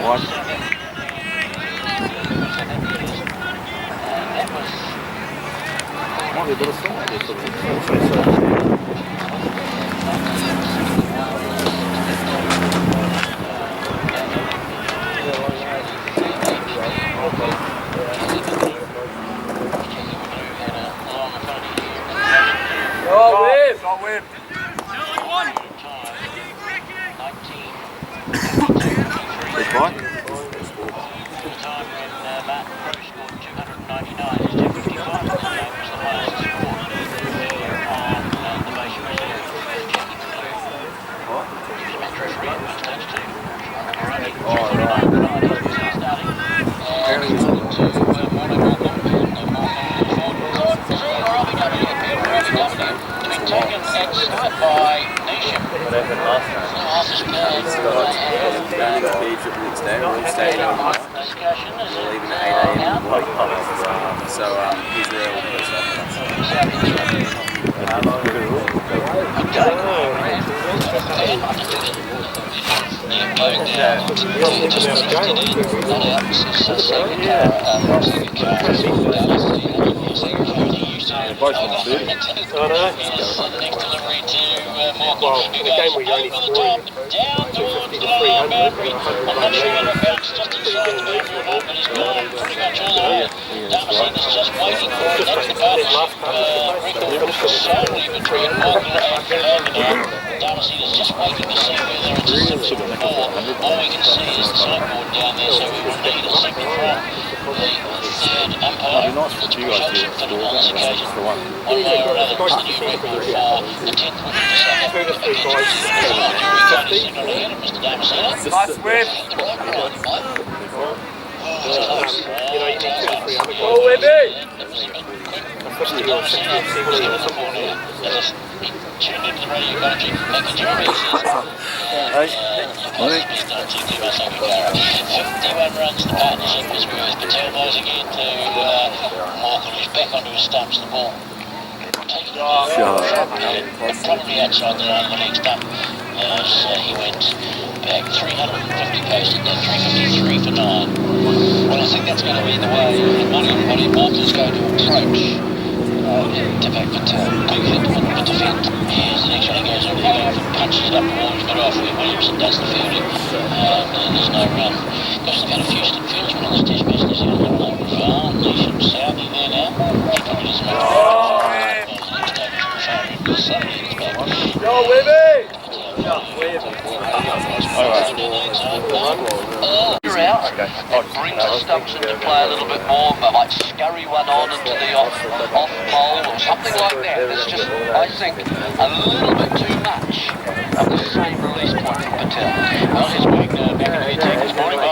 What? Might be a bit of song there, sort of. Got Webb. Big boy. Time when Martin Crowe scored 299, his 255 was the highest score on the base reserve. Jackie McClure. What? He was match referee at one stage too. Alrighty, Oh, right. starting. And he's on to Mono Morcom. To be taken at start by Nation. What happened last time? Discussion is leaving at 8 AM. So he's there all the stuff. Both on 30. The game where you're only scoring 250 to 300 and 100 just waiting for it. That's the partnership solely between Morgan and Fernando. Darcy's just waiting to see whether it's a simple ball. All we can see is the sideboard down there, so we will need a signal from the third umpire. It'd be nice for you guys to score on this occasion. One way or another, it's the new record for the 10th wicket to South Africa. Mr. Damasceno. Nice Webb. You need 2 or 3 other guys. Oh, Webby! Especially your 60 or 70 or something. Tuned into the radio commentary. Thank you, Jeremy. 51 runs the partnership as we with Patel goes again to Morgan, who's back onto his stumps. The ball taken probably outside the line of the leg stump as he went back 350 posted, then 353 for 9. Well, I think that's going to be the way Money Morgan's going to approach Deepak Patel. Big hit on the defence. Here's the next one, he goes on here and punches it up the wall. He's got off where Williamson does the fielding. There's no run. Gosh, they've had a few fieldsmen on this test business here. Nation Southey there now. He probably doesn't make Go, Webby! You're out. It brings the stumps into play a little bit more, but like scurry one on into the off pole or something like that. There's just, I think, a little bit too much of the same release point from Patel. Well, he's working back into the attack. He's bowling to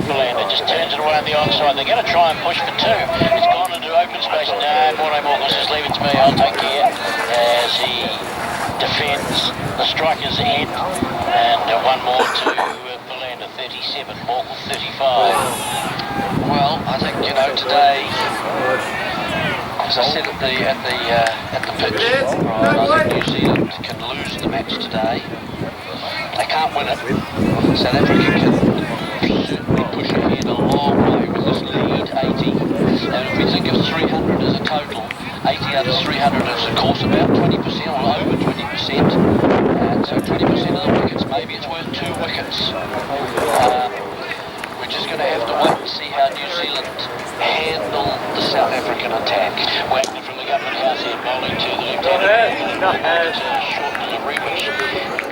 Philander, just turns it away on the onside. They're going to try and push for 2. It's gone into open space. No, Morgan's just leave it to me. I'll take care as he defends the striker's end. And one more to Philander, 37, Morgan 35. Well, I think, today, as I said at the pitch, I think New Zealand can lose the match today. They can't win it. South Africa can certainly push ahead a long way with this lead, 80. And if we think of 300 as a total, 80 out of 300 is of course about 20% or over 20%. And so 20% of the wickets, maybe it's worth 2 wickets. We're just going to have to wait and see how New Zealand handle the South African attack. Wagner from the government house here, bowling to the lieutenant. Short delivery, which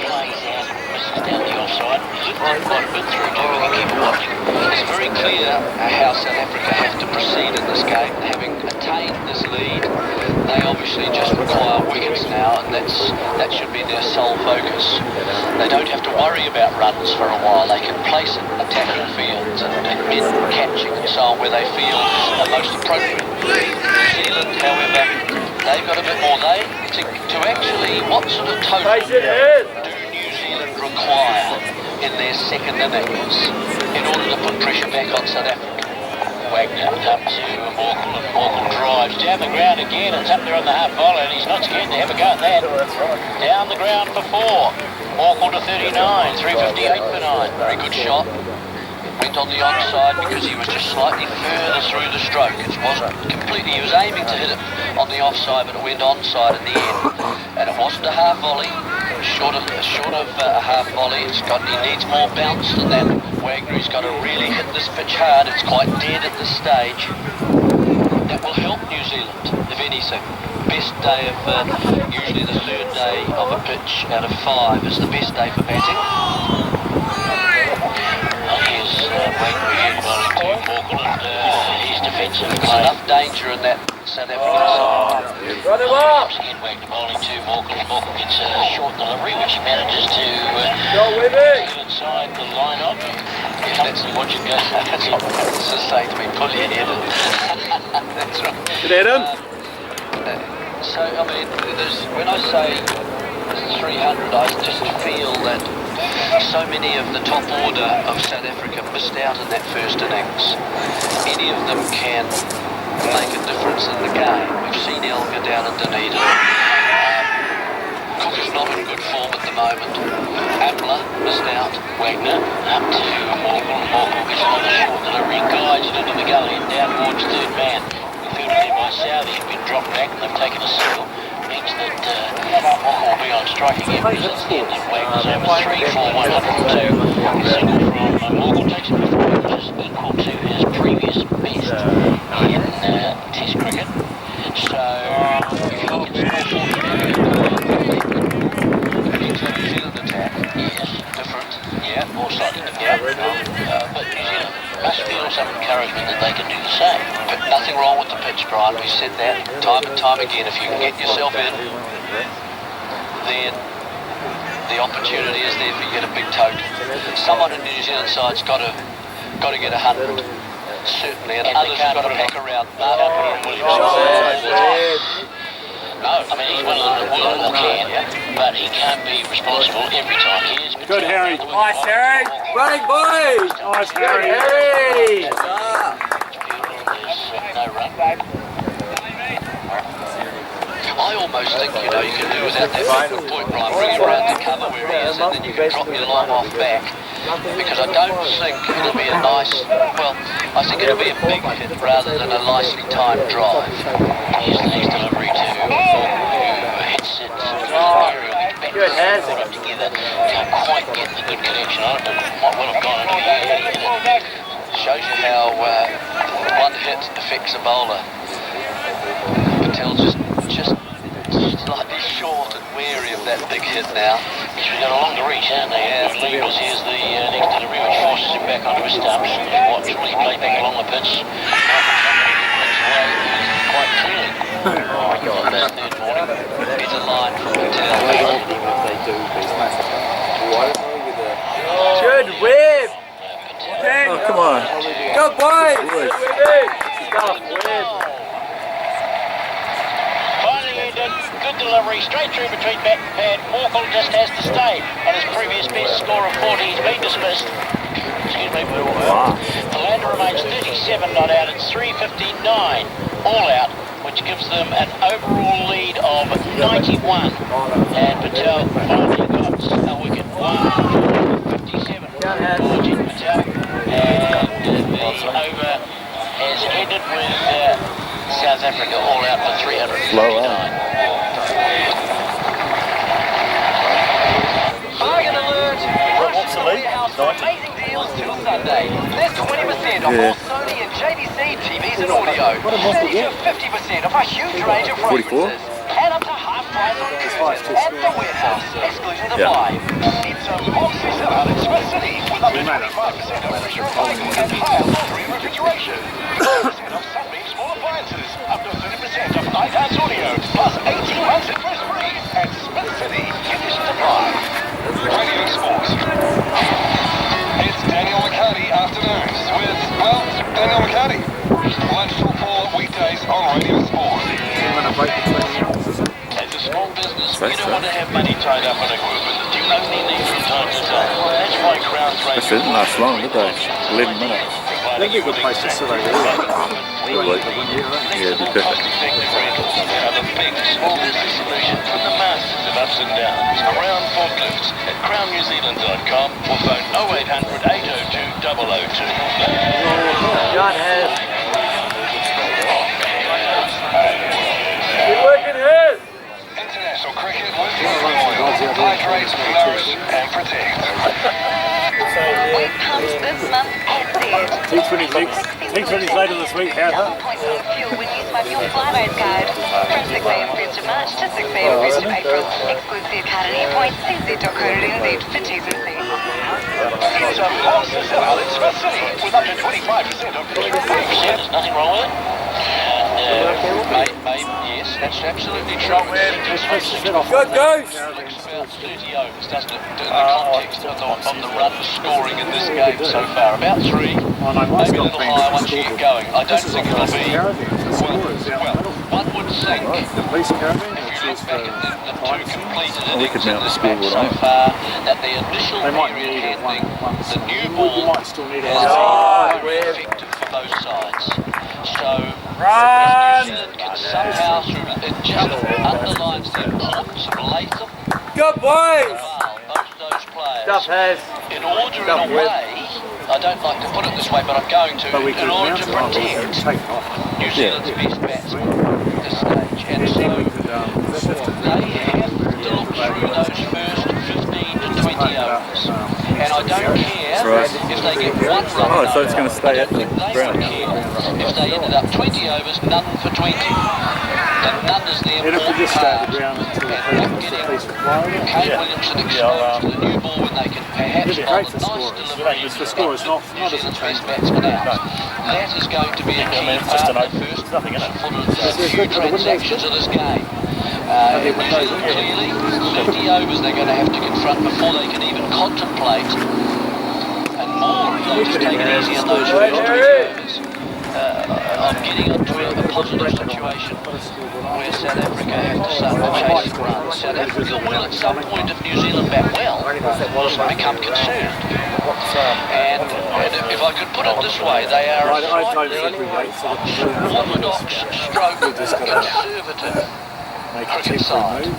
plays out, misses down the offside. Quite a bit through to, we can keep watching. It's very clear how South Africa have to proceed in this game. Having attained this lead, they obviously just require wickets now, and that should be their sole focus. They don't have to worry about runs for a while. They can place it attacking fields and in catching and so on where they feel are most appropriate. New Zealand, however, they've got a bit more. They to actually, what sort of total do New Zealand require in their second innings in order to put pressure back on South Africa? Wagner up to Morkel, and Morkel drives down the ground again. It's up there on the half volley, and he's not scared to have a go at that. Down the ground for 4. Morkel to 39, 358 for 9. Very good shot. Went on the onside because he was just slightly further through the stroke. It wasn't completely, he was aiming to hit it on the offside, but it went onside in the end. And it wasn't a half volley, short of a half volley. He needs more bounce than that. Wagner's got to really hit this pitch hard. It's quite dead at this stage. That will help New Zealand, if anything. Best day of, usually the third day of a pitch out of 5 is the best day for batting. Wagner again bowling to Morkel, and he's defensive. There's enough danger in that South African side. Run him up! Again Wagner bowling to Morkel. Morkel gets a short delivery, which he manages to get inside the line of. That's what you go. That's what to say to me, pull your head in. That's right. Good Adam. So, I mean, when I say 300, I just feel that so many of the top order of South Africa missed out in that first innings. Any of them can make a difference in the game. We've seen Elgar down in Dunedin. Cook is not in good form at the moment. Abler missed out. Wagner up to Morkel. Morkel gets another short delivery, guides it into the gully and down towards third man. Fielded there by Southey, had been dropped back and they've taken a single. Means that Morkel will be on strike again because it's the end of Wagner's over 3 for 102. A single from Morkel takes it before, which is equal to his previous best in Test cricket. So if you look at score 40, New Zealand attack, yes, different, yeah, more slightly different, but New Zealand must feel some encouragement that they can do the same. But nothing wrong with the pitch, Brian. We've said that time and time again. If you can get yourself in, then the opportunity is there for you to get a big total. Someone in the New Zealand side's got to get 100, certainly, and others have got to pack around. No, I mean, he's one of the world or can, but he can't be responsible every time he is. Good, Harry. Nice, Harry. Running, boys. Nice, Harry. Harry. No run. I almost think, you know, you can do without that focal point, Brian, bring him around the cover where he is, and then you can drop your line off back. Because I don't think it'll be a nice, well, I think it'll be a big hit rather than a nicely timed drive. Here's the next delivery to Morkel, who hits it Good, Hans. put them together. Can't quite get the good connection on it, but might well have gone into the air. Shows you how one hit affects a bowler. Patel's just slightly short and wary of that big hit now. Because we've got a longer reach, haven't they? Yeah. Leaders, here's the next delivery, which forces him back onto his stumps. Watch when he played back along the pitch. Quite clearly. Oh my God, that's third morning. It's a line from Patel. Good whip. Oh, come on. Go, boys. Finally ended. Good delivery, straight through between bat and pad. Morkel just has to stay on his previous best score of 40. He's been dismissed. Excuse me. Philander remains 37 not out. It's 359 all out, which gives them an overall lead of 91. And Patel finally got a wicket. 157 for Jit Patel. And the over has ended with South Africa all out for 359. Bargain alert! Rush to the house for amazing deals till Sunday. There's 20% off all Sony and JVC TVs and audio. 30 to 50% off a huge range of fragrances. And up to half price on curtains at the warehouse, exclusion of live. It's a boxy sell-out in Smith City with up to 25% off pressure recycle and higher laundry and refrigeration. 30% off Sunbeam small appliances, up to 30% off iPads audio, plus 18 months interest free at Smith City. Conditions apply. Radio Sports. It's Daniel McCarty afternoons with, well, Daniel McCarty. 1 till 4 weekdays on Radio Sport. As a small business, you don't want to have money tied up in equipment that you only need from time to time. That's why Crown's Radio That didn't last long, did they? 11 minutes. I think a good place to survey the Yeah, it'd be perfect. Cost-effective rentals are the big small business solution for the masses of ups and downs. Crown Forklifts at crownNewZealand.com or phone 0800 802 002. John has. Keep working his. International cricket with oil. Hydrate, nourish and protect. We've come this month T20's later this week, how? points on fuel when you swipe your flyboat guide. From 6 a.m. to March to 6 a.m. to April. Exclusive Academy points, cz.co.nz for T's and C's. It's a monster sell-out in Smith City with up to 25% off petrol pumps. There's nothing wrong with it. Yes, that's absolutely true. Good goose. Looks about 30 overs, doesn't it? In the context of the run scoring in this game so far. About 3, maybe a little higher once you get going. I don't think it'll be, well, one would think, if you look back at the 2 completed innings in this match so far, that the initial period handling, the new ball has been very effective for both sides. So, if New Zealand can somehow, it just underlines the importance of Latham, Good boys. those players, Stuff has. in order, in a way, I don't like to put it this way, but I'm going to, in order to protect New Zealand's best batsmen at this stage. And so, they have to look through those first 15 to 20 overs. And I don't care if they get 1 run. Oh, so it's going to stay at the ground. If they ended up 20 overs, none for 20. Then none is the important part. And not getting Kane Williamson exposed to the new ball when they can perhaps bowl a nice delivery into the New Zealand's best batsman out. That is going to be a key part of the first few transactions of this game. New Zealand clearly, 30 overs they're going to have to confront before they can even contemplate, and more of those take it easy in those first 20 overs. I'm getting onto a positive situation where South Africa have to start to chase runs. South Africa will at some point, if New Zealand bat well, become concerned. And if I could put it this way, they are a slightly orthodox stroke conservative cricket side.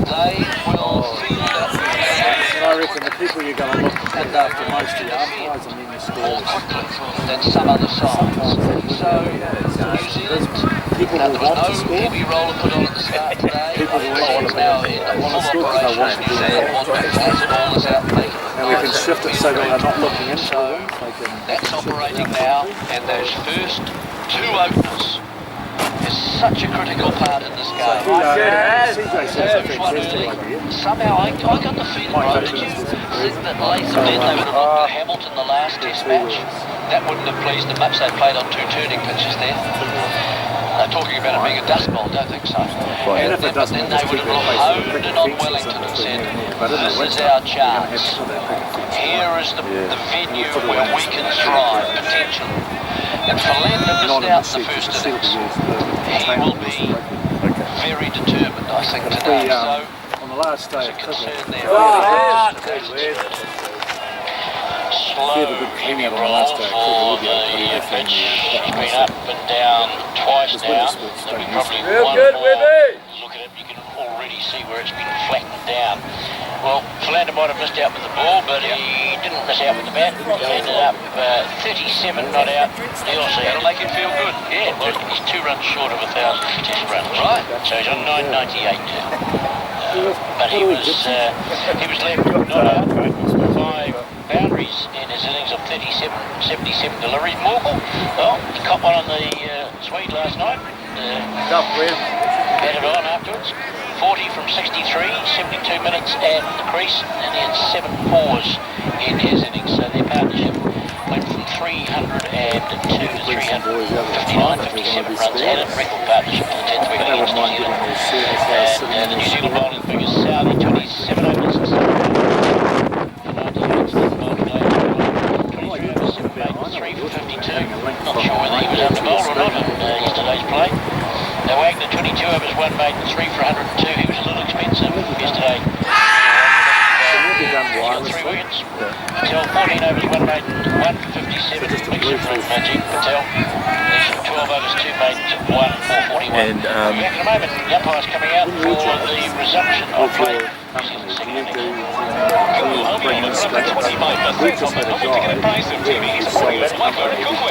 They will feel that I reckon the people you're going to look at after most of the umpires and then the more scores. quickly than some other sides. So, New Zealand, there was no heavy roller put on at the start today. It's now in full operation. New Zealand want to pass it all this out and make it. And we can shift it so that they're not looking into So, that's operating now, and those first 2 openers is such a critical part in this game. Somehow I got the feeling, right, did you think that Latham did? They would have looked at Hamilton the last test match. That wouldn't have pleased them much. They played on 2 turning pitches there. They're talking about it being a dust bowl, don't think so. And then they would have honed in on Wellington and said, this is our chance. Here is the venue where we can thrive, potentially. And for Lander missed out in the first innings. He will be very determined, I think, today. So, on the last day of concern cricket, there. Slow, heavy roll for the pitch. It's been up and down twice now. There'll be probably one more look at it. You can already see where it's been flattened down. Well, Philander might have missed out with the ball, but he didn't miss out with the bat. He ended up 37 not out. You'll see, it'll make him feel good. Yeah, well, he's 2 runs short of 1,000 test runs. Right. So he's on 998 now. But he was left not out. 5 boundaries in his innings of 77 deliveries. Morgul, well, he caught one on the Swede last night. Batted on afterwards. 40 from 63, 72 minutes at the crease, and he had 7 fours in his innings. So their partnership went from 302 to 359, 57 runs. Had a record partnership for the 10th wicket against New Zealand. And the New Zealand bowling figures: Southey 27 overs, 3 for 52. Not sure whether he was under bowled or not in yesterday's play. Wagner 22 overs, 1 made, 3 for 102. He was a little expensive yesterday. 3 wickets. Patel 14 overs, 1 maiden, 157, mixed improved magic. Patel, 12 overs, 2 maidens, 1 441. And Back in a moment, the umpire's coming out for the resumption of play.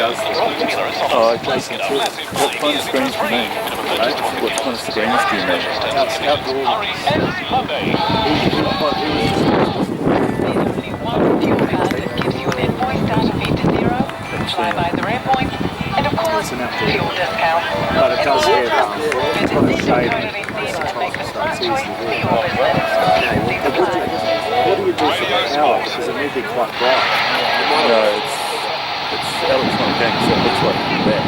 oh, okay. What kind of screens do you make? What kind of screens do you make? Fuel card that gives you an invoice data feed to 0, flyby the air points, and of course, fuel discount. But it does have Visit CSW to make the smart choice for your business. What do you do for the power? Because it may be quite bright. No, it's electronic ink, so it looks like that.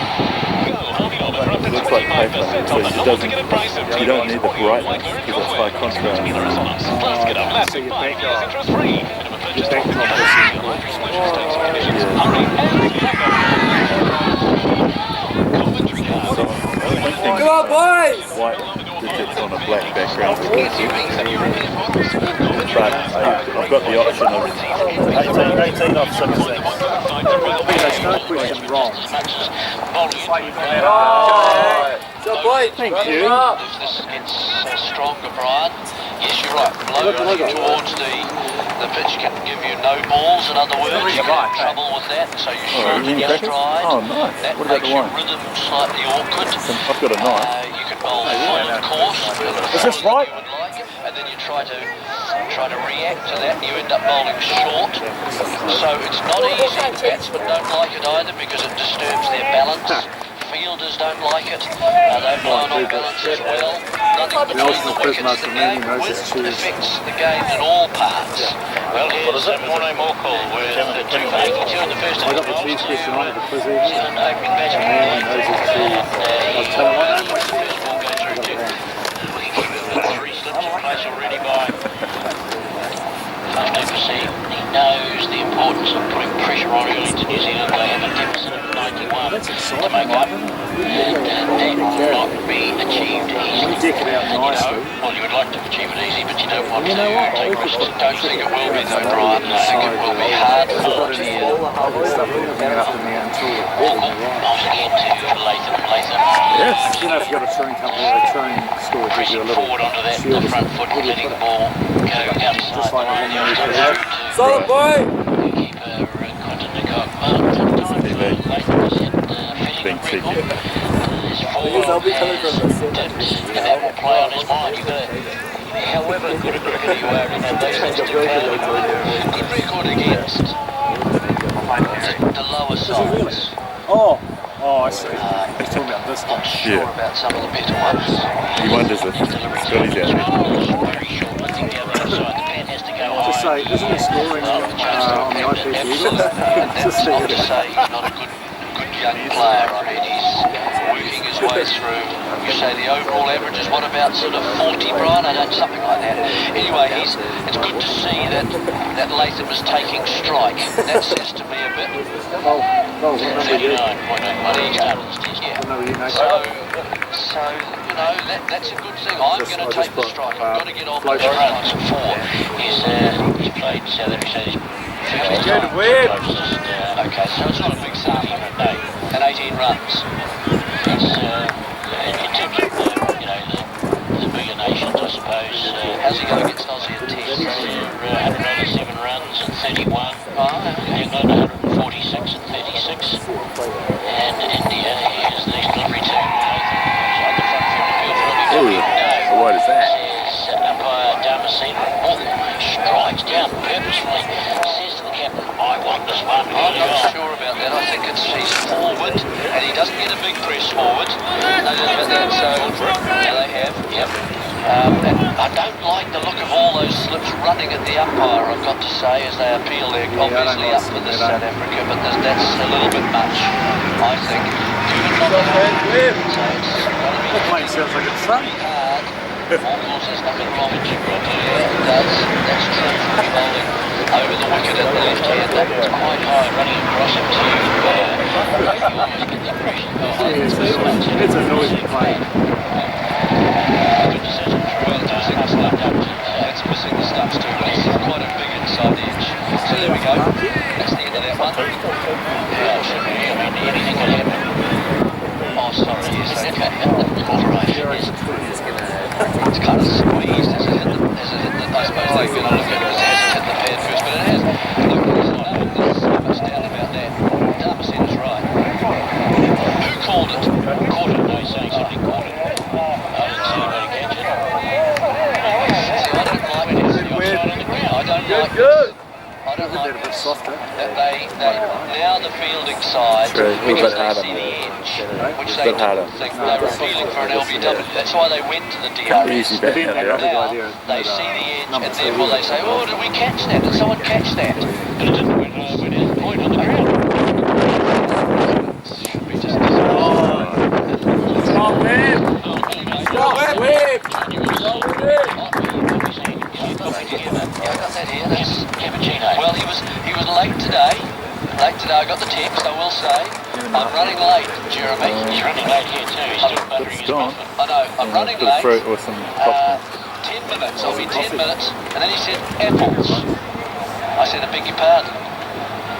It looks like paper, so you don't need the brightness because it's high contrast. So your backdrop Come on, boys! White digits on a black background. But I've got the option of 18 off 16. There's no question wrong. Thank you. This gets stronger, Brian. Yes, you're right. Blowing towards the pitch can give you no balls. In other words, you can have trouble with that. So you shorten your stride. Oh, nice. That What about makes the your wine? rhythm slightly awkward. I've got a knife. You can bowl full, of course. Is this right? You would like, and then you try to react to that, and you end up bowling short. So it's not easy. Batsmen don't like it either because it disturbs their balance. Fielders don't like it. They're blown off balance as well. Nothing between the wickets. The game width affects the game in all parts. Well, here's Morne Morkel with 282 in the first I innings. got the cheese question on it because he An opening batsman. I was telling him, First ball goes through two. Three slips in place already by Overseas. He knows the importance of putting pressure on early to New Zealand. They have a deficit of 91 to make up. And that will not be achieved easily. deck it out nicely. Well, you would like to achieve it easy, but you don't want to take risks. Don't think it will be though, Brian. I think it will be hard fought here. Stuff that came up in the until Once again to Latham. Yes. you know, if you've got a touring company or a touring store, it gives you a Pressing little forward onto that shield the or front something. foot, letting the ball go outside. Just like the the one line. we did. Solid boy! Keeper Quinton de Kock. Latham is in Being fishing cheeky. record. And that will play on his mind. You've got to, however good a cricketer you are in those things to count. Good record against the lower sides. Oh, I see. He's talking about this Not one. sure Yeah. about some of the better ones. He wonders if Scotty's out there. Very short lifting down the outside. The pen has to go Just high. say, isn't he scoring on the iPad Eagles? That's Just not to say, say he's not a good young player. I mean, he's working his way through. You say the overall average is what, about sort of 40, Brian? I don't, something like that. Anyway, it's good to see that Latham is taking strike. That says to me a bit. what number are you? 39.8. Well, he started this test, yeah. What number are you, Nathan? So you know, that's a good thing. I'm going to I take just the put, strike. I've got to get on float those rate. runs at 4. He's played South Africa. He's closest. Okay, so it's not a big sample in a day. And 18 runs. It's in terms of the bigger nations, I suppose. How's he going against Aussie at Test? 187 runs and 31. England 146 and 36. And India is the next delivery to on the front foot field for a Ooh, what is that? Says umpire Damascene. Strikes down purposefully. Says to the captain, I want this one. I'm not sure about that. I think he's forward, and he doesn't get a big press forward. No doubt about that. So now they have, yep. And I don't like the look of all those slips running at the umpire, I've got to say, as they appeal. They're obviously up for this South Africa, but that's a little bit much, I think. So it's got to be That plane sounds like it's fun. hard. Of course, there's nothing wrong with Gibraltar. It does. That's true. Bowling over the wicket at the left hand. That's quite high, running across it to you almost get the impression. It's a noisy plane. Good decision throughout. That's servicing the stuff too, but it's quite a big inside edge. So there we go. That's the end of that one. Yeah, it should be. I mean, anything can happen. Oh, sorry, yes, okay. Alright, it's kind of squeezed. Has it hit the, I suppose they're going to look at it as has hit the pad first, but it has. Look, there's so much doubt about that. Darmison is right. Who called it? Caught it, no, he's saying somebody caught it. I didn't see anybody catch it. See, I don't like this. The offside on the ground. I don't like this. I don't like this. That they now the fielding side, because they see the edge, which they didn't think they were feeling for an LBW. That's why they went to the DRS. Now they see the edge and therefore they say, oh, did we catch that? Did someone catch that? And it didn't win the point on the ground. Should be just well, he was late today. I got the text, I will say. I'm running late, Jeremy. He's running late here too. He's still buttering his muffin. I know, I'm running late. 10 minutes, I'll be 10 minutes. And then he said, apples. I said, I beg your pardon.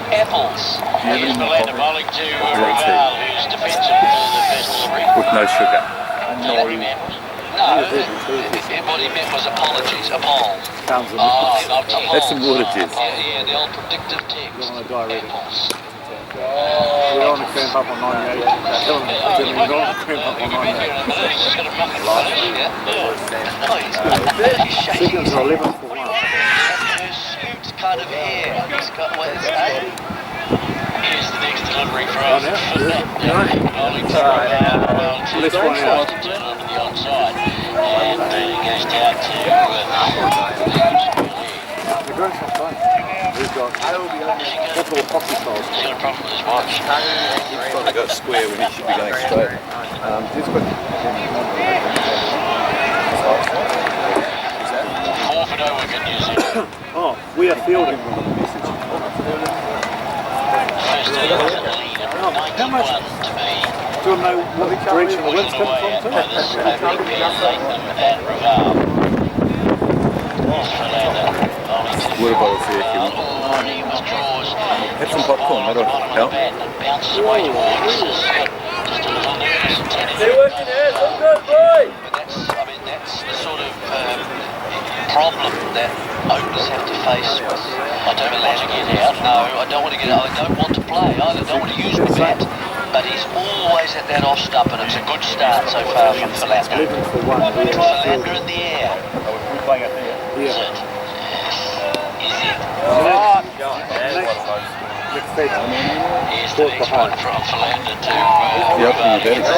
Apples. Here's Melinda bowling to Raval, who's defensive for the first delivery. With no sugar. No, what he meant was apologies, appalled. That's some water juice. Yeah, the old predictive text. Apples. We don't want to cramp up on 98. We don't want to cramp up on 98. Chickens are 11 for 1. Suit kind of hair. He's got what is that? Here's the next delivery for us. This one out. The onside. And it goes down to The group's not fun. He's got couple of poxy styles. he's got a problem with his watch. He's probably got square when he should be going straight. He's got 4 for no wicket, New Zealand. oh, we are fielding. First lead at 91 to be. Do you know what direction the wind's coming from too? By this opening pair, Latham and Raval. Water bottles here, Kim. Already withdraws. Have some popcorn, that'll help. Bounces away towards just a little nervous and tentative. They're working it, all good, boy! But that's the sort of problem that openers have to face with. I don't want to get out. No, I don't want to get out. I don't want to play either. I don't want to use the bat. But he's always at that off stump, and it's a good start so far from Philander. Philander in the air. We're playing up here. Is it? Is it? Here's the next one from Philander to Yeah, you better.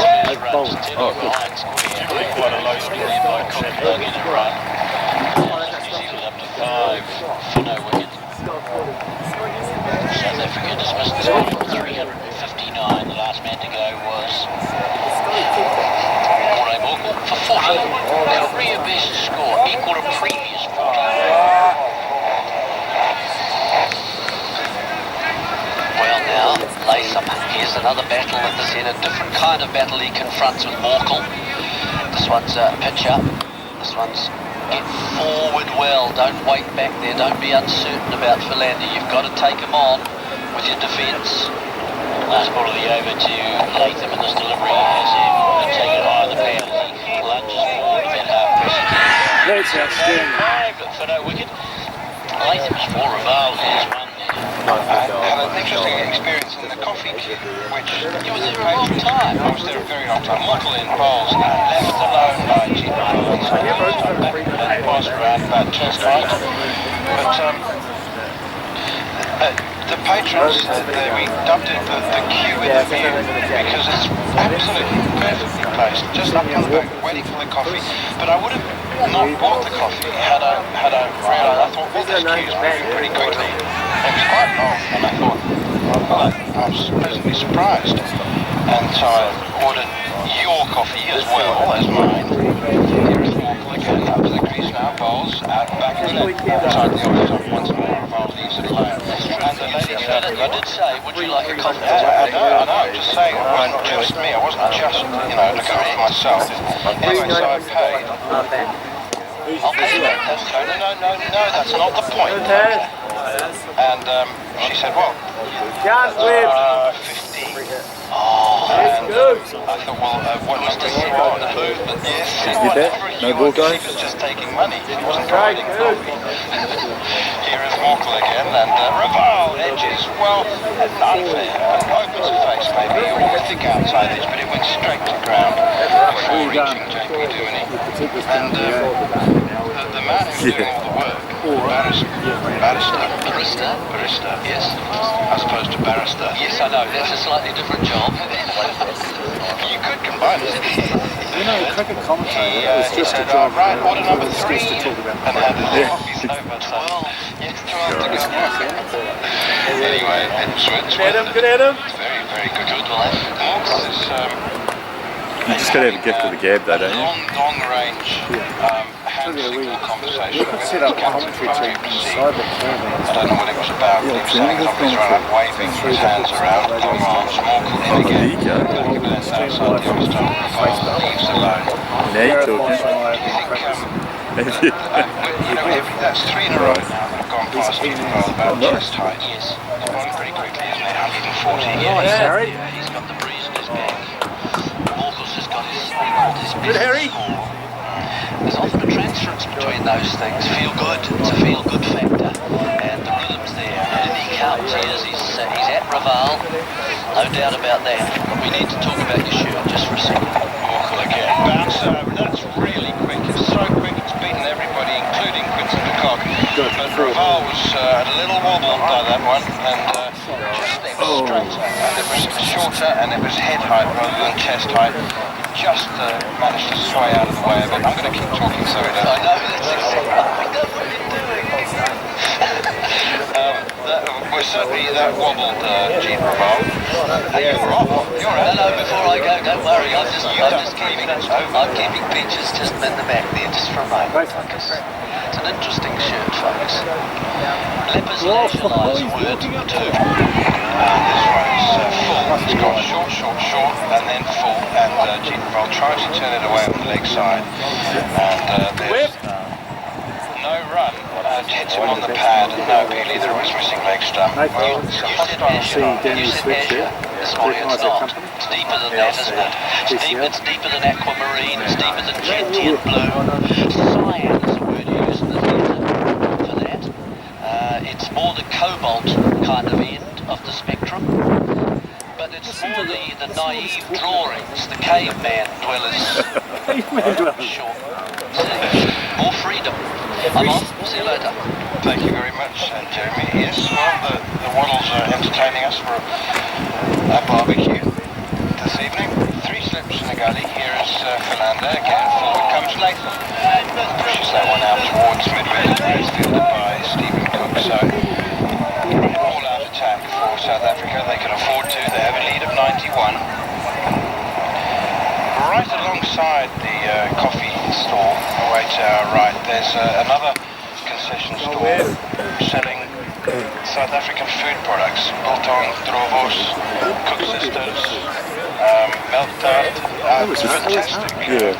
runs to Ryan Square. Quite a low score there by Cook in a run. New Zealand up to 5 for no wicket. South Africa dismissed the score for 359. The last man to go was Corey Morkel for 40. Career best score, equal to previous 40. Well now, Latham, here's another battle at this end, a different kind of battle he confronts with Morkel. This one's a pitch up, this one's get forward well, don't wait back there, don't be uncertain about Philander, you've got to take him on with your defence. Last ball of the over to Latham in this delivery as him take it high on the pad as he lunges forward with that half pressure. That's outstanding. 5 for no wicket. Latham's 4, Raval has 1 there. I had an interesting experience in the coffee queue, which You were there a long time. I was there a very long time. Morkel in bowls, left alone by Jim Barnes. That was around about 2 strikes. But the patrons, we dubbed it the queue in the view because it's absolutely perfectly placed, just up on the back, waiting for the coffee. But I would have not bought the coffee had I realised. I thought, well, this queue's moving pretty quickly. It was quite long, and I thought, well, I was pleasantly surprised. And so I ordered your coffee as well as mine. Here is Morkel again, up to the crease now, bowls, out back to the side of the office, once more, bowls leaves it alone. And the lady said, You did say, would you like a coffee? I know, I'm just saying, it wasn't just me, I wasn't just, looking after myself. Anyway, so I paid. Okay, No, that's not the point. And she said, well, 50. Oh, and I thought, well, what was the movement? Yes, whatever he was, he was just taking money. He wasn't providing coffee. Here is Morkel again, and Raval edges, well, unfair. Opens a face maybe, or thick outside edge, but it went straight to ground before reaching J.P. Duany. And the man who's doing all the work, barrister, yes, as opposed to barrister. Yes, I know, that's a slightly different job. You could combine it. You know, cricket commentator is He just a said, job. right, order number It's 3, just to talk about and handed the coffees over. So, yes, 12 to go. Anyway, it's very, very good. Morkel is You just gotta have a gift of the gab though, don't you? long range, hand-signal conversation. We could set up a commentary team inside the caravan. I don't know what it was about. He was saying coffees run up, waving his hands around, long arms, Morkel in again. Outside the office time, leaves alone. Now you're talking. That's 3 in a row now that have gone past Stephen Bell about chest height. Yes. He's gone pretty quickly, isn't he? 140. Nice, Harry. He's got the breeze in his back. Morkel's has got his Good, Harry. There's often a transference between those things. Feel good, it's a feel good factor, and the rhythm's there. And he counts, he's at Raval, no doubt about that. But we need to talk about your shirt just for a second. Morkel again. Bouncer, that's really quick. It's so quick, it's beaten everybody, including Quinton de Kock. But Raval was a little wobbled by that one, and just straighter, and it was shorter, and it was head height rather than chest height. Just managed to sway out of the way of it. I'm going to keep talking so it doesn't. I know, that's exactly what we're doing. Certainly that wobbled Jean Raval. You were off. You're out. No, before I go, don't worry. I'm keeping pictures just in the back there, just for a moment. It's an interesting shirt, folks. Lepers Leisure's a word too. This one is full. It's gone short, and then full. And Jean Raval tries to turn it away on the leg side. And there's no run. Hits him on the pad, and no appeal either of his missing leg stump. Well, You said Azure this morning. It's not. It's deeper than that, isn't it? It's deeper than aquamarine, it's deeper than gentian blue. Cyan is the word you use in the theatre for that. It's more the cobalt kind of end of the spectrum. But it's more the naive drawings, the caveman dwellers. Sure. More freedom. I'm off. See you later. Thank you very much, Jeremy. Yes, well, the Waddles are entertaining us for a barbecue this evening. 3 slips in the gully. Here is Philander again. Forward comes Latham. Pushes that one out towards midway, where it's fielded by Stephen Cook. So, all-out attack for South Africa. They can afford to. They have a lead of 91. Right alongside the coffee store, away to our right, there's another concession store selling South African food products. Biltong, Drovos, Cook Sisters, milk tart. It's fantastic. Yeah,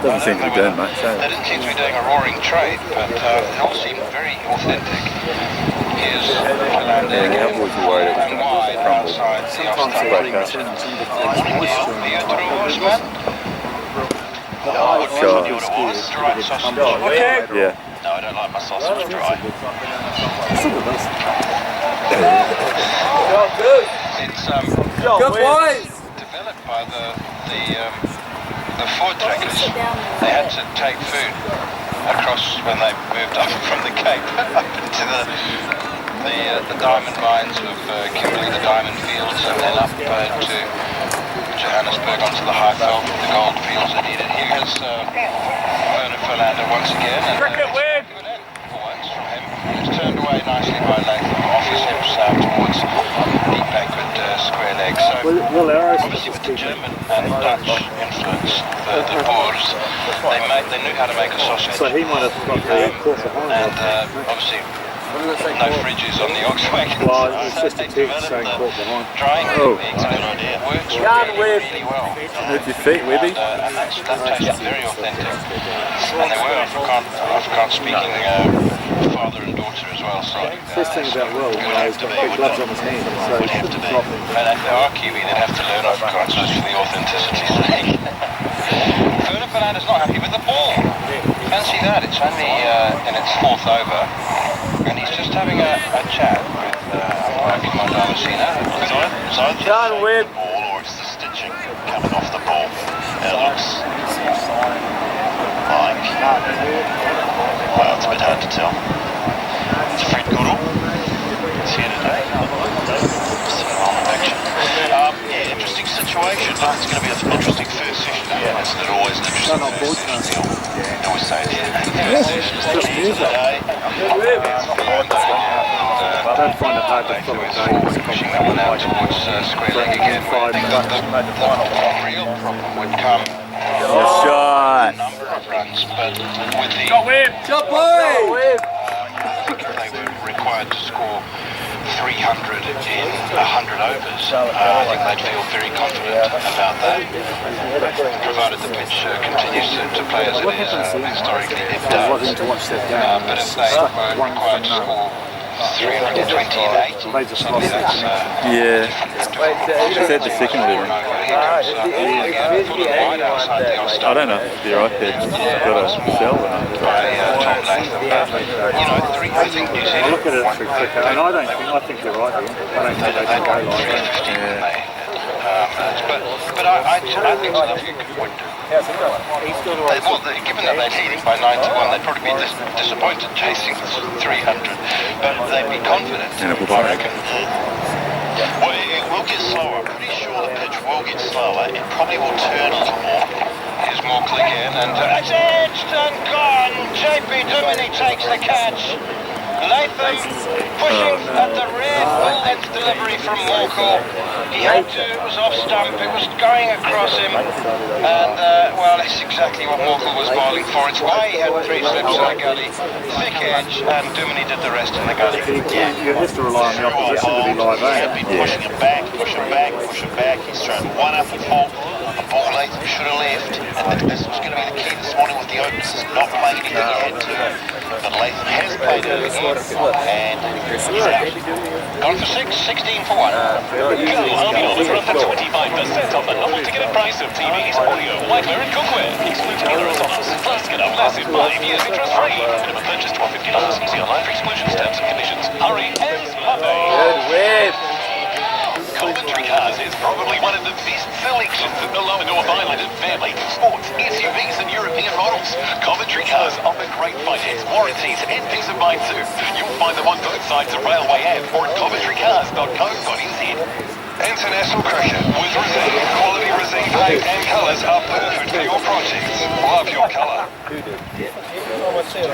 doesn't seem to be doing much. They didn't seem to be doing a roaring trade, but it all seemed very authentic. Here's Philander again, and wide outside the off-stump. You Drovos, man? Oh, God. Dried sausage. Yeah. No, I don't like my sausage dry. It's developed by the Voortrekkers. They had to take food across when they moved up from the Cape up into the diamond mines of Kimberley, the diamond fields, and then up to Johannesburg onto the Highveld, the gold fields they needed. Here's Werner Philander once again. And, good end for once from him. It's turned away nicely by Latham, off his hips out towards deep backward square leg. So obviously with the German and Dutch influence, the Boers, they knew how to make a sausage. So he might have got the quarter behind. And obviously no fridges on the Oxwagon. Well, it's just a They tick developed saying the caught behind. drying Oh. techniques, and it works really well. Move your feet, Webby. And that tastes very authentic. And they were Afrikaans speaking father and daughter as well. So First thing about Will, he's got big gloves on his hands, so would have to be. And if they are Kiwi, they'd have to learn Afrikaans just for the authenticity's sake. Ferdinand is not happy with the ball. Fancy that, it's only in its 4th over, and he's just having a chat with Tawa No. It's either the ball or it's the stitching coming off the ball. It looks like, well, it's a bit hard to tell. It's Fred Goodall. It's here today. On the picture. Yeah, interesting situation. Look, it's going to be an interesting first session. It's not always an interesting first session. I always say it. First session is the key today. don't find it hard to follow Dave's pushing that one out towards square leg again. I think the real problem would come Shot. number of runs, but with the they were required to score 300 in 100 overs. I think they'd feel very confident about that, provided the pitch continues to play as it is, and historically it does. But if they were required to score 320 in 80, suddenly that's Yeah. Is that the second level? I don't know if their iPad's got a cell or not. I look at it through cricket, and I think you're right here. I don't think they can go like that. But I think South Africa would do. Given that they'd lead it by 9-1, they'd probably be disappointed chasing 300, but they'd be confident, I reckon. Well, it will get slower. I'm pretty sure the pitch will get slower. It probably will turn a little more. Here's more click in, and it's edged and gone. JP Duminy takes the catch. Latham pushing at the red full length delivery from Morkel. He had to, it was off stump, it was going across him, and well, that's exactly what Morkel was bowling for. It's why he had 3 slips in the gully, thick edge, and Duminy did the rest in the gully. You have to rely on the opposition to be live, eh? He'd been pushing him back, push him back, push him back. He's thrown one up at full. A ball Latham should have left, and this was going to be the key this morning with the openers, not playing anything he had to. But Latham has played early and he's out. Gone for 6, 16 for 1. Go with run for 25% off the normal ticketed price of TVs, audio, whiteware and cookware. Excludes other autonomous. Plus get a massive 5 years interest free. Minimum purchase $12.50. See online for exclusions, terms and conditions. Hurry and puppy. Coventry Cars is probably one of the best selections in the lower North Island and family sports, SUVs and European models. Coventry Cars offer great finance, warranties and peace of mind too. You'll find them on both sides of Railway Ave or at coventrycars.co.nz. International cricket with Resine. Quality Resine paint and colours are perfect for your projects. Love your colour.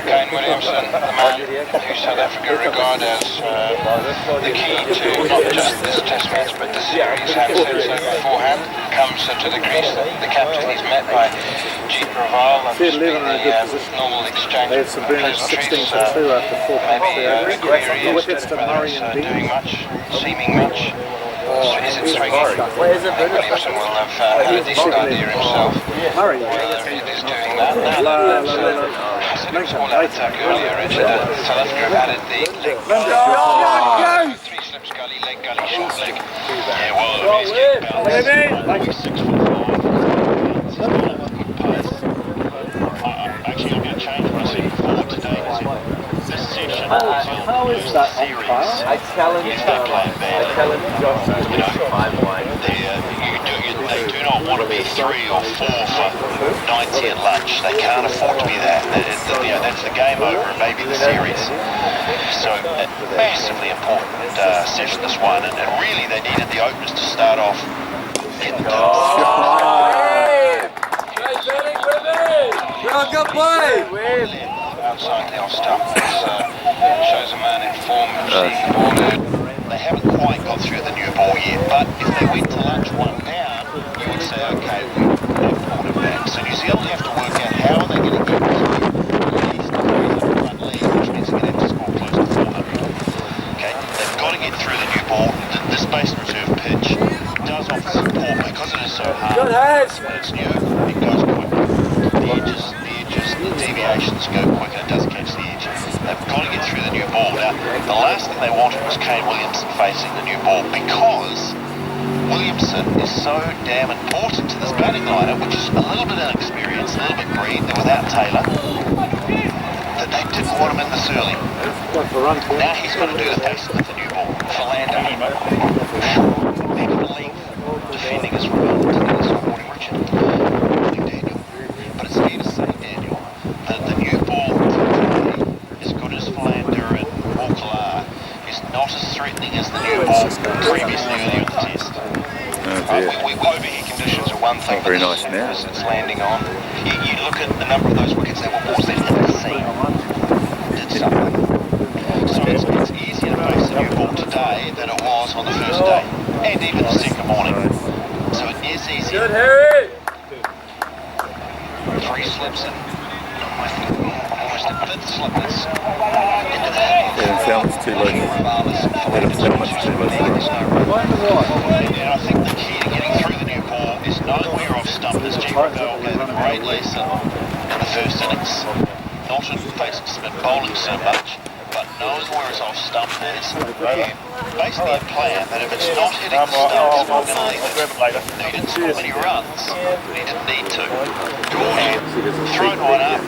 Kane Williamson, the man who South Africa regard as the key to not just this test match but the series, have said so beforehand, comes to the crease. The captain is met by Jeet Raval, and there's been the normal exchange They had some burners 16 for 2 after 4 wickets to Murray and doing much, seeming much. Is it swinging? Williamson will have had a decent idea himself. Murray. Whether it is doing that. I said it was all out attack earlier, Richard. South Africa have added the leg. 3 slips gully, leg gully, short leg. Yeah, well, he's getting balanced. 6 foot 4. Actually, I'm going to change what I said before today. This session How is that series. I He's not playing badly. You know, they do not want to be 3 or 4 for 90 at lunch. They can't afford to be that. That's the game over and maybe the series. So, massively important session this one, and really they needed the openers to start off. Good play! Outside the off stump. This shows a man in form of seeing the ball. They haven't quite got through the new ball yet, but if they went to lunch 1 down, you would say, okay, they've pulled it back. So New Zealand have to work out how are they going to get through at least the front leg, which means they're going to have to score close to 400. it's new, it goes quicker. The deviations go quicker, it does catch the edge. They've got to get through the new ball. Now, the last thing they wanted was Kane Williamson facing the new ball because Williamson is so damn important to this batting lineup, which is a little bit inexperienced, a little bit green, they're without Taylor, that they didn't want him in this early. Now he's got to do the facing of the new ball. Philander. People believe defending is relevant to the supporting Richard. Daniel. But it's fair to say, Daniel, that the new ball today, as good as Philander and Walker is not as threatening as the new ball previously earlier in the test. Overheat conditions are one thing, very but nice now. It's landing on. You look at the number of those wickets, they were balls that hit the seam. Did something. So it's easier to face the new ball today than it was on the first day, and even the second morning. So it is easier. Good, Harry! 3 slips in. Almost a fifth slip that's into the hit. Adam Salmon's too low. Adam Salmon's too low. And I think the key to getting through the new ball is knowing where you're off stump. As G. Ravel gave a great lesson in the first innings. Not in facing spin bowling so much, but knowing where his off stump is. And basically a plan that if it's not hitting the stump, he's not going to leave it. Now, he didn't score many runs, but he didn't need to. George thrown one up,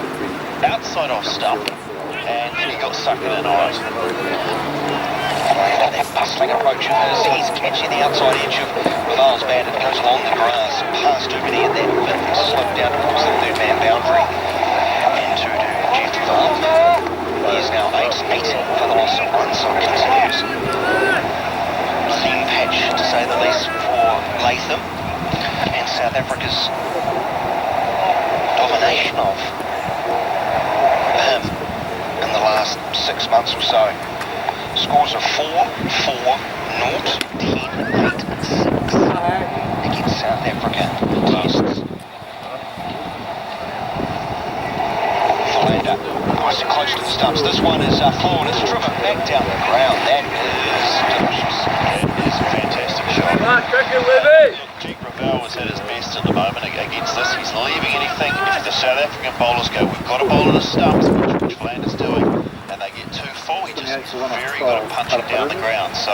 outside off stump, and he got sucked in on it. That bustling approach of his, he's catching the outside edge of Raval's bat and goes along the grass, past over there, that fifth slip down towards the third man boundary, into to Jeff Raval. He is now 8-18 for the loss of 1, so it continues. Clean patch, to say the least, for Latham, and South Africa's domination of him in the last 6 months or so. Scores of 4, 4, 0, 10, 8, 6 against South Africa tests. Philander, nice and close to the stumps. This one is forward, it's driven back down the ground. That is delicious. It is a fantastic shot. Come on, cricket, Libby! G. Ravel is at his best at the moment against this. He's leaving anything. If the South African bowlers go, we've got a bowl in the stumps, which Philander's doing, and they get too full, he just is very good at punching down the ground. So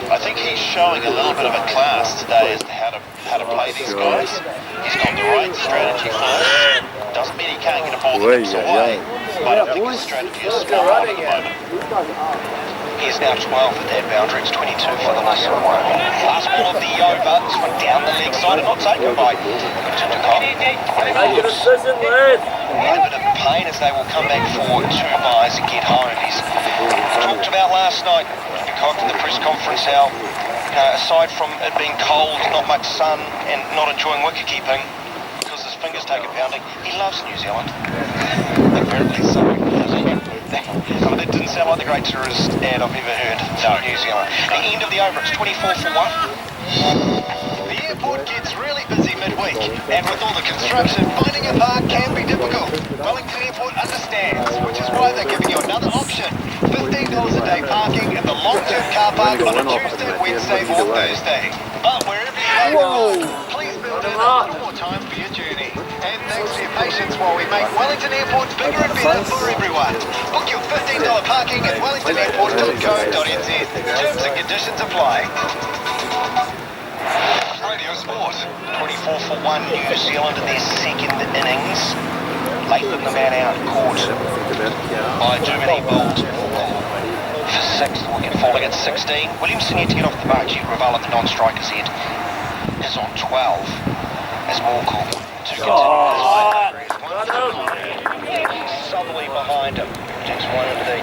I think he's showing a little bit of a class today as to how to play these guys. He's got the right strategy for this. Doesn't mean he can't get a ball that nips away, but I think his strategy is spot on at the moment. He's now 12 at that boundary, it's 22 for the loss of 1. Last ball of the over, this one down the leg side and not taken by Tindercott. Make it a decision, lad! In a bit of pain as they will come back for 2 byes and get home. He's talked about last night, Tindercott in the press conference, how aside from it being cold, not much sun and not enjoying wicket keeping because his fingers take a pounding, he loves New Zealand. Apparently so. I mean, that didn't sound like the great tourist ad I've ever heard. No, New Zealand. The end of the over, it's 24 for 1. The airport gets really busy midweek, and with all the construction, finding a park can be difficult. Wellington Airport understands, which is why they're giving you another option. $15 a day parking at the long-term car park on a Tuesday, Wednesday or Thursday. But wherever you go, please build in a little more time for your journey. And thanks for your patience while we make Wellington Airport bigger and better for everyone. Book your $15 parking at wellingtonairport.co.nz. Terms and conditions apply. Radio Sport. 24 for 1 New Zealand in their second innings. Latham the man out, caught by Germany, bowled for 6th wicket, falling at 16. Williamson yet to get off the mark. G. Ravel at the non-striker's head is on 12 as Morkel to Southerly behind him. Takes one into the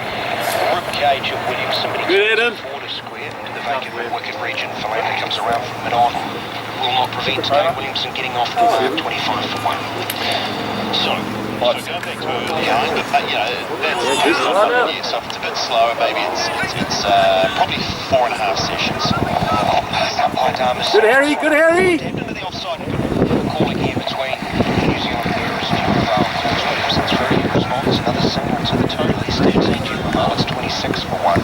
rib cage of Williamson, but he's forward a square into the vacant wicket region. Philander comes around from mid-on. Will not prevent today Williamson getting off the mark, 25 for 1. So going back to early going, but yes, it's a bit slower, maybe it's probably 4.5 sessions. Good Harry, good Harry! Tapped into the offside, calling here between New Zealand players, G. Ravel and George Williamson's very good response, another signal to the total, he's 13, G. Ravel, it's 26 for 1.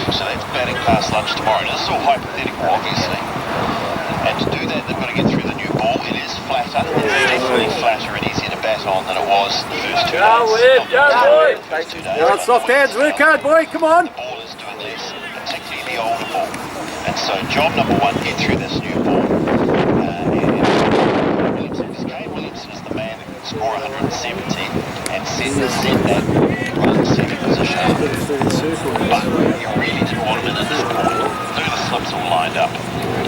So that's batting past lunch tomorrow. Now, this is all hypothetical, obviously. And to do that, they've got to get through the new ball. it is flatter. It's definitely flatter and easier to bat on than it was the first 2 days. Go on, soft hands, work hard, boy, come on. The ball is doing less, particularly the older ball. And so job number one, get through this new ball. Williamson is the man who can score 117 and set that run setting position up. But you really didn't want him in at this point. Look at the slips all lined up.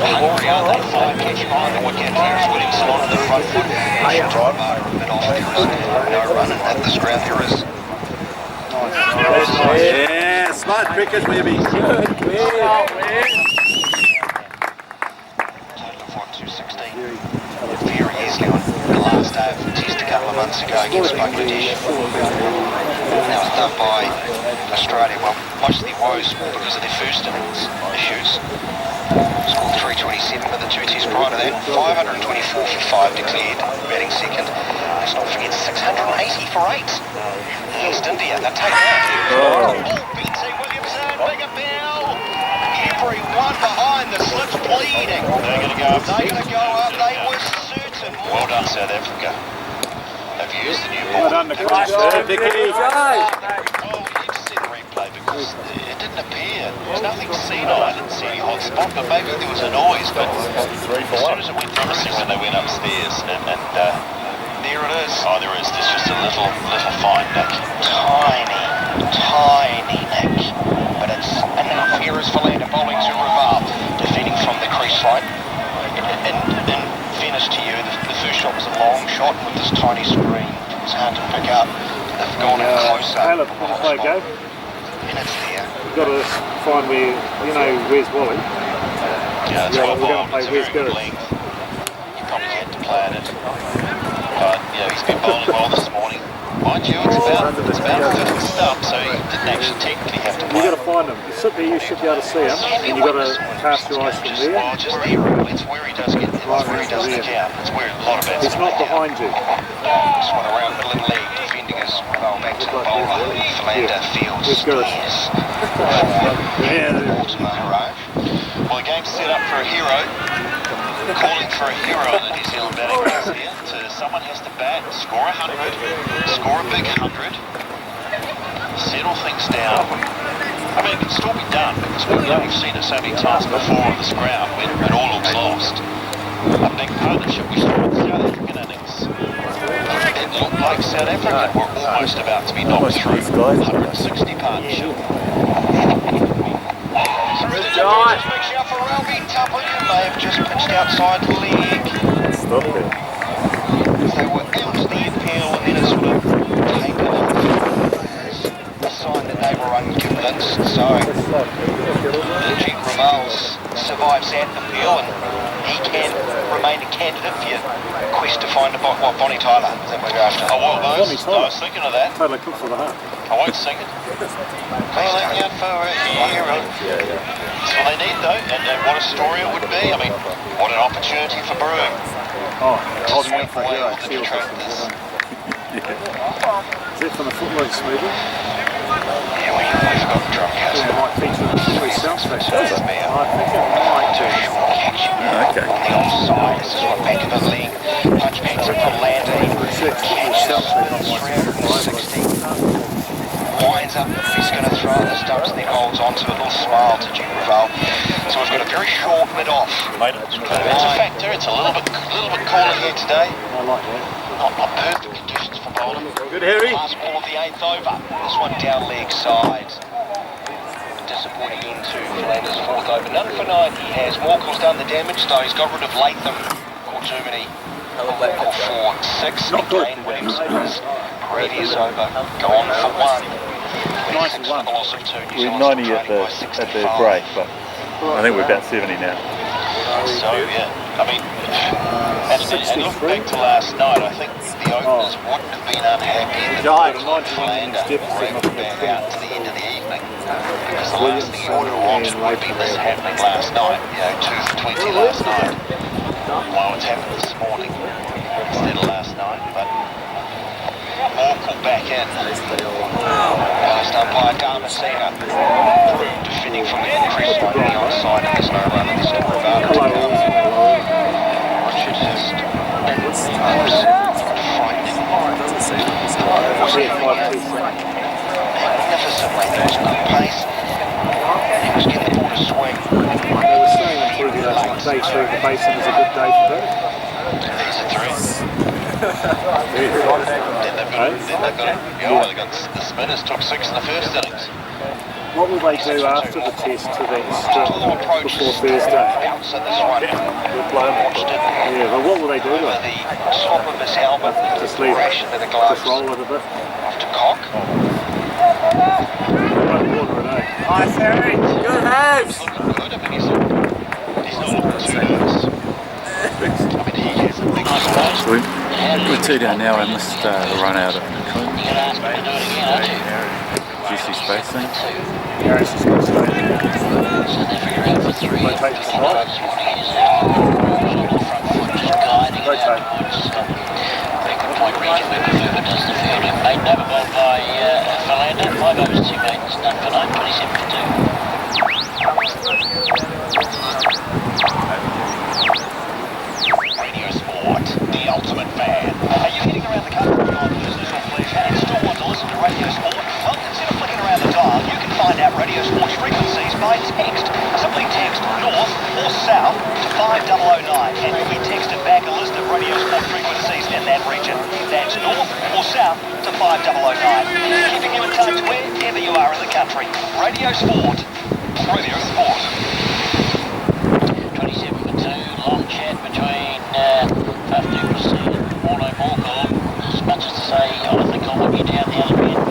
Hungry, aren't they? 5 catching behind the wicket. Here's Williamson on the front foot. He should drive over a bit off. There is no running at this ground. There is. Yeah, smart cricket, baby. Good. Total of 216. Very easily on the last day of the test a couple of months ago against Bangladesh. Now it's done by Australia. Well, mostly woes because of their first innings issues. Scored 327 with the 2 tests prior to that. 524 for 5 declared, batting second. Let's not forget 680 for 8. East India, they'll take that. Oh, BT Williamson, big appeal. Everyone behind the slips bleeding. They're going to go up. They're going to go up. They were certain. Well done, South Africa. They've used the new ball. Well done, Nicholas. Dickie. Well, we need to see the replay because it didn't appear. There was nothing seen on it. I didn't see any hot spot, but maybe there was a noise. But as soon as it went missing when they went upstairs, and there it is. Oh, there is. There's just a little fine nick. Tiny nick. But it's enough. Here is Philander bowling to Raval, defending from the crease line. In fairness to you, the first shot was a long shot with this tiny screen. It was hard to pick up. They've gone in closer. Caleb, want to play a go? And it's there. We've got to find where, where's Wally? Yeah, it's we're going to play where's Gareth. You probably had to play at it. But, he's been bowling well this morning. Mind you, it's about 50 stumps, so he didn't actually technically have to play. You've got to find him. You sit there, you should be able to see him, and you've got to cast your eyes from there. Well, just there. It's where he does get. It's where he does stick out. It's where a lot of bats. He's not behind you. This one around middle of the leg, defending us. Well, back to the bowler. Philander Fields. Where's Gareth? Yeah. Well, the game's set up for a hero. Calling for a hero in the New Zealand batting box here. Someone has to bat, score 100, score a big 100, settle things down. I mean, it can still be done because we've seen it so many times before on this ground when it all looks lost. A big partnership we saw with the South African innings. It looked like South Africa were almost about to be knocked through. 160 partnership. Big shout for Ralby. Tupper may have just pitched outside the leg. Stop it. They were out to the appeal and then it sort of taken a sign that they were unconvinced. So Jeet Raval's survives that appeal and he can remain a candidate for your quest to find Bonnie Tyler that we're after. I was thinking of that. Totally cooked for the heart. I won't sing it. Please don't. Out for a hero. That's what they need though, and what a story it would be. I mean, what an opportunity for brewing. Oh, To holding sweep out for away Hero. all the detractors. Is it from the footwork smoothly? Yeah, we've got drunk house. It might feature the three sound stations. I think it might do. Okay. On the offside, this is what back of the league. Punch backs it from Lander. Catches 360. Winds up, he's going to throw at the stumps and then holds on to a little smile to Jeet Raval. So we've got a very short mid-off. It's a factor. It's a little bit cooler here today. I like that. Not perfect conditions for bowling. Good, Harry. Last ball of the 8th over. This one down leg side. Disappointing into Philander's 4th over. None for 9. He has Morkel's done the damage though. He's got rid of Latham. Caught too many. Call for 6. Again, Williamson is previous over. Go on for 1. 91. Loss of 2. We're 90 at the break, but I think we're about 70 now. So yeah, I mean, and look back to last night. I think the openers wouldn't have been unhappy that Philander were able to back out to the end of the evening because the last thing you would have wanted would be this happening last night. 2 for 20 last night. Well, it's happened this morning instead of last night, but Morkel back in. It's done by Damasina. Defending from the crease line on the outside, and there's no run in the store of Richard just frightening. Magnificently, there was good pace. He was getting the ball to swing. They were saying on TV last night, day 2 of the basin was a good day for them. These are threats. They got the spinners took 6 in the first innings. What will they do after the test to then before Thursday? Bounce in this one. Watched it Yeah, but what will they do to over it? the top of his helmet. Just leave Crash it. into the gloves. Just roll it a bit. Off to Cock. Nice, Harry. Good HIBS. Looking good. I mean, he's not looking too nervous. I mean, he has a big space. We're 2 down now. I missed the run out of the juicy space thing. Harris has got to stay there. Rotate to the right. Rotate. Point region where Bavuma does the fielding. Made over ball by Philander. 5 overs, 2 maidens, done for 9, 27 for 2. Radio Sport, the ultimate fan. Are you heading around the country on business or pleasure and still want to listen to Radio Sport? Well, instead of flicking around the dial, you can find out Radio Sport's frequencies by text. Simply text north or south to 5009 and you'll be texted back a list of Radio Sport frequencies in that region. That's north or south to 5009. Keeping you in touch wherever you are in the country. Radio Sport. Radio Sport. 27 for 2, long chat between Tawa No and Tawa No. As much as to say, I think I want you down the other end,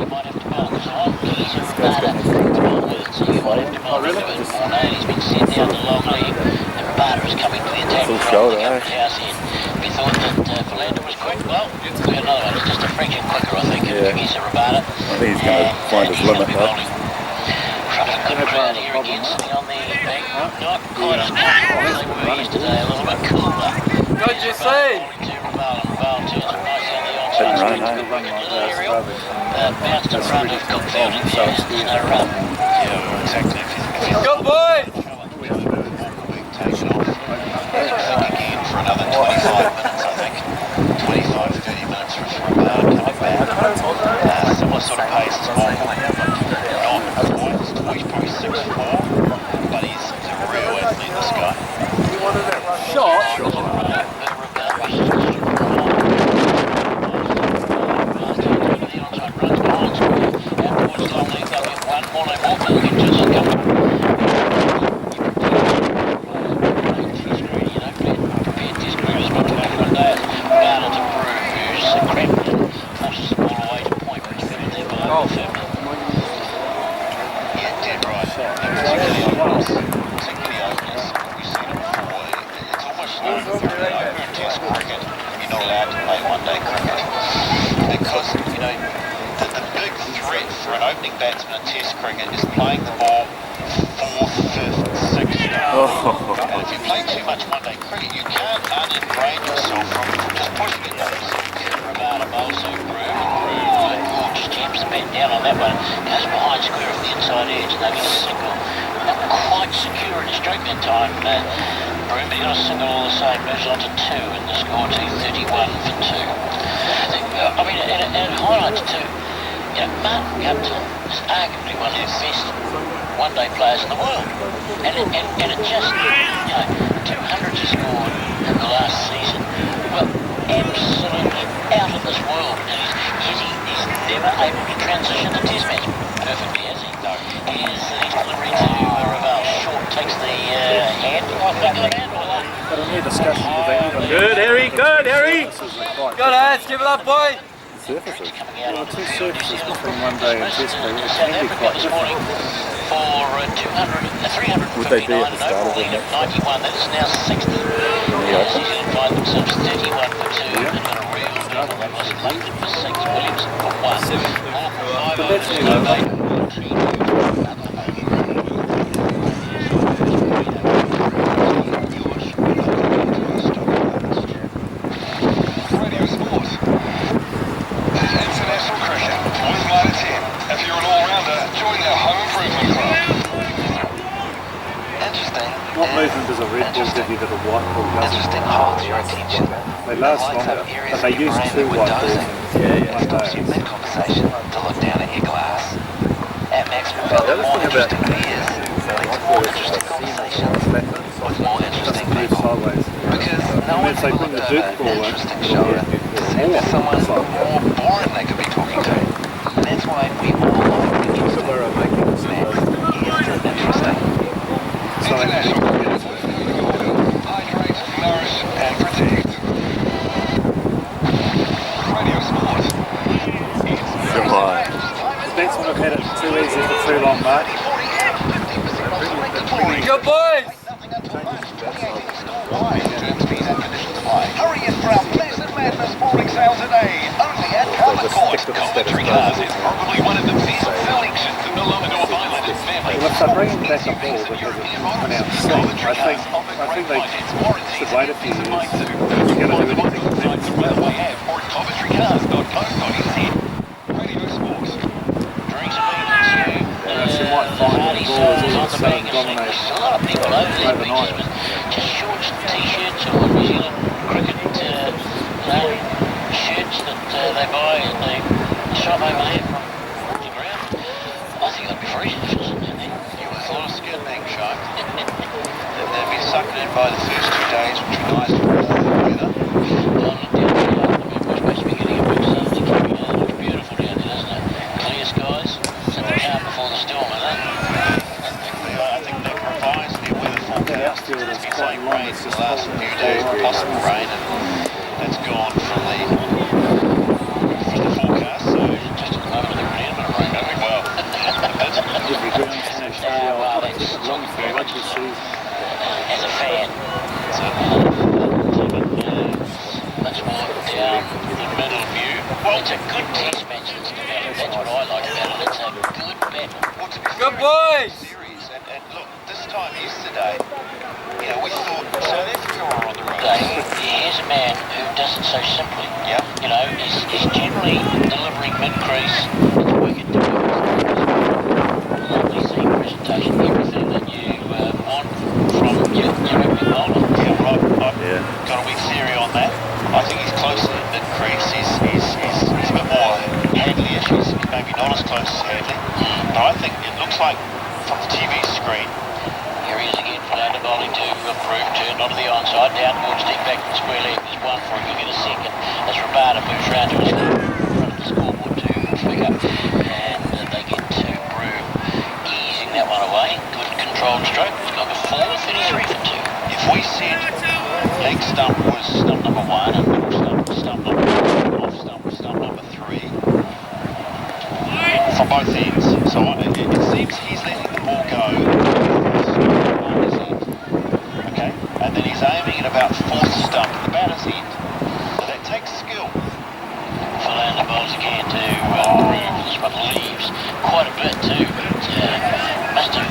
you might have to bowl, because I'm keys and Barter to bowl with it, so you might have to bowl with it. Tawa No, he's been sent down the long leg, and Barter is coming to the attack from the house end. We thought that Philander was quick, well, we got another one, it's just a fraction quicker, I think, if he's a Rabata. I think he's going to find his limit now. Good crowd here again, sitting on the bank. Not quite as comfortable as they were yesterday, a little bit cooler. What'd you see? Raval turns it nice down the onside street. Good wicket, little aerial. Bounced in front of Cockfield and there's no run. Yeah, exactly. Good boy! Taken off. I think again for another 25 minutes, I think. 25, 30 minutes for Rabata coming back. Similar sort of pace as well. He's probably 6'4", but he's a real athlete, this guy. Shot? Good, Harry, good, Harry! Good HIBS, give it up, boy! Surfaces. Well, 2 surfaces between one day and test day, which can be quite different. For 200, Would they be at the start of the lead of 91, that is now 60. New Zealand find themselves 31 for 2, and got a real battle. They lost London for 6, Williamson for 1. More for 5 overs, no bait. Not movement as a Red Bull did you to the white bull, does it? Interesting holds your attention. They last longer, but they use 2 white bulls in one Stops you day. mid-conversation to look down at your glass. That makes me feel more interesting beers leads more interesting conversations with more interesting Move people. sideways. Because no And one if they can bring look the at Duke an ball in, interesting shoulder to see if there's someone more boring they could be talking to. And that's why we all like the interesting. Snacks. Here's to interesting. International cricket. Hydrate, nourish and protect. Radio Sport. Come on. The batsmen have had it too easy for too long, Mark. Good boys! Hurry in for our Pleasant Madness boring sale today. Only at Colour Court. Coventry Cars is probably one of the best selections in the London Island. It's never Well, if they're bringing back a ball because it's run out of steam, I think they should wait a few years to get a new railway app or coventrycars.co.nz. Radio Sport. Drinks have been consumed. You might find that the ball is all of a sudden dominated There's a lot of people over there overnight. just shorts and t-shirts or New Zealand cricket shirts that they buy in the shop over there from the ground. I think that'd be freezing for some in there. You would have thought of skin being sharked. They'd be sucked in by the first 2 days, which were nice weather. Well, look down here, we're supposed to be getting a bit of something coming out. It looks beautiful down there, doesn't it? Clear skies, and the calm before the storm, isn't it? I think they've revised their weather forecast. Yeah, It's been quite saying long, rain it's for just the last holding few it days, forward. possible rain, and that's gone from the forecast. So Just at the moment, they're getting a bit of rain, don't we? well, Every ground smash Well, keep it long for the rugby season. as a fan, much more down the middle view. Well, it's a good test match that's developed. That's what I like about it. It's a good battle. good boys. Series, and look, this time yesterday, you know, we thought South Africa were on the road. Here's a man who does it so simply. Yeah. You know, he's generally delivering mid-crease. It's wicked to do. Lovely scene presentation, everything that you want from your opening bowler. Yeah, right. I've got a wee theory on that. I think he's closer to mid-crease. He's a bit more Hadley-ish. He's maybe not as close as Hadley. But I think it looks like from the TV screen. Here he is again, Philander bowling to improve turn onto the onside, down towards deep back to square leg. There's one for him, he'll get a second. As Rabada moves round to his left, in front of the scoreboard to pick up. And they get to Brew, easing that one away. Good controlled stroke. It's got a 4, 33 for 2. If we said leg stump was stump number 1 and middle stump was stump number 2, off stump was stump number 3 for both ends. So it seems he's letting the ball go on his end. Okay, and then he's aiming at about 4th stump at the batter's end. So that takes skill. Philander bowls again to Brew. This one leaves quite a bit too, but must have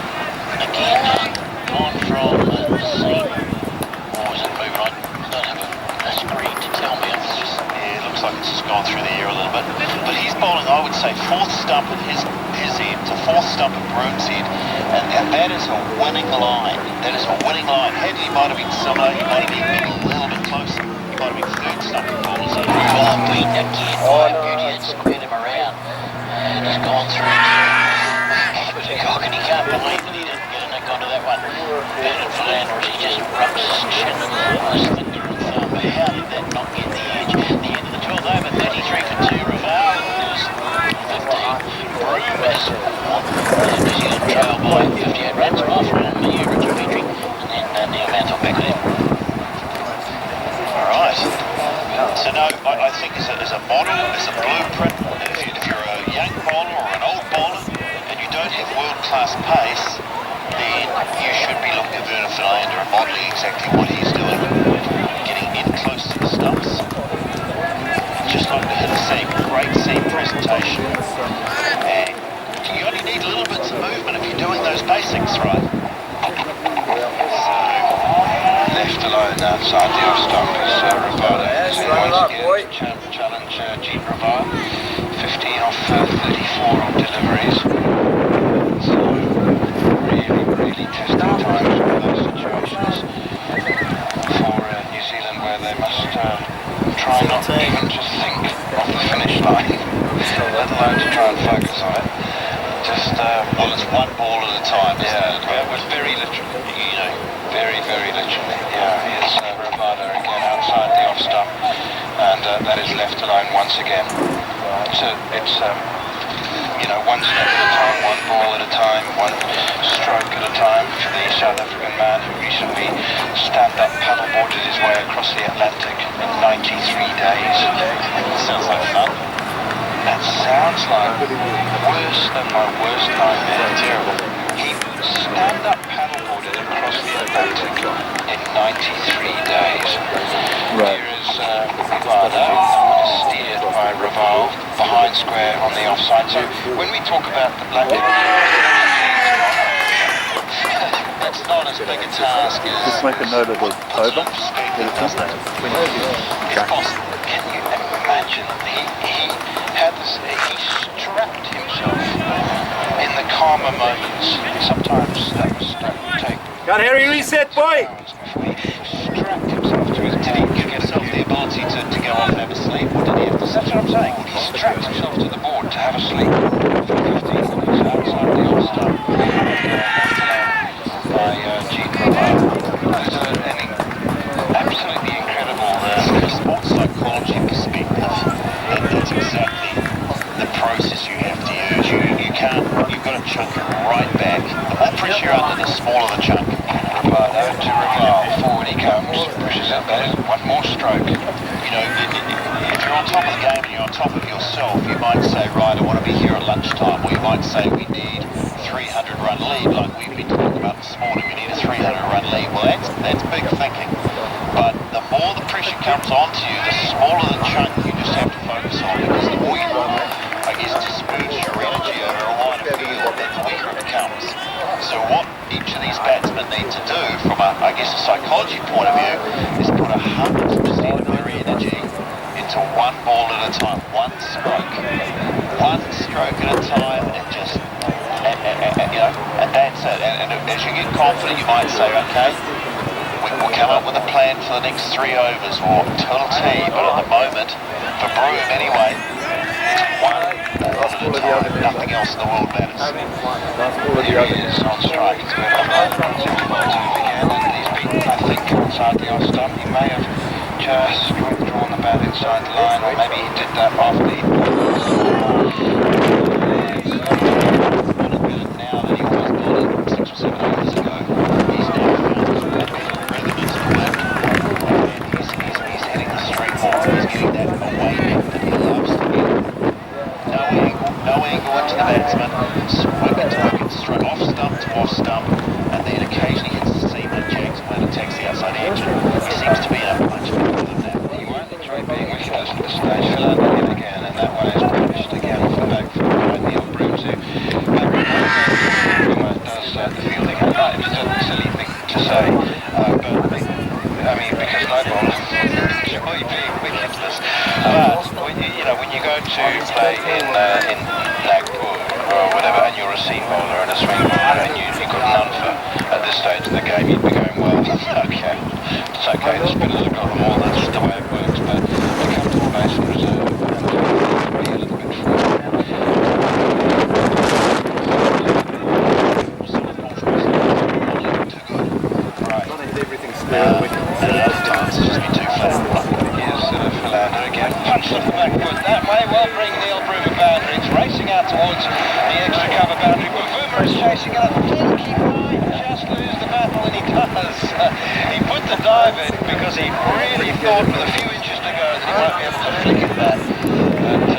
again gone from the seam. Or is it moving? I don't have a screen to tell me if it's just... Yeah, it looks like it's just gone through the air a little bit. But he's bowling, I would say, 4th stump at his end to 4th stump at Broom's end. And that is a winning line. That is a winning line. Hadley might have been similar. He might have been a little bit closer. He might have been 3rd stump at Bowler's end. Well beaten again by a beauty that squared him around. And he's gone through to Cock, and he can't believe that he didn't get a nick onto that one. Bernard Philander, as he just rubs his chin on his finger and thumb. How did that not get the edge? The end of the 12th over, 33 for 2. Raval is 15. Brew is 4. And New Zealand trail by 58 runs off around the Richard Petrie. And then Neil Manthorpe back with him. Alright. So no, I think as a model, as a blueprint, if you're a young bowler or an old bowler and you don't have world-class pace, then you should be looking at Bernard Philander and modelling exactly what he's doing. Getting in close to the stumps. Just like to hit a seam, great seam presentation. And you only need little bits of movement if you're doing those basics right. Left alone outside the off stump is Rabada. Challenge Gene Rabada. 15 off 34 on deliveries. So really really testing times for those situations for New Zealand, where they must try not even to think of the finish line, let alone to try and focus on it. Just, well, it's one ball at a time. yeah, it was very literally, you know, very, very literally. Yeah, here's Ravada again outside the off stump, and that is left alone once again. So it's you know, one step at a time, one ball at a time, one stroke at a time for the South African man who recently stand-up paddleboarded his way across the Atlantic in 93 days. Sounds like fun. That sounds like worse than my worst nightmare. Terrible. He stand-up paddleboarded across the Atlantic in 93 days. Right. Here is Ravada, steered by Raval, behind square on the offside. So when we talk about the black That's not as big a task as... Just make a note of the over. It's possible. Can you imagine? He strapped himself in the calmer moments. Sometimes that was take. Got Harry reset, boy! Strapped himself to his. Did he give himself the ability to go off and have a sleep, or did he have to... That's what I'm saying. He strapped himself to the board to have a sleep for 15 minutes outside the All-Star. By Jeep absolutely incredible From a sports psychology perspective, that's exactly the process you have to use. You've got to chunk it right back. The more pressure you're under, the smaller the chunk. Ravado to Raval. Forward he comes, pushes up there. One more stroke. You know, if you're on top of the game and you're on top of yourself, you might say, right, I want to be here at lunchtime, or you might say we need 300-run lead, like we've been talking about this morning. We need a 300-run lead. Well, that's big thinking. But the more the pressure comes onto you, the smaller the chunk you just have to focus on, because the more you, I guess, disperse your energy over a wider field, then the weaker it becomes. So what each of these batsmen need to do, from a, I guess, a psychology point of view, is put 100% of their energy into one ball at a time, one stroke at a time, and just, you know, and that's it. And as you get confident, you might say, okay, we'll come up with a plan for the next 3 overs or total tea, but at the moment, for Broome anyway, it's one ball at a time, nothing else in the world matters. Here he is on strike. He's got again, and he's beaten, I think, outside the off stump. He may have just drawn the bat inside the line, or maybe he did that after he now that he was bowling 6 or 7 overs ago. He's now found his rhythm is to work, and he's hitting the straight ball. He's getting that away that he loves to get. No angle into the batsman, working straight off stump, and then occasionally hits the seam and jags when it attacks the outside edge. He seems to be in a much better rhythm now. He won't enjoy being with us at this stage. He'll under him again, and that one is punched again off the back foot by Neil Broomsy. But Ruma does the fielding. It's a silly thing to say, but I mean, because no bowler enjoy being wicketless. But when you go to play in Nagpur or whatever, and you're a seam bowler and a swing bowler, and you got none for at this stage of the game, you'd be going, well, okay, it's okay, the spinners have got them all, that's just the way it works. But to come to the base and reserve and be a little bit free. Punched off the back foot that way, well bring Neil Broome boundary. It's racing out towards the extra cover boundary, but Boomer is chasing it. I think he might just lose the battle, and he does. He put the dive in because he really thought with a few inches to go that he might be able to flick it back. But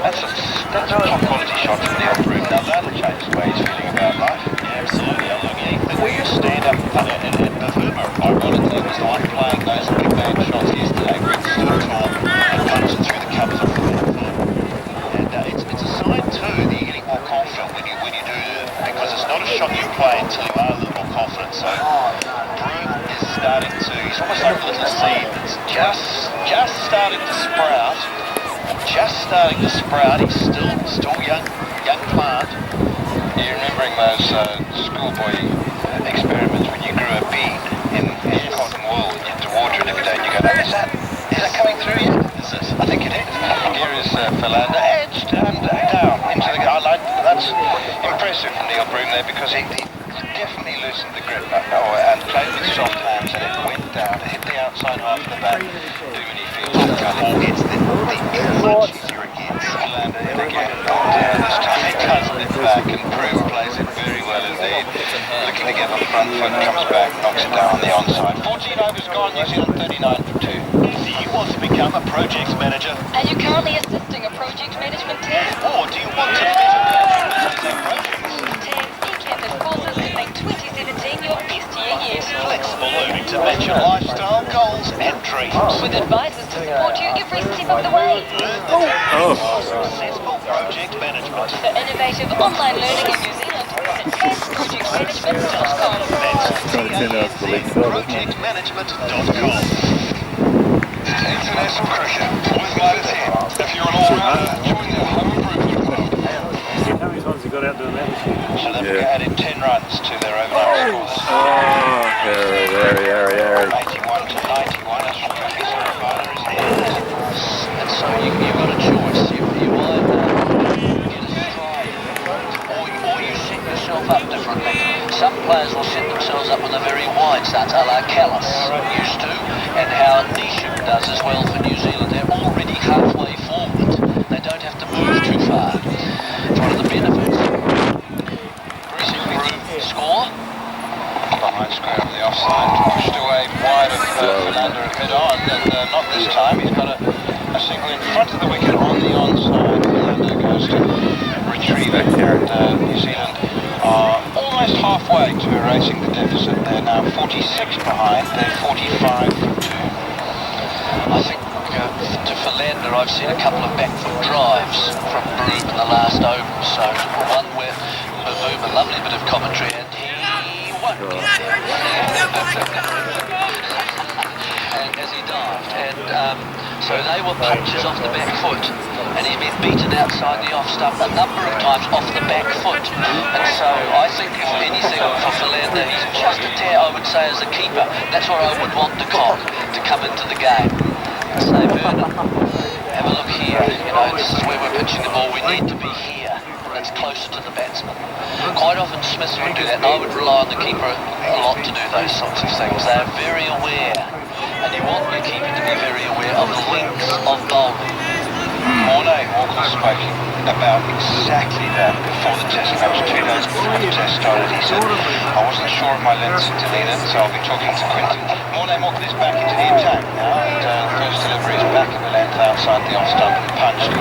that's a top quality shot from Neil Broome. Now that'll change the way he's feeling about life. Yeah, absolutely. I look, anything where you stand up and Bavuma, ironically, was the one playing those big bang shots yesterday, where it stood tall and punched through the covers off the back foot. And it's a sign too that you're getting more confident when you do that, because it's not a shot you play until you are a little more confident. So Broome is starting to, he's almost like a little seed. It's just starting to sprout. He's still young plant. You're remembering those schoolboy experiments when you grew a bean in cotton wool and you had to water it every day, and you go, is that coming through yet? I think it is. Here is Philander edged and down into the... That's impressive from Neil Broom there, because he definitely loosened the grip and played with soft hands, and it went down. It hit the outside half of the back. Too many fields of colour. It's the much easier it gets. Philander in again. This time he does it back, and Broom plays it very well indeed. Looking to get on the front foot, comes back, knocks it down on the onside. 14 overs gone, New Zealand 39 for 2. Do you want to become a projects manager? Are you currently assisting a project management team? Or do you want to better manage your business and projects? Team eCampus courses to make 2017 your best year yet. Flexible learning to match your lifestyle, goals and dreams. With advisors to support you every step of the way. Learn the techniques of successful project management. For innovative online learning in New Zealand, visit projectmanagement.com. That's Trying to turn out the league side, isn't it? projectmanagement.com. International cricket with Mitre 10. If you're an all-rounder, join the home improvement club. How many times you got out doing that this year? South Africa added 10 runs to their overnight score. Very. 81 to 91 as Professor Ravana is in. And so you've got a choice. You either get a stride or you set yourself up differently. Some players will set themselves up with a very wide stance, a la Callis used to, and how Nisham does as well for New Zealand. They're already halfway forward. They don't have to move too far. It's one of the benefits. Broom score. Behind square of the offside, pushed away wide of Philander a bit on, and not this time. He's got a single in front of the wicket on the onside. Philander goes to retrieve it, and New Zealand are almost halfway to erasing the deficit. They're now 46 behind, they're 45 for 2. I think to Philander, I've seen a couple of back foot drives from Broom in the last over. So one where Boom, a lovely bit of commentary, and he won't get there. And as he dived, and so they were punches off the back foot, and he'd been beaten outside the off stump a number of times off the back foot. And so I think if anything for Philander, he's just a tear, I would say, as a keeper. That's where I would want the cock to come into the game. Say, Vernon, have a look here. You know, this is where we're pitching the ball. We need to be here. That's closer to the batsman. Quite often Smith would do that, and I would rely on the keeper a lot to do those sorts of things. They're very aware, and you want your keeper to be very aware of the links of bowling. Mornay Walker spoke about exactly that before the test match, 2 days before the test started. He said, I wasn't sure of my lengths to lead it, so I'll be talking to Quinton. Mornay Walker is back into the attack now, and the first delivery is back in the length outside the off stump and punched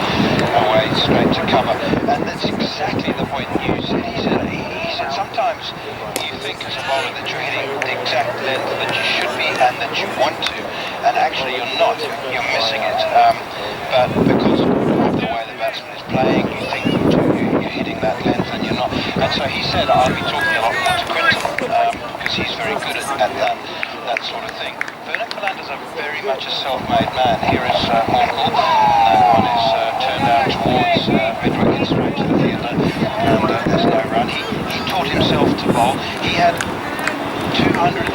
away straight to cover. And that's exactly the point you said. He said sometimes you think as a bowler that you're hitting the exact length that you should be and that you want to, and actually you're not, you're missing it. But because of the way the batsman is playing, you think you're hitting that length and you're not. And so he said, I'll be talking a lot more to Quinton, because he's very good at that sort of thing. Vernon Philander's very much a self-made man. Here is Hawkle. That one is turned out towards mid-wicket straight to the fielder, and there's no run. He taught himself to bowl. He had 230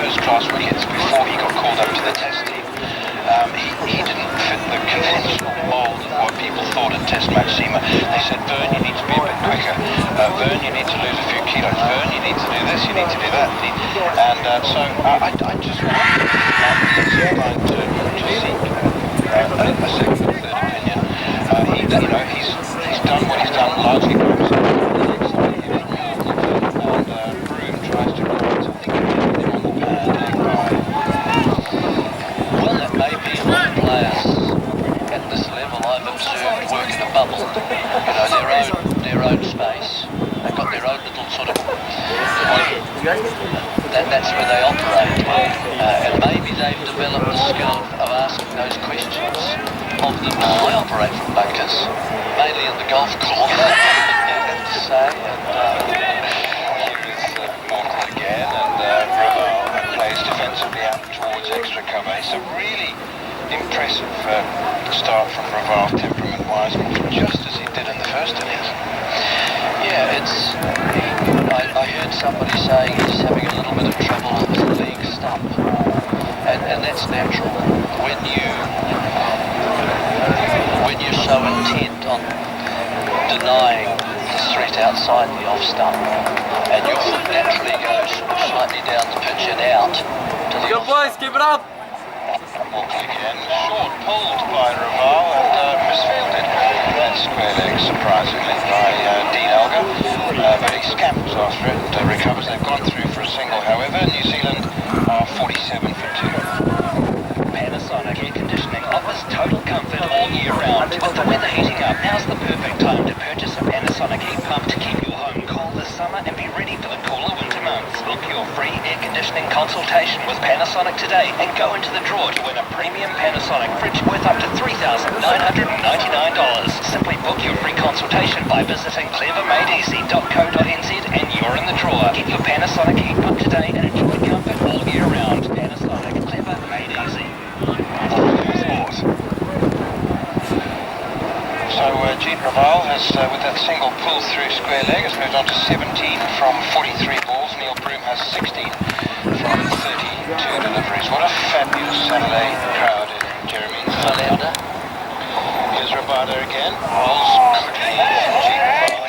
first-class wickets before he got called up to the test team. He didn't fit the conventional mould of what people thought at test match seamer. They said, Vern, you need to be a bit quicker. Vern, you need to lose a few kilos. Vern, you need to do this, you need to do that. And so I just wanted to seek a second or third opinion. He's done what he's done largely by himself. The next time he was and Broom tries to rise. I think he hit him on the pad by... Well, that may be a lot of players at this level I've observed work in a bubble. You know, their own space. They've got their own little sort of... That's where they operate. And maybe they've developed the skill of asking those questions of them. I operate from bunkers, mainly in the golf course, I have to say. Here is Morton again, and Ravel plays defensively out towards extra cover. It's a really impressive start from Ravel temperament-wise, just as he did in the first innings. Yeah, it's I heard somebody saying he's having a little bit of trouble with the leg stump, and that's natural. When you're so intent on denying the threat outside the off stump, and your foot naturally goes slightly down the pitch and out to the Good boys, keep it up! Again, short pulled by Raval and misfielded that square leg surprisingly by Dean Elgar, but he scampers after it and recovers. They've gone through for a single, however. New Zealand are 47 for 2. Panasonic air conditioning offers total comfort all year round. With the weather heating up, now's the perfect time to purchase a Panasonic heat pump to keep your home cool this summer and be ready for the cooler winter months. Book your free air conditioning consultation with Panasonic today and go into the draw to win a premium Panasonic fridge worth up to $3,999. Simply book your free consultation by visiting clevermadeeasy.co.nz and you're in the draw. Get your Panasonic heat pump today and enjoy comfort all year round. Panasonic, clever made easy. So Jean Raval has, with that single pull through square leg, has moved on to 17 from 43 balls. Neil Broom has 16 from 32 deliveries. What a fabulous Saturday crowd in Jeremy. Louder. Here's Rabada again. Bowls quickly from Jean Raval.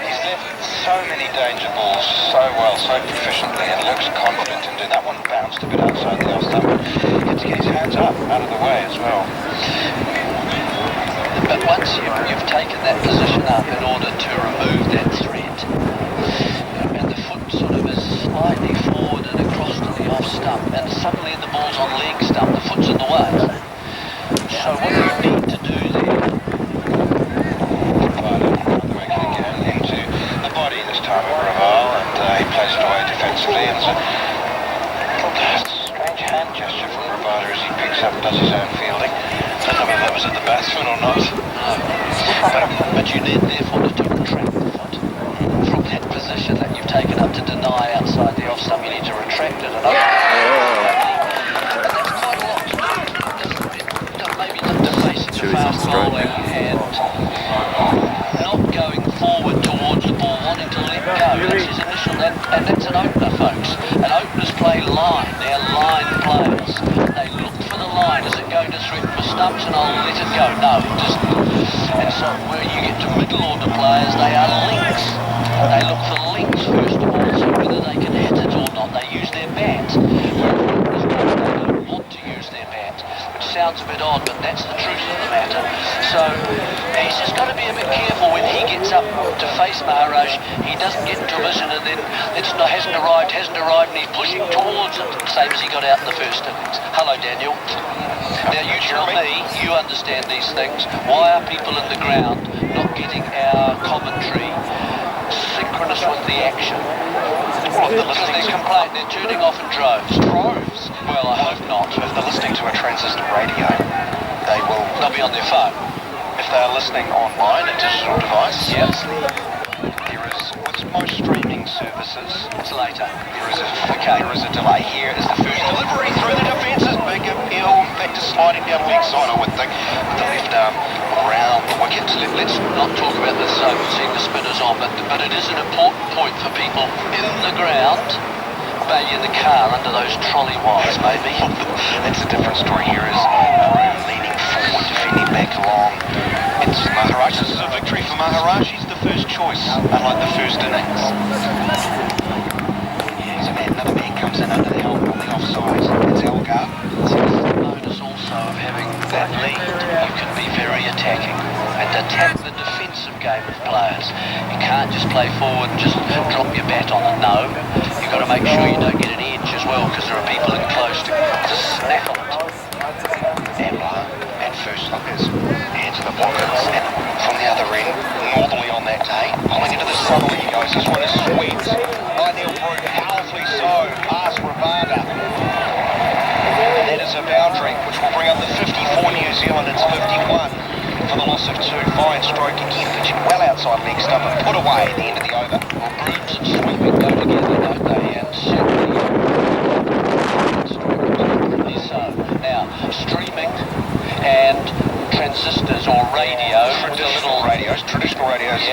He's left so many danger balls so well, so proficiently, and looks confident in doing that one. Bounced a bit outside the off stump, but had to get his hands up out of the way as well. But once you've taken that position up in order to remove that threat, and the foot sort of is slightly forward and across to the off stump, and suddenly the ball's on leg stump, the foot's in the way. So what you need to do there... Another wicket again into the body this time of Raval, and he plays it away defensively, and it's a strange hand gesture from Rabada as he picks up, does his own fielding. I don't know whether that was at the batsman or not. But you need therefore to retract the foot from that position that you've taken up to deny outside the off stump. You need to retract it and open it. And that's quite a lot to do. Maybe not to face the fast bowling and not going forward towards the ball, wanting to let go. That's his initial, and that's an opener, folks. And openers play line. They're line players. They look for the line. Is it going to threaten for stumps and I'll let it go? No, it doesn't. And so where you get to middle order players, they are links. They look for links first of all, so whether they can hit it or not, they use their bat. Whereas they don't want to use their bat, which sounds a bit odd, but that's the truth of the matter. So he's just got to be a bit careful when he gets up to face Maharaj. He doesn't get into a vision and then hasn't arrived, and he's pushing towards it, same as he got out in the first innings. Hello, Daniel. Now you tell me, you understand these things. Why are people in the ground not getting our commentary synchronous with the action? Because they're complaining, they're turning off in droves. Droves? Well, I hope not. If they're listening to a transistor radio, they'll be on their phone. If they're listening online, a digital device, yes. There is, with most streaming services, It's later. there is a delay. Here is the first delivery through the defences. Big appeal, in fact, is sliding down leg side, I would think, with the left arm around the wicket. Let's not talk about this seeing the spinners on, but it is an important point for people in the ground, maybe in the car under those trolley wires, maybe. That's a different story. Here is Broom leaning forward, defending back long. It's Maharaj. This is a victory for Maharaj. He's the first choice, unlike the first innings. Another man comes in under the helm on the offside. It's Elgar. The bonus also of having that lead, you can be very attacking and attack the defensive game of players. You can't just play forward and just drop your bat on it. No, you've got to make sure you don't get an edge as well, because there are people in close to snaffle it. Ambler at first look his hands in the pockets, and from the other end, northerly on that day, pulling into the southerly he goes. This one is sweet. By Neil Broom, powerfully so, past Rabada. And that is a boundary, which will bring up the 54 New Zealand. It's 51 for the loss of 2. Fine stroke again, pitching well outside leg stump and put away at the end of the over. Well, Brooms and sweeping go together, don't they? And certainly so. Now, streaming and transistors or radio. Traditional radios,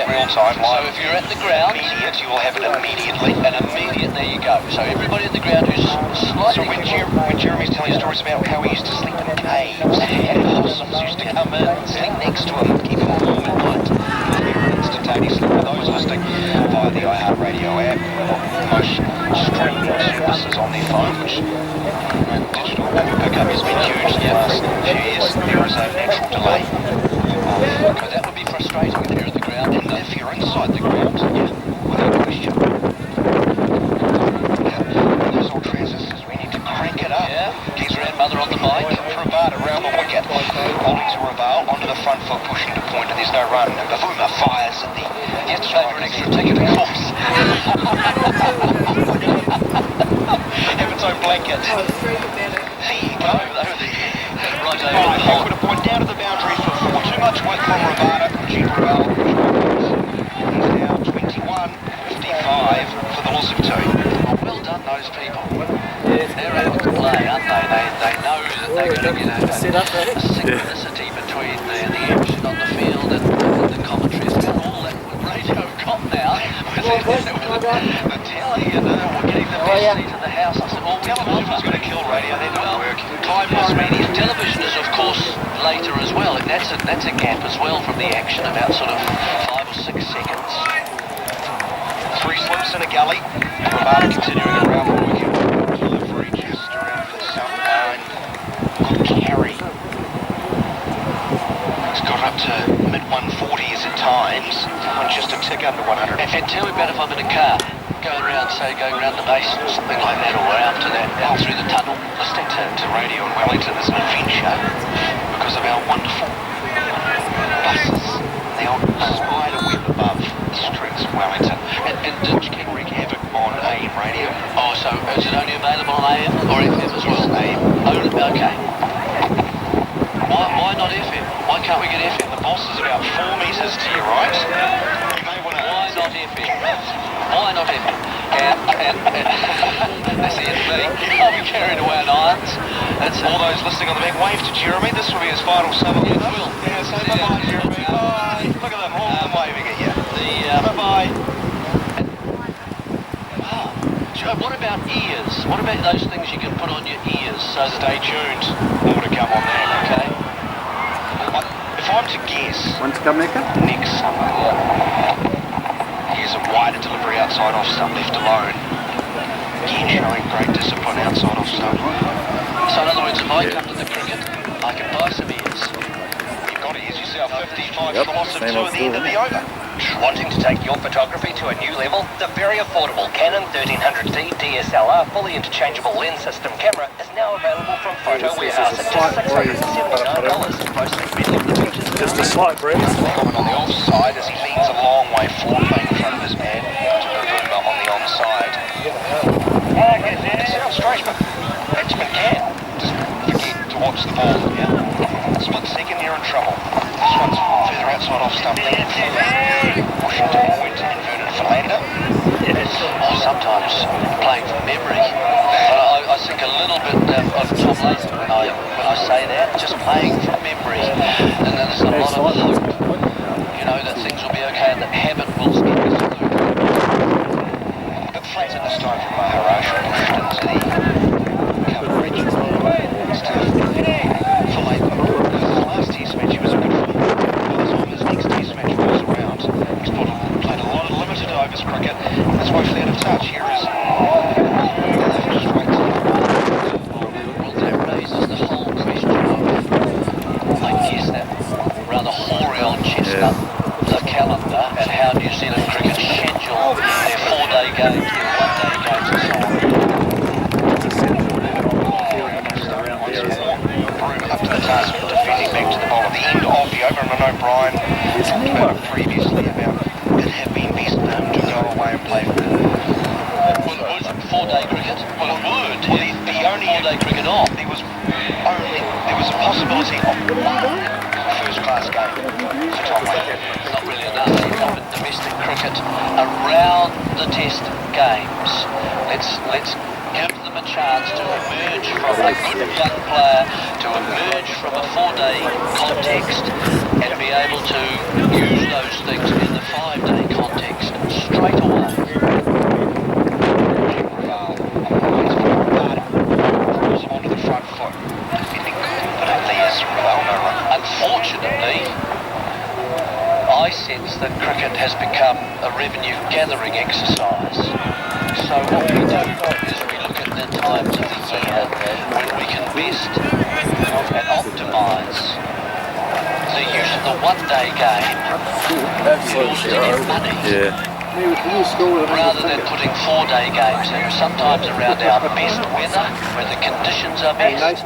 real time. So if you're at the ground, Immediate, you will have it immediately. and immediate, there you go. So everybody at the ground who's So slightly... when Jeremy's telling stories about how he used to sleep in caves, and possums used to come in and sleep next to him, keep him warm at night. Instantaneously, for those listening via the iHeartRadio app, most streaming services on their phone, which digital pickup has been huge in the last few years. There is a natural delay. So that would be frustrating if you're at the ground. And if you're inside the ground, without question. Those old transistors, we need to crank it up. Yeah, his grandmother on the mic. Travada around the wicket, holding to Raval, onto the front foot, pushing to point, and there's no run. And Bavuma fires at the... You have to pay for an extra ticket, of course. Have its own blanket. There you go. Right over the Right, hole. put a point down to the boundary for 4. Too much work from Ravada. Cheap Raval. He's now 21.55 for the loss of 2. Well done, those people. They're able to play, aren't they? They know that they're going to get a synchronicity between the action on the field and the commentary. It's got all that radio got now. The telly and we're getting the best seat in the house. I said, well, Television was going to kill radio. They're not working. timeless media. Television is, of course, later as well. And that's a gap as well from the action, about sort of 5 or 6 seconds. 3 slips in a gully. Ravada continuing around the wicket. Delivery just around the south line. Good carry. It's got up to mid-140s at times. And just a tick under 100. And tell me about if I'm in a car, going around the basin or something like that, or out to that, out through the tunnel. Listening to radio in Wellington is an adventure because of our wonderful buses. The old spider web above the streets of Wellington. And which can wreak havoc on AM radio. Oh, so is it only available on AM or FM as well? AM. Only, okay. Why not FM? Why can't we get FM? The boss is about 4 metres to your right. You may want to... Why not FM? Why not FM? And that's the end of me. I'll be carried away on irons. That's All those listening on the back, wave to Jeremy. This will be his final summer. Yeah, it will. Yeah, say bye-bye, Jeremy. Bye. Look at them, all of them waving at you. Bye-bye. Joe, what about ears? What about those things you can put on your ears so that Stay tuned. More to come on that. okay? If I'm to guess, When's it coming, Nick? next summer, here's a wider delivery outside off stump left alone. Again, showing great discipline outside off stump. So in other words, if I come to the cricket, I can buy some ears. You've got to use yourself 55 Yep, for the loss of 2 same at old the end of the over. Wanting to take your photography to a new level? The very affordable Canon 1300D DSLR fully interchangeable lens system camera is now available from Photo Warehouse at just $679, posting many of the pictures. Just a slight breeze. Comment on the offside as he leans a long way forward, playing in front of his man. To Bavuma on the onside. It sounds strange, but batsmen can just forget to watch the ball. Split second, you're in trouble. This one's further outside off stump, leaning forward. Pushing to point, inverted for lander. Or sometimes playing from memory. I think a little bit of Tom Latham when I say that, just playing from memory. And then there's a lot of hope, you know, that things will be okay and that habit will get us through. A bit flat at this time from Maharaj, pushed into the coverage. Still for Latham. His last test match he was a good form. By the time his next test match rolls around, he's played a lot of limited overs cricket. That's why flat of touch. Here is straight to Well, that raises the whole question of, I guess, that rather hoary old chestnut, the calendar, and how New Zealand cricket schedule their 4-day games, their 1-day games, and so on. Broom up to the task of defending back to the bowl at the end of the over. And I know Brian talked about it previously about it had been best for him to go away and play for the... Well, it would 4-day cricket. Well, it would. Well, the only 4-day cricket off. there was a possibility of one first-class game for Tom Latham. Not really enough. Even domestic cricket around the Test games. Let's give them a chance to emerge from a good young player, to emerge from a 4-day context and be able to use those things in the 5-day context straight away. Onto the front foot, defending competently as Raval No run. Unfortunately, I sense that cricket has become a revenue gathering exercise. So what we do is we look at the times of the year when we can best and optimise the use of the 1-day game in order to get money. Yeah. Rather than putting 4-day games in, sometimes around our best weather, where the conditions are best.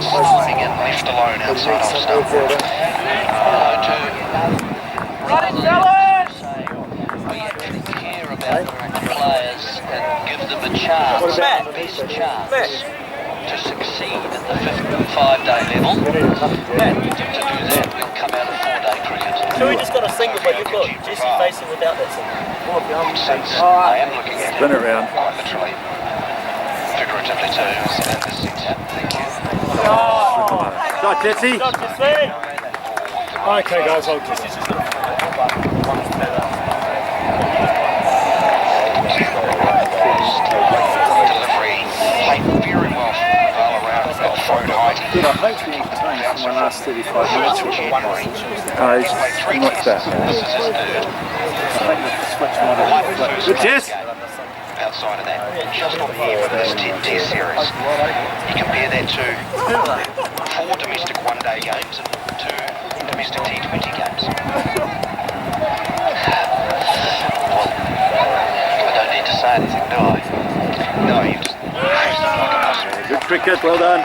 Sliding in left alone outside off stump. Rather than say we actually care about the players and give them a chance, the best chance to succeed at the 5-day level. And to do that, we'll come out of 4-day cricket. So we just got a single, but you've got Jesse facing without that single. I am looking at Spin it round. quite literally, figuratively too, in this sense. Thank you. Shot, Jesse. Okay, guys, I'll just. Delivery played very well from Raval around at throat height. Yeah, I hope you entertained for my last 35 minutes. January. He's like that. This is his third. Good, Jess. Outside of that, just on here for this Test series. You compare that to 4 domestic 1-day games and 2 domestic T20 games. Well, I don't need to say anything, do I? No, you just like a muscle. Good cricket, well done.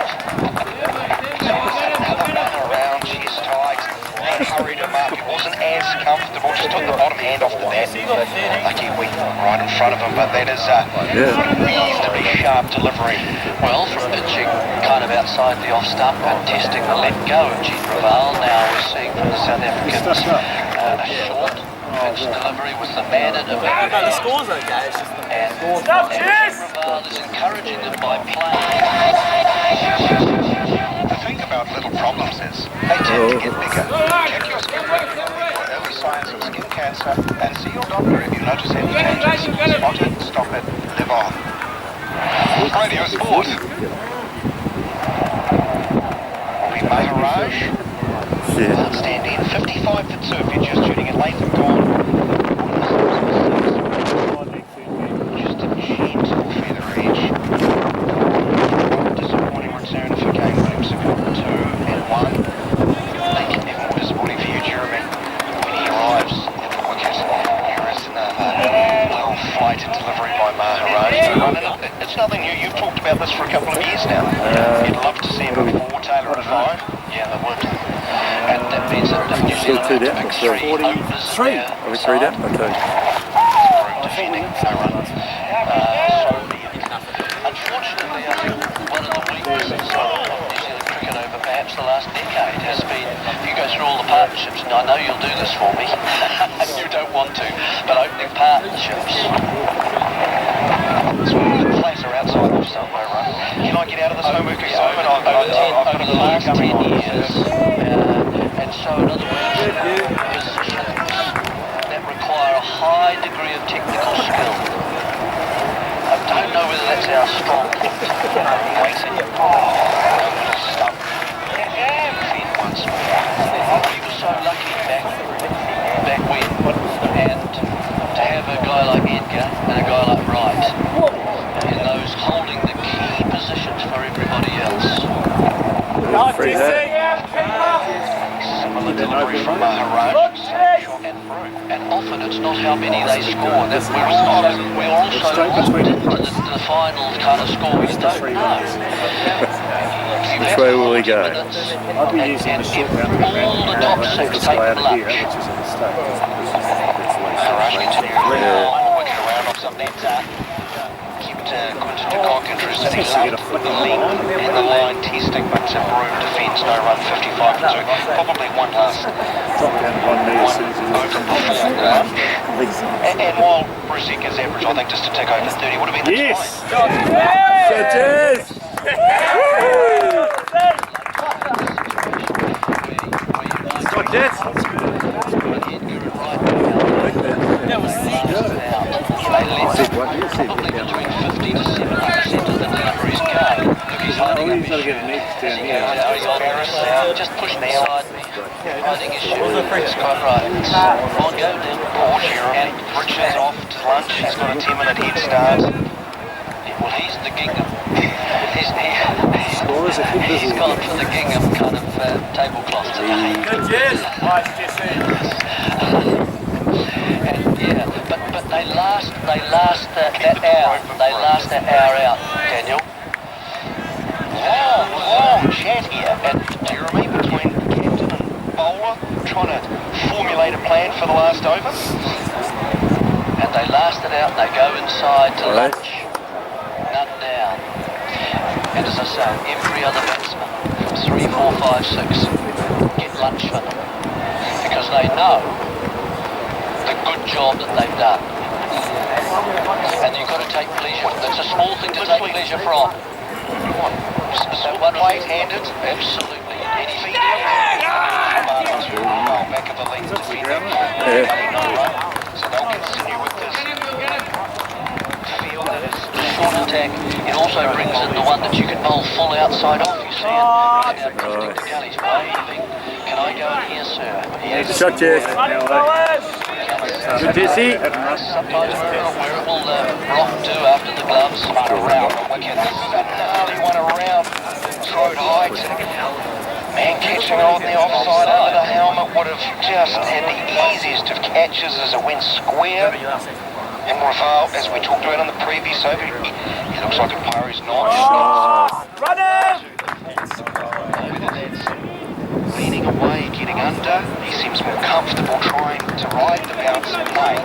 Around, chest tight, and hurried him up. He wasn't as comfortable, just took the bottom hand off the bat. Lucky we right in front of him, but that is reasonably sharp delivery. Well, from pitching kind of outside the off stump and testing the let go of Gene Raval, now we're seeing from the South Africans a short pitch delivery with the man in a No, the score's okay. It's just the and Raval is encouraging them by playing. The thing about little problems is they tend to get bigger. Check your skin regularly for early signs of skin cancer and see your doctor if you notice any changes. Spot it, stop it, live on. Radio Sport. Will be Maharaj. Yeah. Stand in 55 for 2 if you're just tuning in. Latham gone. Just a gentle feather edge. Disappointing return for Game Williamson. 2 and 1. Make it even more disappointing for you, Jeremy. When he arrives at the wicket, here is another well-flighted delivery by Maharaj. It's nothing new. You've talked about this for a couple of years now. You'd love to see him before Taylor at 5. Yeah, I would. And that means that New Still Zealand 2 down. pick 3 openers. Are we 3 down? Okay. defending, no run. Unfortunately, I think one of the weaknesses of New Zealand cricket over perhaps the last decade has been, if you go through all the partnerships, and I know you'll do this for me, and you don't want to, but opening partnerships. Flags are outside of somewhere, right? Can I get out of this homework assignment? Over the last 10 years. And so, in other words, positions that require a high degree of technical skill. I don't know whether that's our strong point. Waiting. Stop. Feed once more. We were so lucky back when, and to have a guy like Edgar and a guy like Wright in those holding the key positions for everybody else. Free hit. Similar delivery from Maharaj. And often it's not how many they score. That we're also locked into the final kind of score. We don't know. Which way will we go? I'll be using the short round all the top six take out of lunch. here, which is a mistake. Maharaj continuing to wicket around off some net. Keep Quinton de Kock, interested. He loved the length and the line testing, but Broome defends no run 55 to 2. Probably one last Drop down to 1 metre as soon as he was over before lunch. And while Brusika's average, I think, just to tick over 30 would have been the Yes! time. Got that? That was sick. Probably between 50 to 70% of the deliveries go. Look, he's hiding up his He's got to get an X down here. just push beside me. I think his shoe is quite right. On go then. Porsche and Richard's off to lunch. He's got a 10-minute head start. Well, he's the gingham. Scorers are good He's busy. gone for the gingham kind of tablecloth today. Good, Jess. Nice, Jesse. And yeah, but they last that hour. They last that hour out, Daniel. Long chat here at Jeremy between captain and bowler, trying to formulate a plan for the last over. And they last it out. They go inside to lunch. None down. And as I say, every other batsman from 3, 4, 5, 6 get lunch for them because they know the good job that they've done. And you've got to take pleasure. It's a small thing to take pleasure from. So one Right-handed. Absolutely. Anything back of the length defending. So they'll continue with this field that is Short attack. It also brings in the one that you can bowl full outside off. You see it. Christine de Galley's waving. Can I go in here, sir? Yes. Shot, Jess. Good, Jesse. Sometimes where it will rock to after the gloves. around the wicket. This is a gnarly one around. Throat height. Man catching on the offside under the helmet would have just had the easiest of catches as it went square. And Raval, as we talked about on the previous over, he looks like a Pirate's knife. Run it! Whether that's leaning away, getting under, he seems more comfortable trying to ride the bounce and play.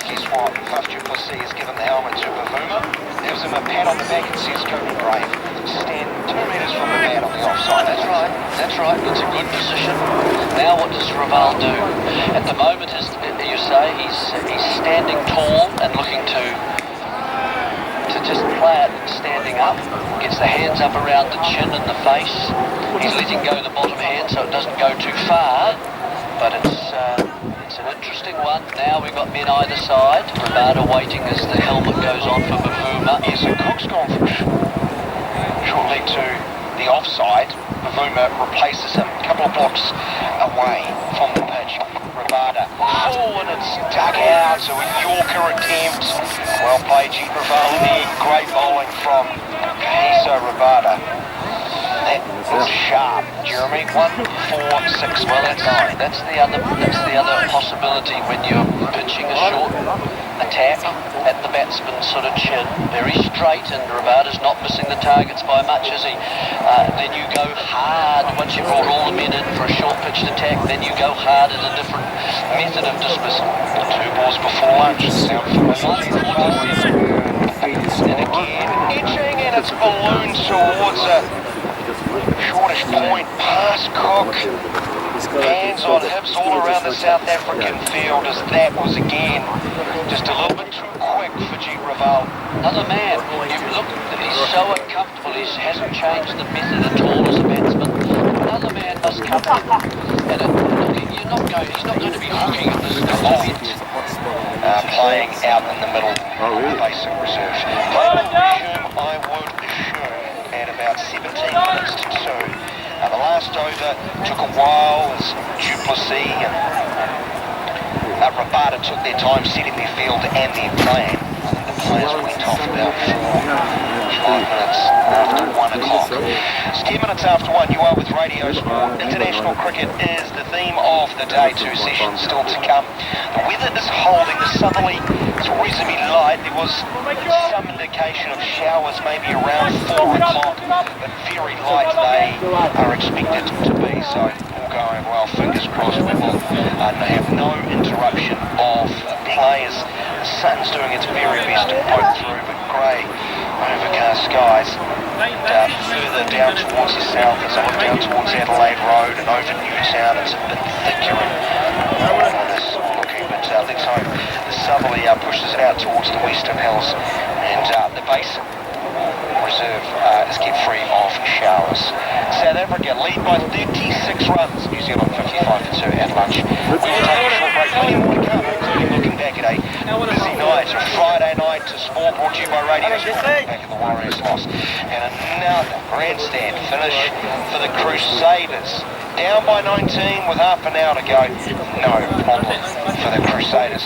Guess what? Faf du Plessis has given the helmet to Bavuma, gives him a pat on the back and says, "Go be brave. Stand 2 metres from the bat on the offside." That's right. That's right. It's a good position. Now what does Raval do? At the moment, as you say, he's standing tall and looking to just play it standing up. Gets the hands up around the chin and the face. He's letting go the bottom hand so it doesn't go too far. But it's an interesting one. Now we've got men either side. Rabada waiting as the helmet goes on for Bavuma. Yes, so Cook's gone from shortly to the offside. Bavuma replaces him a couple of blocks away from the pitch. Rabada. Oh, and it's dug out. So a Yorker attempt. Well played, Jeet Ravaldi. Great bowling from Kahiso Rabada. That was sharp, Jeremy. 1, 4, 6. Well, that's the other possibility when you're pitching a short attack at the batsman's sort of chin, very straight, and Rabada's not missing the targets by much, is he? Then you go hard once you've brought all the men in for a short pitched attack. Then you go hard at a different method of dismissal. 2 balls before lunch. Sound familiar? And again, itching, and it's ballooned towards a shortish point past Cook. Hands on hips all around the South African field as that was again just a little bit too quick for Jeet Raval. Another man, you look, he's so uncomfortable, he hasn't changed the method at all as a batsman. Another man must come in. And he's not going to be hooking at this event. Playing out in the middle of the basic reserve. Play will resume, I would assume, at about 17 minutes to 2. The last over took a while as du Plessis and Rabada took their time setting their field and their plan. I think the players went off about 5 minutes after 1 o'clock. It's 10 minutes after 1. You are with Radio Sport. International cricket is the theme of the day. 2 sessions still to come. The weather is holding. The southerly is reasonably light. There was some indication of showers maybe around 4 o'clock, but very light they are expected to be. So all going well. Fingers crossed we will have no interruption of players. The sun's doing its very best to poke through, but grey, overcast skies. And further down towards the south, as I look down towards Adelaide Road and over Newtown, it's a bit thicker and ominous looking, but let's hope the southerly pushes it out towards the western hills, and the basin reserve is kept free of showers. South Africa lead by 36 runs, New Zealand 55 for 2 at lunch. We'll take a short break, plenty more to come, including looking back at a busy night, a Friday night to sport brought to you by Radio Sport, back at the Warriors loss. And another grandstand finish for the Crusaders. Down by 19 with half an hour to go. No problem for the Crusaders.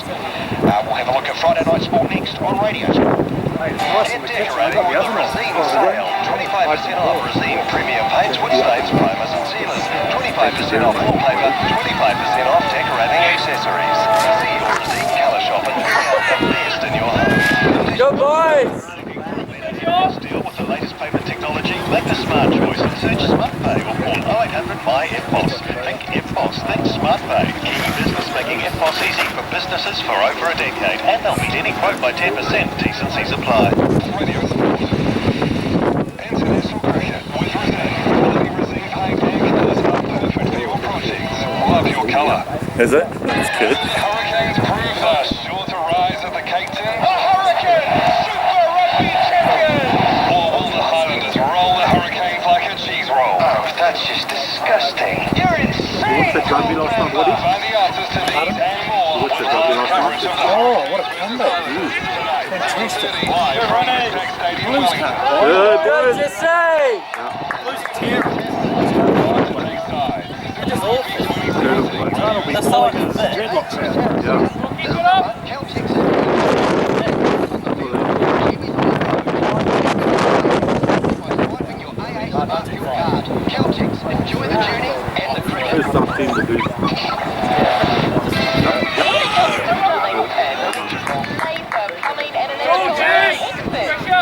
We'll have a look at Friday night sport next on Radio Sport. Hey, it's nice and Decorating with the Resine sale. 25% off Resine Premier paints, wood stains, primers and sealers. 25% off wallpaper, 25% off decorating accessories. See your Resine colour shop and check out the best in your home. Go boys! Deal with the latest payment technology. Make the smart choice and search SmartPay or call 0800 my FBOS. Think FBOS, think SmartPay. Kiwi Business making FBOS easy for businesses for over a decade, and they'll meet any quote by 10%. T's and C's apply. Radio Sport. International cricket with Resine. Quality Resine paint is perfect for your projects. Love your colour. Is it? That's good. Hurricanes prove are sure to rise at the Cape Town. The Hurricane Super Rugby Champions! Or will the Highlanders roll the Hurricanes like a cheese roll? Oh, that's just disgusting. You're insane! What's the rugby last night, Woody? Find the answers to these and more. What's the rugby last night? Oh, what a comeback. Fantastic. Live from Impact Stadium, Wellington. Good, boys. Just say! Blues terrible. Just awful. That'll be That's so unfair. dreadlocks out. Yeah. Enjoy the journey and the cricket. There's something to do.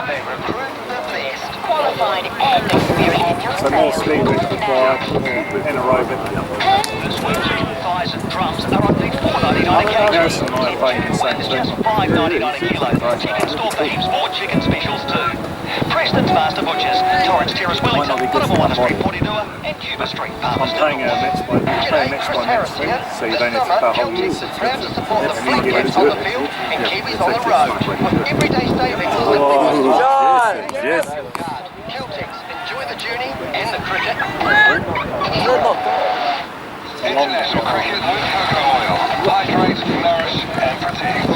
They recruit the best, qualified and experienced. So more speed with required, anaerobic. This week, chicken thighs and drums are on big $4.99 a kilo. Harrison and I are paying the same It's thing. just $5.99 a kilo. Chicken store thieves, more chicken specials too. Preston's Master Butchers, Torrance Terrace, Wellington, Buttermore Street, Portinua, and Cuba Street, I'm paying a match by next week, so you don't have to pay a whole year's subscription. Support the And fleet you get games into on it. the field and Yeah, Kiwis it's on the actually road. smart way to With do it. everyday savings. Yes. Celtics, enjoy the journey and the cricket. International cricket with cocoa oil. Hydrate, nourish and protect.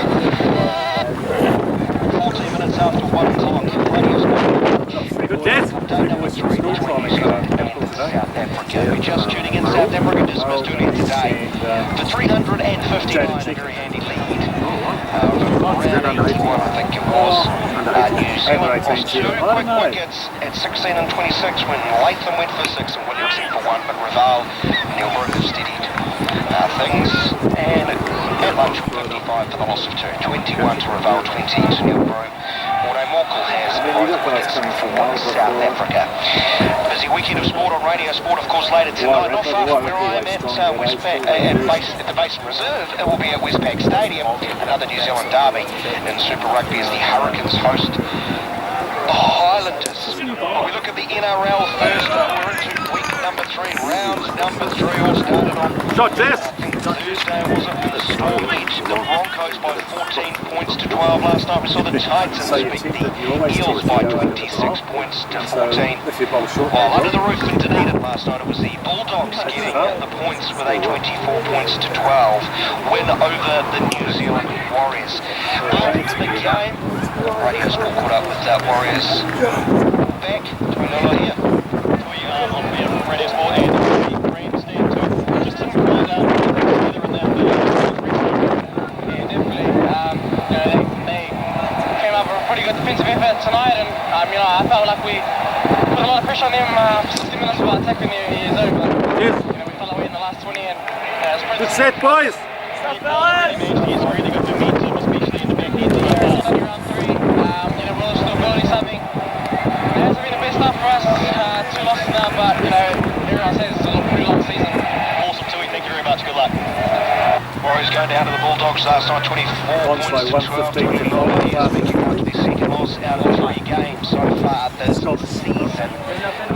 14 minutes after 1 o'clock. Radio Sport. Good, Jess. Day number 3 between New Zealand and South Africa. If you're just tuning in, South Africa dismissed earlier today for 359, a very handy lead. Around 81, I think it was. New Zealand lost 2 quick wickets at 16 and 26 when Latham went for 6 and Williamson for 1, but Raval, Neilbrook steadied things, and at lunch 55 for the loss of 2, 21 to Raval, 20 to Neilbrook. Auto Morkel has both wickets for South Africa. Busy weekend of sport on Radio Sport, of course, later tonight. Not far from where I am at Westpac, at the Basin Reserve. It will be at Westpac Stadium. Another New Zealand derby in Super Rugby as the Hurricanes host the Highlanders. We look at the NRL first. We're into week number 3, round number 3. All started on Shot, Jess. Thursday, was it, with the Storm beat the Broncos by 14 points to 12 last night. We saw the Titans beat the Eels by 26 points to 14. While under the roof in Dunedin last night, it was the Bulldogs getting the points with a 24 points to 12 win over the New Zealand Warriors. After the game, Radio Sport caught up with that Warriors back to Manila here. We are on Radio Sport and the grandstand too. Just to find out together in that and definitely, they came up with a pretty good defensive effort tonight, and I felt like we put a lot of pressure on them for 60 minutes while attacking their zone. But, Yes. we fell away in the last 20, and it's pretty Good set, boys. He's really good momentum, especially in the back end. Round 3, we're still building something. It hasn't been the best stuff for us, 2 losses now, but everyone says it's a pretty long season. boys going down to the Bulldogs last night, 24 points to 12. 115 to 5. The second loss out of 3 games so far this season.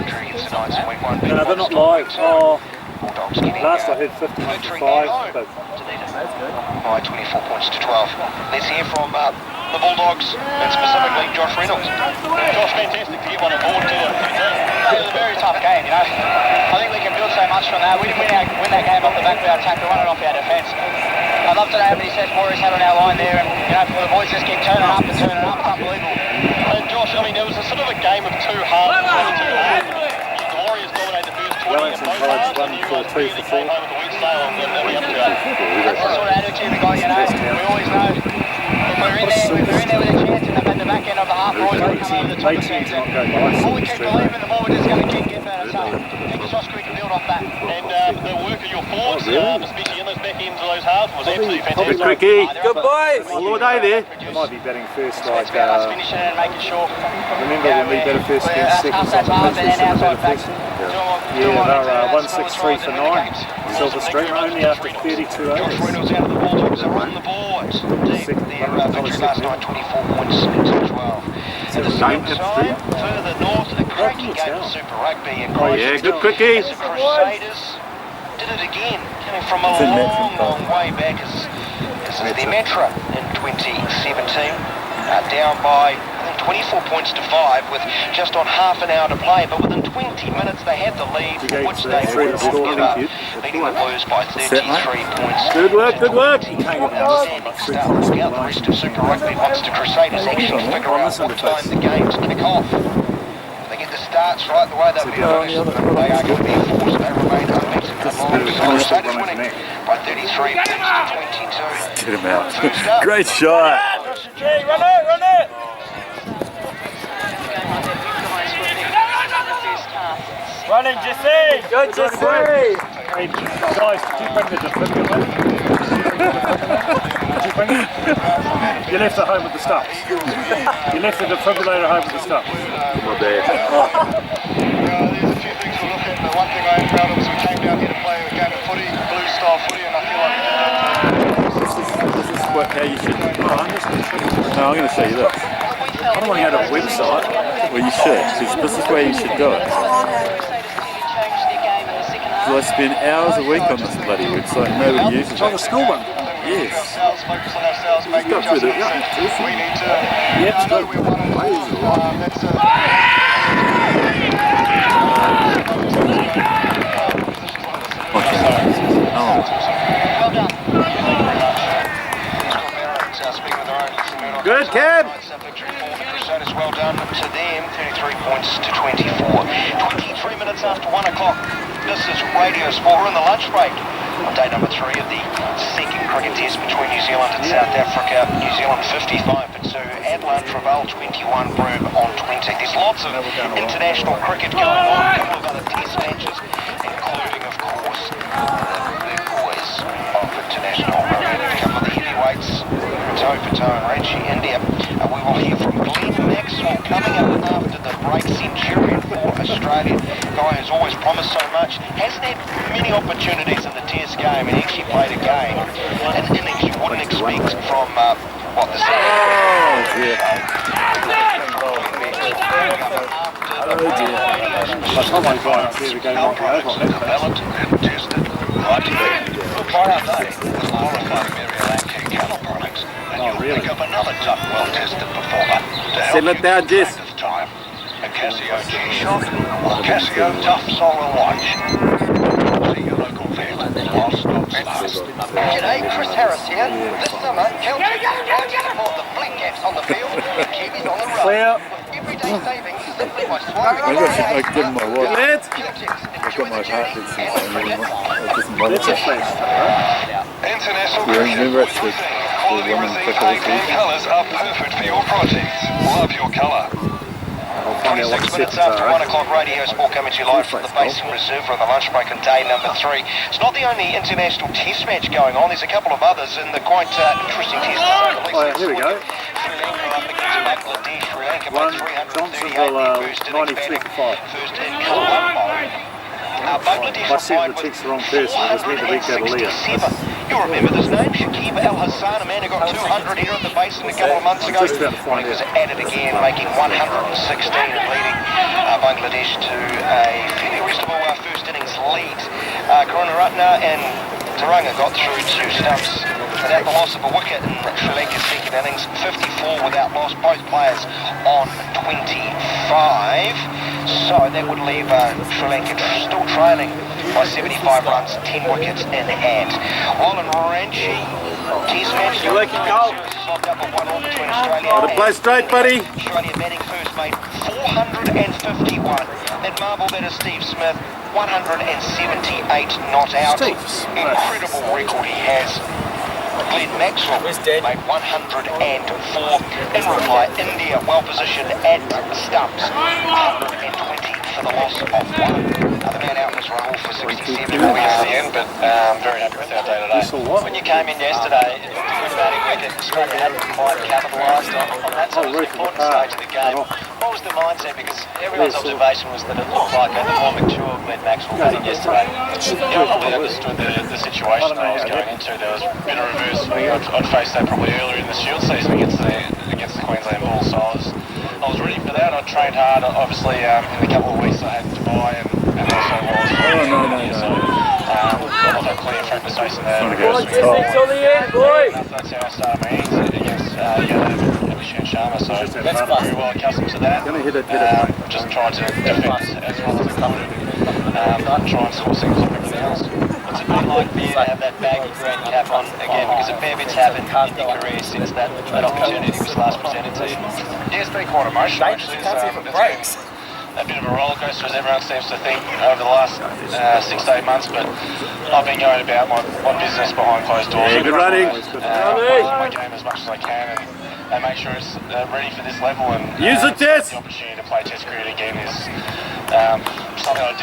Dragons tonight's week 1 beat No, they're not live. Oh, Bulldogs getting last I heard 51 to 5. But by 24 points to 12. Let's hear from the Bulldogs, and specifically Josh Reynolds. Josh, fantastic to get one on board to it. It was a very tough game, you know. I think we can build so much from that. We didn't win that game off the back of our attack, we won it off our defence. I'd love to know how many sets Warriors had on our line there, and you know, for the boys just keep turning up, it's unbelievable. And Josh, I mean, it was a sort of a game of two halves. The Warriors dominated the first 20 of both halves, and you guys really came home with a weak sail on the other half. That's the sort of attitude we got, you know. We always know if we're in there with a chance and at the back end of the half, we're always going to come over the top of the fence. The more we keep believing, the more we're just going to keep getting better. So, fingers crossed we can build off that. And the work of your forwards, especially in those back ends of those halves, was absolutely fantastic. Quickie. Good boys. all day there. They might be batting first, like, It's about us finishing and making sure. remember when we batted first against second, yeah, they're 163 for 9. Silver Street, only after 32 Josh overs. Reynolds out of the Bulldogs are on the board. Their victory last night, 24 points to 12. At the same time, further north, a cracking game of Super Rugby in Christchurch. Yeah, good quickie. As the Crusaders did it again, coming from a long way back. This is their mantra in 2017. Down by, I think, 24 points to 5 with just on half an hour to play, but within 20 minutes they had the lead, which they would not give up, leading the Blues by 33 points. Good work, good work. Outstanding start. Look out, the rest of Super Rugby wants the Crusaders actually figure out what time the games kick off. If they get the starts right the way they'll be honest, they are going to be a force. They remain unbeaten. Crusaders winning by 33 points to 22. Get him out. Great shot. Run it! Running, Jesse! Go, Jesse! Hey, guys, did you bring the defibrillator? Did you bring it? You left it home with the stuff. You left the defibrillator home with the stuff. Not bad. There's a few things to look at, but one thing I am proud of is we came down here to play a game of footy, blue style footy, and I feel like we did that. This is how you should. No, I'm going to show you this. I don't want to go to a website. Well, you should, because this is where you should do it. So I spend hours a week on this bloody website and nobody uses it. On the school one? Yes. Focus on ourselves, make Got through the, adjustments. We need to. Yep, I know we're one and two. That's Well done. Good, Cam. Crusaders, well done to them. 33 points to 24. 23 minutes after 1 o'clock. This is Radio Sport. We're in the lunch break. On day number 3 of the second cricket test between New Zealand and South Africa. New Zealand 55 for 2. Adelaide Travail 21. Broome on 20. There's lots of international cricket going on. A couple of other test matches, including, of course, the big boys of international cricket. A couple of the heavyweights, toe for toe and Reggie, India. We will hear from Glenn Maxwell coming up after the break. Centurion for Australia, guy who's always promised so much. Hasn't had many opportunities in the test game and actually played a game, an innings you wouldn't expect from what the By the time I got up here, the game won't be over on that. developed and tested right to be. Really? Pick up another tough, well-tested performer to help Settle it down, you Jess. of time. A Casio G-Shock or Casio Tough Solar Watch. See your local vet while stocks last. G'day, Chris Harris here. This summer, Celtic is proud to support the fleet gaps on the field and Kiwis on the road. Clear. With everyday savings simply by swiping I your got to give him my watch. Celtics, I've enjoy got my the heart journey beats and free and advertising. it doesn't bother That's a me. flash. International Yeah, cricket. remember it's the Quality woman resin pick paint all and colours are perfect for your projects. Love your colour. I'll find out what the 26 minutes settings after are. 1 o'clock, Radio Sport coming to you live from the Basin Reserve on the lunch break on day number 3. It's not the only international test match going on. There's a couple of others in the quite interesting test. Oh, yeah, here we go. Sri Lanka up against Bangladesh. Sri Lanka One, made 338 Johnsonville, boost in 93 expanding to 5. first in Colombo. Bangladesh I sent replied the with text the wrong person. It was meant to be Catalina. 467. You'll remember this name, Shakib Al Hassan, a man who got 200 here at the basin a couple of months ago. Just about to find He was out. added again, making 116 and leading Bangladesh to a fairly reasonable first innings lead. Karunaratne and Taranga got through 2 stumps without the loss of a wicket in Sri Lanka's second innings. 54 without loss, both players on 25. So that would leave Sri Lanka still trailing by 75 runs, 10 wickets in hand. While in Ranchi, Test match, You like it, Cole? locked up at 1-1 between Australia Got to and play straight, buddy. Australia batting first made 451. At Marvel, that is Steve Smith, 178 not out. Steve Smith. Incredible record he has. Glenn Maxwell made 104. In reply, India well positioned at the stumps, 120 for the loss of 1. The man out was Rahul for 67. We'll be at the end, but very happy with our day today. When you came in yesterday, it looked a good batting wicket. Australia hadn't quite capitalised on that, so it was an important stage of the game. What was the mindset? Because everyone's observation was that it looked like a more mature Glenn Maxwell batting yesterday. Yeah, I probably understood the situation that I was going into. There was a bit of reverse swing. I'd faced that probably earlier in the Shield season against the Queensland Bulls, so I was ready for that. I trained hard, obviously, in the couple of weeks I had in Dubai and also while I was so I've had plenty of practice facing that. That's how I started my innings against Abhishek Sharma, so I'm very well accustomed to that. Just tried to defend as well as I could, try and score singles up everything else. What's it been like for you to have that baggy green cap on again? Because a fair bit's happened in your career since that opportunity was last presented to you. Yeah, it's been quite emotional actually. It's been a bit of a roller coaster, as everyone seems to think, over the last 6 to 8 months, but I've been going about my business behind closed doors. Yeah, good running. Playing my game as much as I can and make sure it's ready for this level, and use the test. The opportunity to play Test cricket again is something I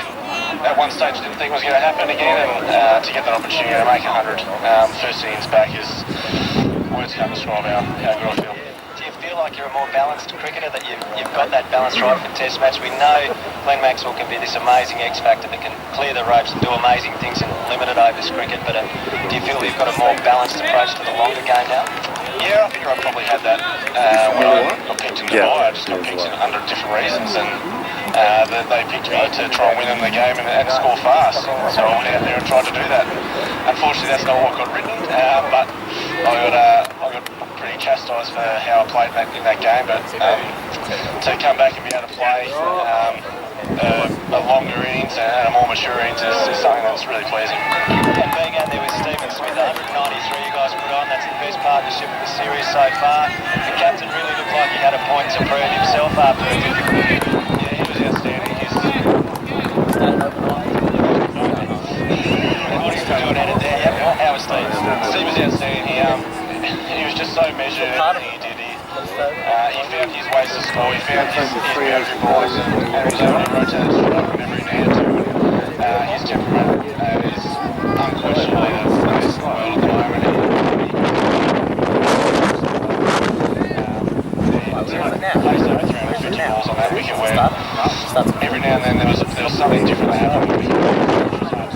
at one stage didn't think was going to happen again, and to get that opportunity to make 100 first innings back is words can't describe how good I feel. Do you feel like you're a more balanced cricketer, that you've got that balance right for Test match? We know Glenn Maxwell can be this amazing X factor that can clear the ropes and do amazing things in limited overs cricket, but do you feel you've got a more balanced approach to the longer game now? Yeah, I figure I probably had that when I got picked in Dubai. I just got picked under different reasons, and they picked me to try and win in the game and score fast. So I went out there and tried to do that. Unfortunately, that's not what got written, but I got pretty chastised for how I played in that game. But to come back and be able to play a longer innings and a more mature innings is something that's really pleasing. And being out there with Stephen Smith, 193 you guys put on, that's the best partnership of the series so far. The captain really looked like he had a point to prove himself after a difficult year. Yeah, he was outstanding. He's doing it there, yeah. How was Steve? Steve was outstanding. He was just so measured in everything he did. He found his ways to score. He found his boundary balls, and he was able to rotate it straight whenever he needed to. His temperament is unquestionably the best in the world at the moment. Placed over 350 balls on that wicket where every now and then there was something different that happened on the wicket.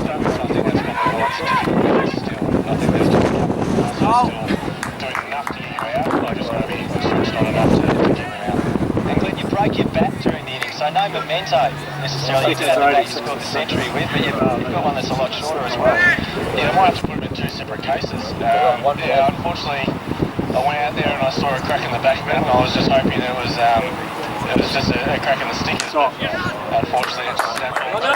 Something that's got the lots of different still. I think there's still doing enough to get you out. I just want to be switched on enough to get them out. And Glenn, you break your bat during the innings, so no memento necessarily. You did have the bat you scored the century with, but you've got one that's a lot shorter as well. Yeah, I might have to put them in 2 separate cases. Yeah, unfortunately, I went out there and I saw a crack in the back of it, and I was just hoping it was just a crack in the stickers. But unfortunately, it just snapped all the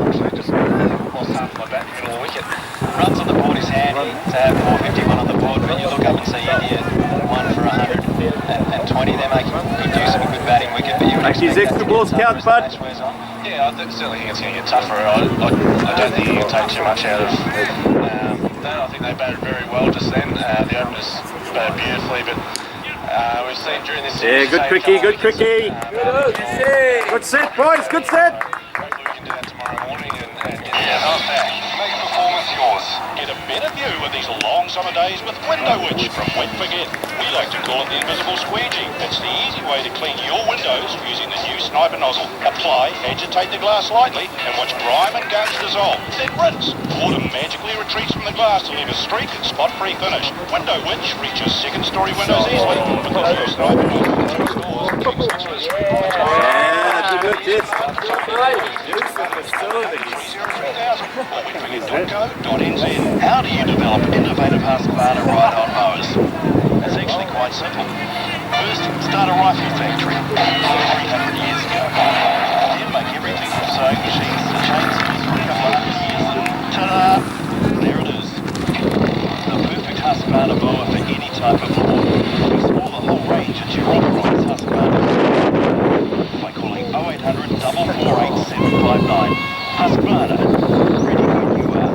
Actually, just lost half my bat in the middle of the wicket. Runs on the board is handy to have 451 on the board, but you look up and see India 1 for 100 and 20. They're making good use of a good batting wicket, but you would Make these extra balls count, bud. Yeah, I certainly think it's going to get tougher. I don't think you can take too much out of that. I think they batted very well just then. The openers batted beautifully, but we've seen during this series... Yeah, good quickie, good quickie. Good set, boys, good set. Hopefully we can do that tomorrow morning and Not back. Make performance yours. get a better view of these long summer days with Window Witch from Wet Forget. We like to call it the invisible squeegee. It's the easy way to clean your windows using the new sniper nozzle. Apply, agitate the glass lightly, and watch grime and gums dissolve. Then rinse. Water magically retreats from the glass to leave a streak and spot-free finish. Window Witch reaches second-story windows easily with the new sniper nozzle. How do you develop innovative Husqvarna ride-on mowers? It's actually quite simple. First, start a rifle factory 300 years ago. Then make everything from sewing machines to chainsaws, 300 years, and ta-da! There it is. The perfect Husqvarna mower for any type of lawn. Explore the whole range at your authorised Husqvarna by calling 0800 448 759. Husqvarna, ready when you are.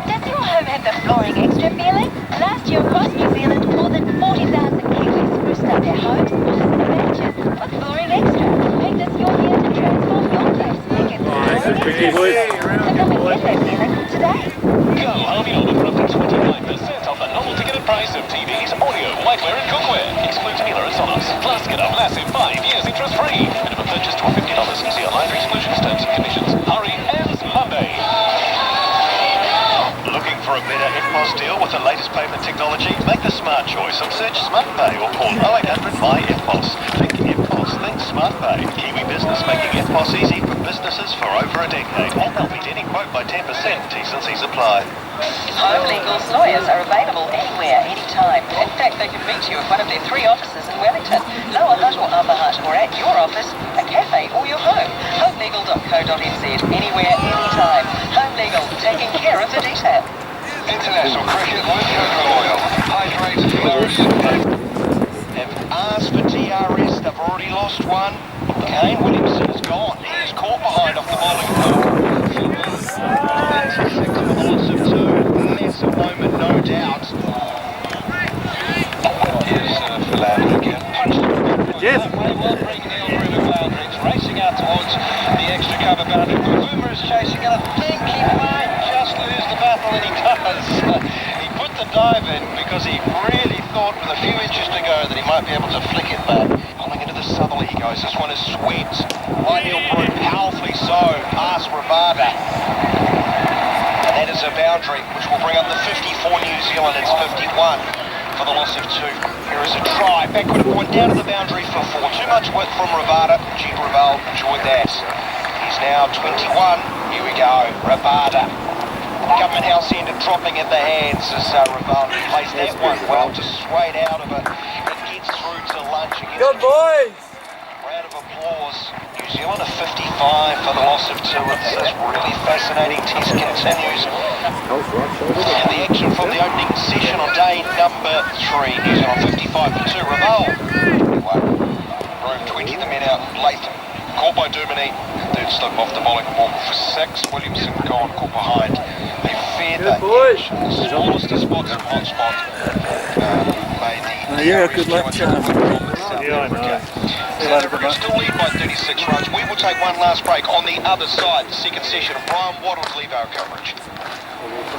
Does your home have the flooring extra feeling? Last year across New Zealand, more than 40,000 Kiwis spruced up their homes, offices and mansions with flooring extra. Make this your year to transform your place. Make it flooring extra. So come and get that feeling today. Go Harvey Norman for up to 25% off the normal ticketed price of TVs, audio, whiteware and cookware. Excludes Miller and Sonos. Plus get a massive 5 years interest free. Minimum purchase $50. See online for exclusions, terms and conditions. Hurry, ends Monday. Looking for a better FPOS deal with the latest payment technology? Make the smart choice and search SmartPay or call 0800 MY-FPOS. Think FPOS, think SmartPay. Kiwi Business making FPOS easy for businesses for over a decade. And they'll beat any quote by 10%. T&Cs apply. Home Legal's lawyers are available anywhere, anytime. In fact, they can meet you at one of their 3 offices in Wellington, Lower Hutt or Upper Hutt, or at your office, a cafe or your home. Homelegal.co.nz. Anywhere, anytime. Home Legal, taking care of the detail. International cricket with coconut oil. Hydrate, nourish. Have R's for TRS, they've already lost one. Kane Williamson is gone. He is caught behind off the bowling field. 26 for the loss of 2. Massive moment, no doubt. Here's Philander again. Punched. Yes. Well, bringing the over boundaries, racing out towards the extra cover boundary. Boomer is chasing, and I think he might just lose the battle, and he does. He put the dive in because he really thought with a few inches to go that he might be able to flick it back. Pulling into the southerly he goes. This one is sweet. Right heel broke powerfully so past Ravada. And that is a boundary which will bring up the 54 New Zealand. It's 51 for the loss of 2. Here is a try. Backward point down to the boundary for 4. Too much width from Ravada. G. Ravel enjoyed that. He's now 21. Here we go. Ravada. Government House end dropping at the hands as Ravel plays that one well to swayed out of it. It gets through to lunch against. Good boys! Round of applause. New Zealand a 55 for the loss of 2. This really fascinating test continues. And the action from the opening session on day number 3. New Zealand 55 for 2. Ravel. Room 20, the men out late. Caught by Dumini. Third slip off the bowling ball for 6. Williamson gone, caught behind. They fed the action. The smallest of spots and hot spot. Yeah, good luck, John. Yeah, I know. South Africa still lead by 36 runs. We will take one last break on the other side. The second session of Brian Waddle's leave our coverage.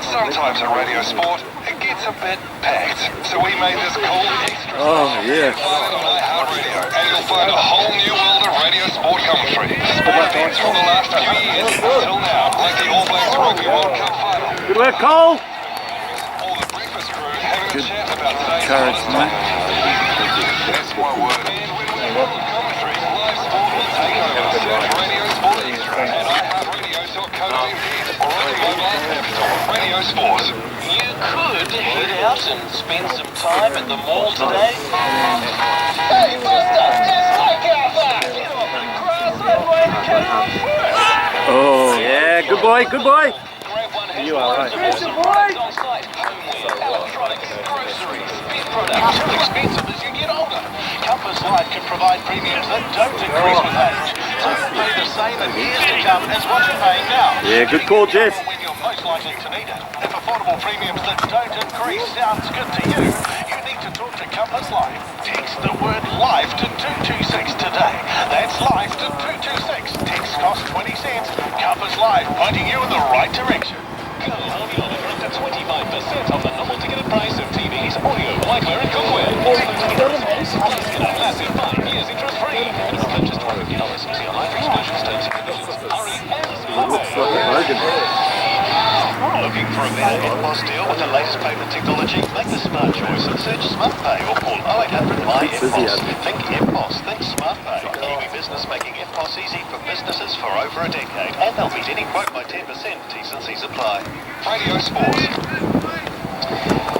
Sometimes at Radio Sport, it gets a bit packed. So we made this cool extra. Oh, yeah. Radio, and you'll find a whole new world of Radio Sport commentary. Sport events from the last few years until now, like the All Blacks Rugby World Cup final. Good work, Cole. All the breakfast crew having a chat about today's Courage, mate. That's my word. And when we're commentary, live sport will take over. Search Radio Sport Extra at iHeartRadio.co.nz or on the mobile app store. Radio Sport. You could head out and spend some time at the mall today. Hey, Buster, just like our back. Get off the grass that way and come on first. Oh, yeah, good boy, good boy. You are right. Good boy. On site, homeware, electronics, groceries, pet products, too expensive as you get older. Compass Life can provide premiums that don't increase with age. So pay the same in years to come as what you're paying now. Yeah, good call, Jess. When you're most likely to need it. If affordable premiums that don't increase sounds good to you, you need to talk to Compass Life. Text the word LIFE to 226 today. That's LIFE to 226. Text costs 20 cents. Compass Life, pointing you in the right direction. Harvey Oliver for up to 25% off the novel ticketed price of TVs, audio, whiteware and cookware. Plus, get a massive 5 years interest free. Minimum purchase $250. See online for exclusions, terms and conditions. Hurry and Looking for a better FPOS deal with the latest payment technology? Make the smart choice and search SmartPay or call 0800 My FPOS. Think FPOS, think SmartPay. Kiwi Business making FPOS easy for businesses for over a decade. And they'll beat any quote by 10%. T's and C's apply. Radio Sports.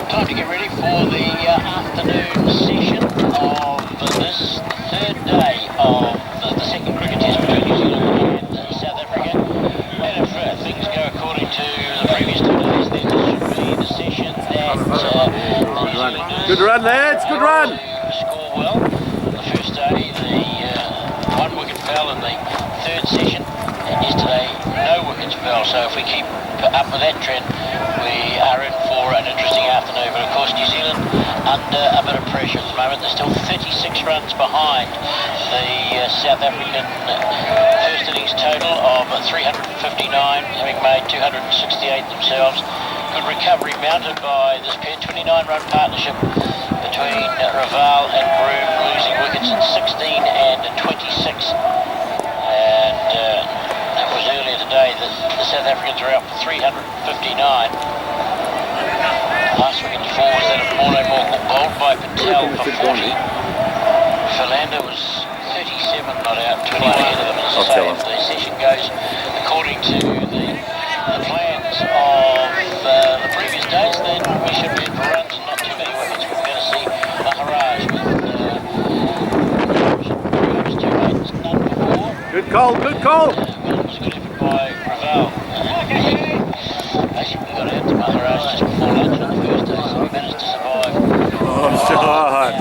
Time to get ready for the afternoon session of this, the third day of the second cricket test between New Zealand and South Africa. And if things go according to the previous 2 days, then this should be the session that New Zealanders Good run, lads, good run! Score well. The first day, the 1 wicket fell in the third session, and yesterday no wickets fell. So if we keep up with that trend, we are in for an interesting afternoon. But of course, New Zealand under a bit of pressure at the moment. They're still 36 runs behind the South African first innings total of 359, having made 268 themselves. Good recovery mounted by this pair, 29-run partnership between Raval and Broom, losing wickets at 16 and 26. And that was earlier today that the South Africans were out for 359. Last wicket to fall was that of Morley Morkel, bowled by Patel for 40. Philander was 37 not out, 21 ahead of them. As I say, if the session goes according to the plans of the previous days, then we should be in for runs and not too many wickets. We're going to see Maharaj with 2 runs, none before. Good call, good call! It was a good effort by Raval. Actually, we got out to Maharaj just before lunch on the first day, so we managed to survive. Oh, shot!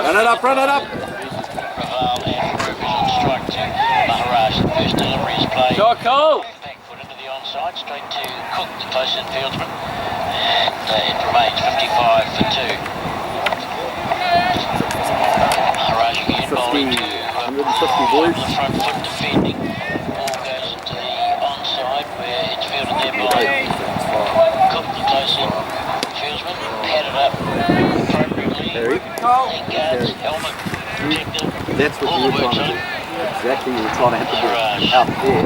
Run it up, run it up! Raval and Broom is on strike to Maharaj. The first delivery is played. Shot call! Back foot into the onside, straight to Cook, the close-in fieldsman. And it remains 55 for 2. Maharaj again bowling to 150 boys. the front foot defending. Ball goes into the onside where it's fielded there by Cook, the close-in fieldsman. Padded up appropriately. Leg guards, helmet, protected. That's what you were trying to do. Exactly, you were trying to hit the ball out there.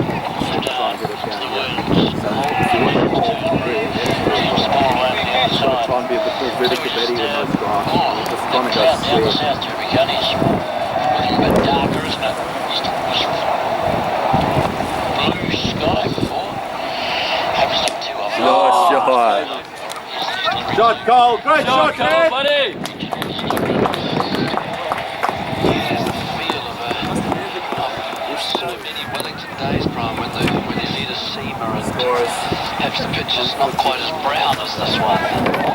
Try and get it down. Try and be a bit more vertical batty in those grass. Just trying to go Down the square. South African is looking a bit darker, isn't it? Blue sky before. Hope it's not too off. Nice shot! Shot call, great shot, Cole, buddy! So many Wellington days, Brian, when you need a seamer and perhaps the pitch is not quite as brown as this one.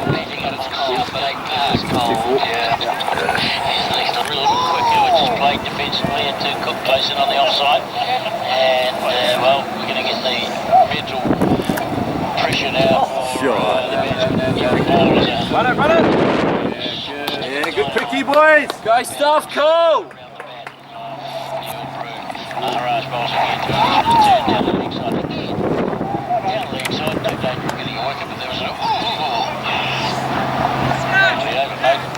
But it's cold, it's cold, yeah. He's a little bit quicker, which is played defensively into Cook close in on the offside. And, well, we're going to get the mental pressure now for the batsman. Every ball is out. Run it! Yeah, good quickie, boys! Go stuff, Cole! Maharaj bowls again to him. He's turned down the leg side again. Down the leg side, no danger of getting a wicket, but there was a actually overtaken.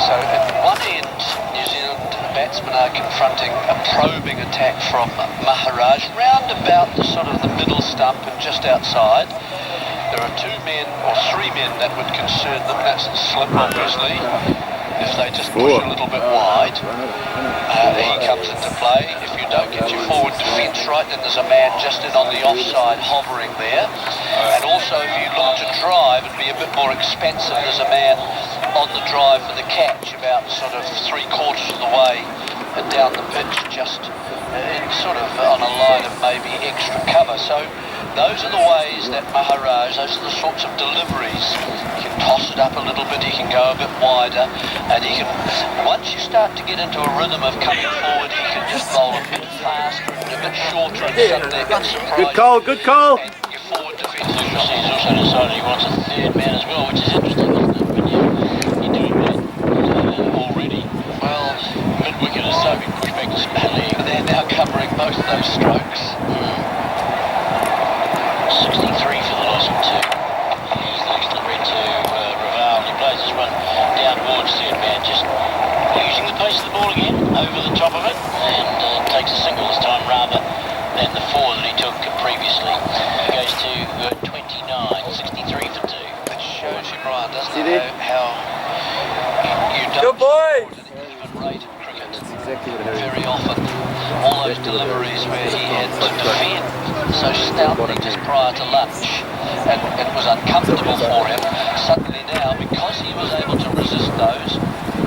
So at one end, New Zealand batsmen are confronting a probing attack from Maharaj round about the sort of the middle stump and just outside. There are 2 men or 3 men that would concern them. That's the slip, obviously. If they just push a little bit wide, he comes into play. If you don't get your forward defence right, then there's a man just in on the offside hovering there. And also if you look to drive and be a bit more expansive, there's a man on the drive for the catch about sort of 3/4 of the way down the pitch, just sort of on a line of maybe extra cover. So those are the ways that Maharaj, those are the sorts of deliveries. He can toss it up a little bit, he can go a bit wider, and he can, once you start to get into a rhythm of coming forward, he can just bowl a bit faster and a bit shorter and suddenly it gets surprising. Good call, good call! And your forward defence is He's also decided he wants a third man as well, which is interesting, isn't it? When you're doing that already. well, Mid-wicket is so been pushed back to spelling. they're now covering both those strokes. 63 for the loss of 2. Here's the next delivery to Raval. He plays this one down towards third man, just using the pace of the ball again over the top of it, and takes a single this time rather than the 4 that he took previously. He goes to 29, 63 for 2. That shows you, Brian, doesn't it, how you don't Good boy! Even rate of cricket. Exactly what it is. Very often, all those deliveries where he had to defend so stoutly just prior to lunch, and it was uncomfortable for him. Suddenly now, because he was able to resist those,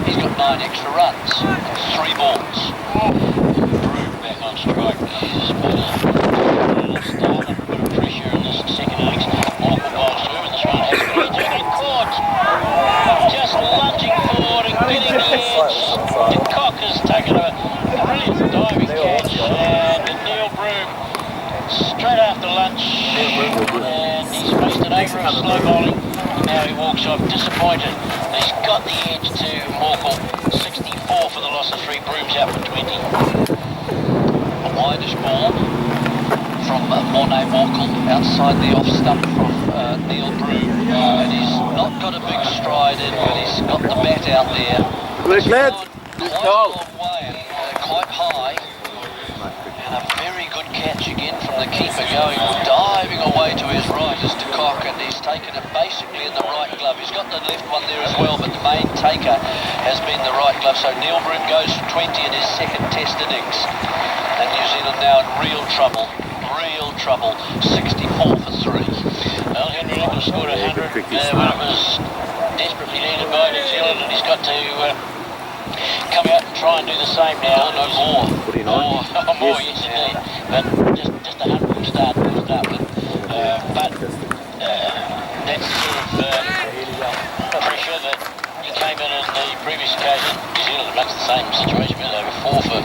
he's got 9 extra runs, 3 balls. Broom back on strike. He's made a little start, a bit of pressure in this second innings. Michael bowls through, and this one has been caught. Just lunging forward and getting the edge. De Kock has taken a brilliant diving catch, and Neil Broom straight after lunch, and he's faced it over a slow bowling, and now he walks off disappointed. He's got the edge to Morkel, 64 for the loss of 3. Broom's out for 20. A wideish ball from Morne Morkel outside the off stump from Neil Broom, and he's not got a big stride in, but he's got the bat out there. Quick, lad! Quite a long way and quite high, and a very good catch again from the keeper, going diving away to his right as De Kock, and he's taken it basically in the right glove. He's got the left one there as well, but the main taker has been the right glove. So Neil Broom goes for 20 in his second test innings, and New Zealand now in real trouble, 64 for 3. Well, Henry Nichols scored 100 when it was desperately needed by New Zealand, and he's got to come out and try and do the same now. No more. More, yes indeed. But just 100 will start with. But that's sort of pressure that he came in the previous occasion. New Zealand amongst the same situation. They were 4 for,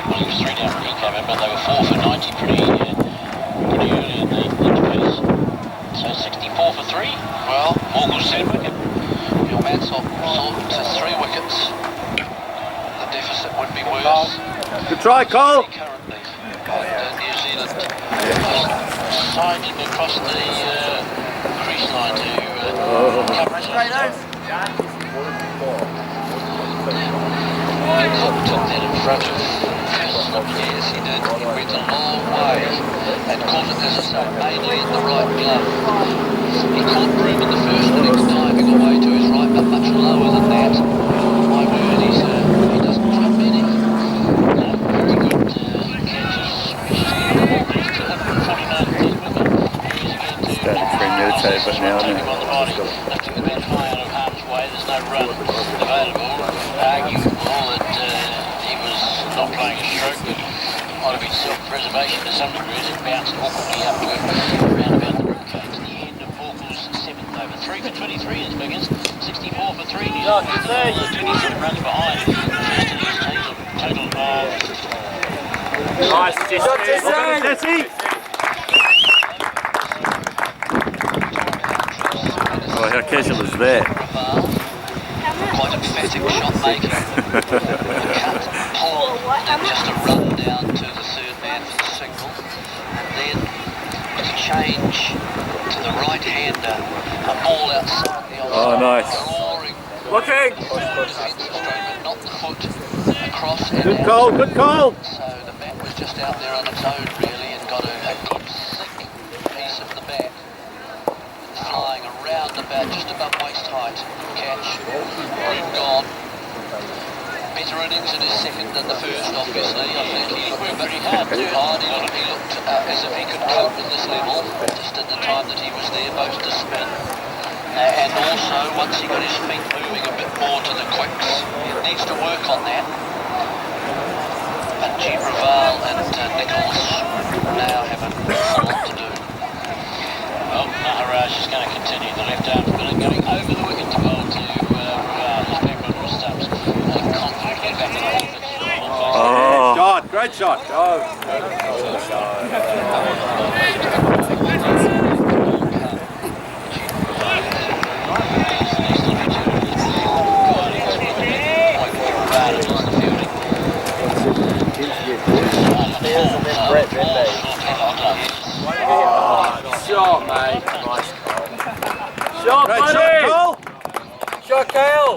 well, he was 3 down when he came in, but they were 4 for 90 pretty early in the piece. So 64 for 3. Well, Morgel's third wicket. Your man saw to 3 wickets. Deficit would be worse. Good try, Cole! Currently, New Zealand siding across the crease line to cover it. Cobb took that in front of yes, he did. He went a long way and caught it, as I say, mainly in the right glove. He caught Broom in the first innings, diving away to his right, but much lower than that. My word, he doesn't drop many. Very good catches. He's to 149. Starting premeditate, but now Take him on the body, lifting the bat high out of harm's way. There's no run available. Arguable that he was not playing a stroke, but might have been self-preservation to some degree as it bounced awkwardly up to him round about the ribcage. The end of Morkel's 7th over. 3 for 23 is Biggins. 64 for 3. New Zealand is 27 runs behind. First in his total of... Nice, Jesse! Oh, how casual is that? Quite emphatic shot making. Cut, pull, and just a run down to the third man for the single. And then with a change to the right-hander, a ball outside the offside. Oh, nice. Roaring. Looking! Not the foot across and Good out. call, good call! So the bat was just out there on its own really, and got a good thick piece of the bat. Flying around about just above waist height. Catch. Broom gone. Better innings in his second than the first, obviously. I think he worked very hard. He looked as if he could cope with this level, just in the time that he was there, both to spin. And also, once he got his feet moving a bit more to the quicks, he needs to work on that. But G. Raval and Nichols now have a lot to do. Well, Maharaj is going to continue the left arm spinning, going over the wicket to bowl to Raval. He's back on all stumps. Confidently back in the wicket. Oh. Great shot! Oh. Shot! mate. Nice. Shot, Great buddy! shot, Cole. Shot, Kale!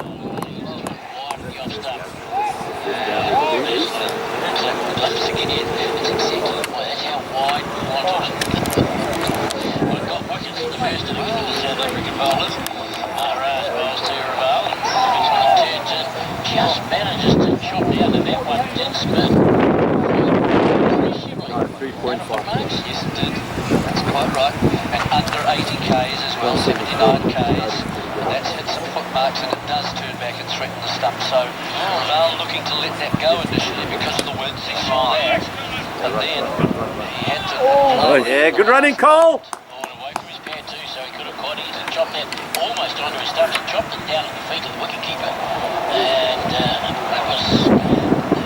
Just manages to chop down to that one, didn't spin. 3.5. Yes, it did. That's quite right. And under 80 k's as well, 79 k's. And that's hit some foot marks and it does turn back and threaten the stump. So Raval looking to let that go initially because of the winds. He saw that. And then he had to... Oh yeah, good running, Cole! Away from his pad too, so he could have quite easily chopped that almost onto his stump. He chopped it down at the feet of the wicketkeeper. And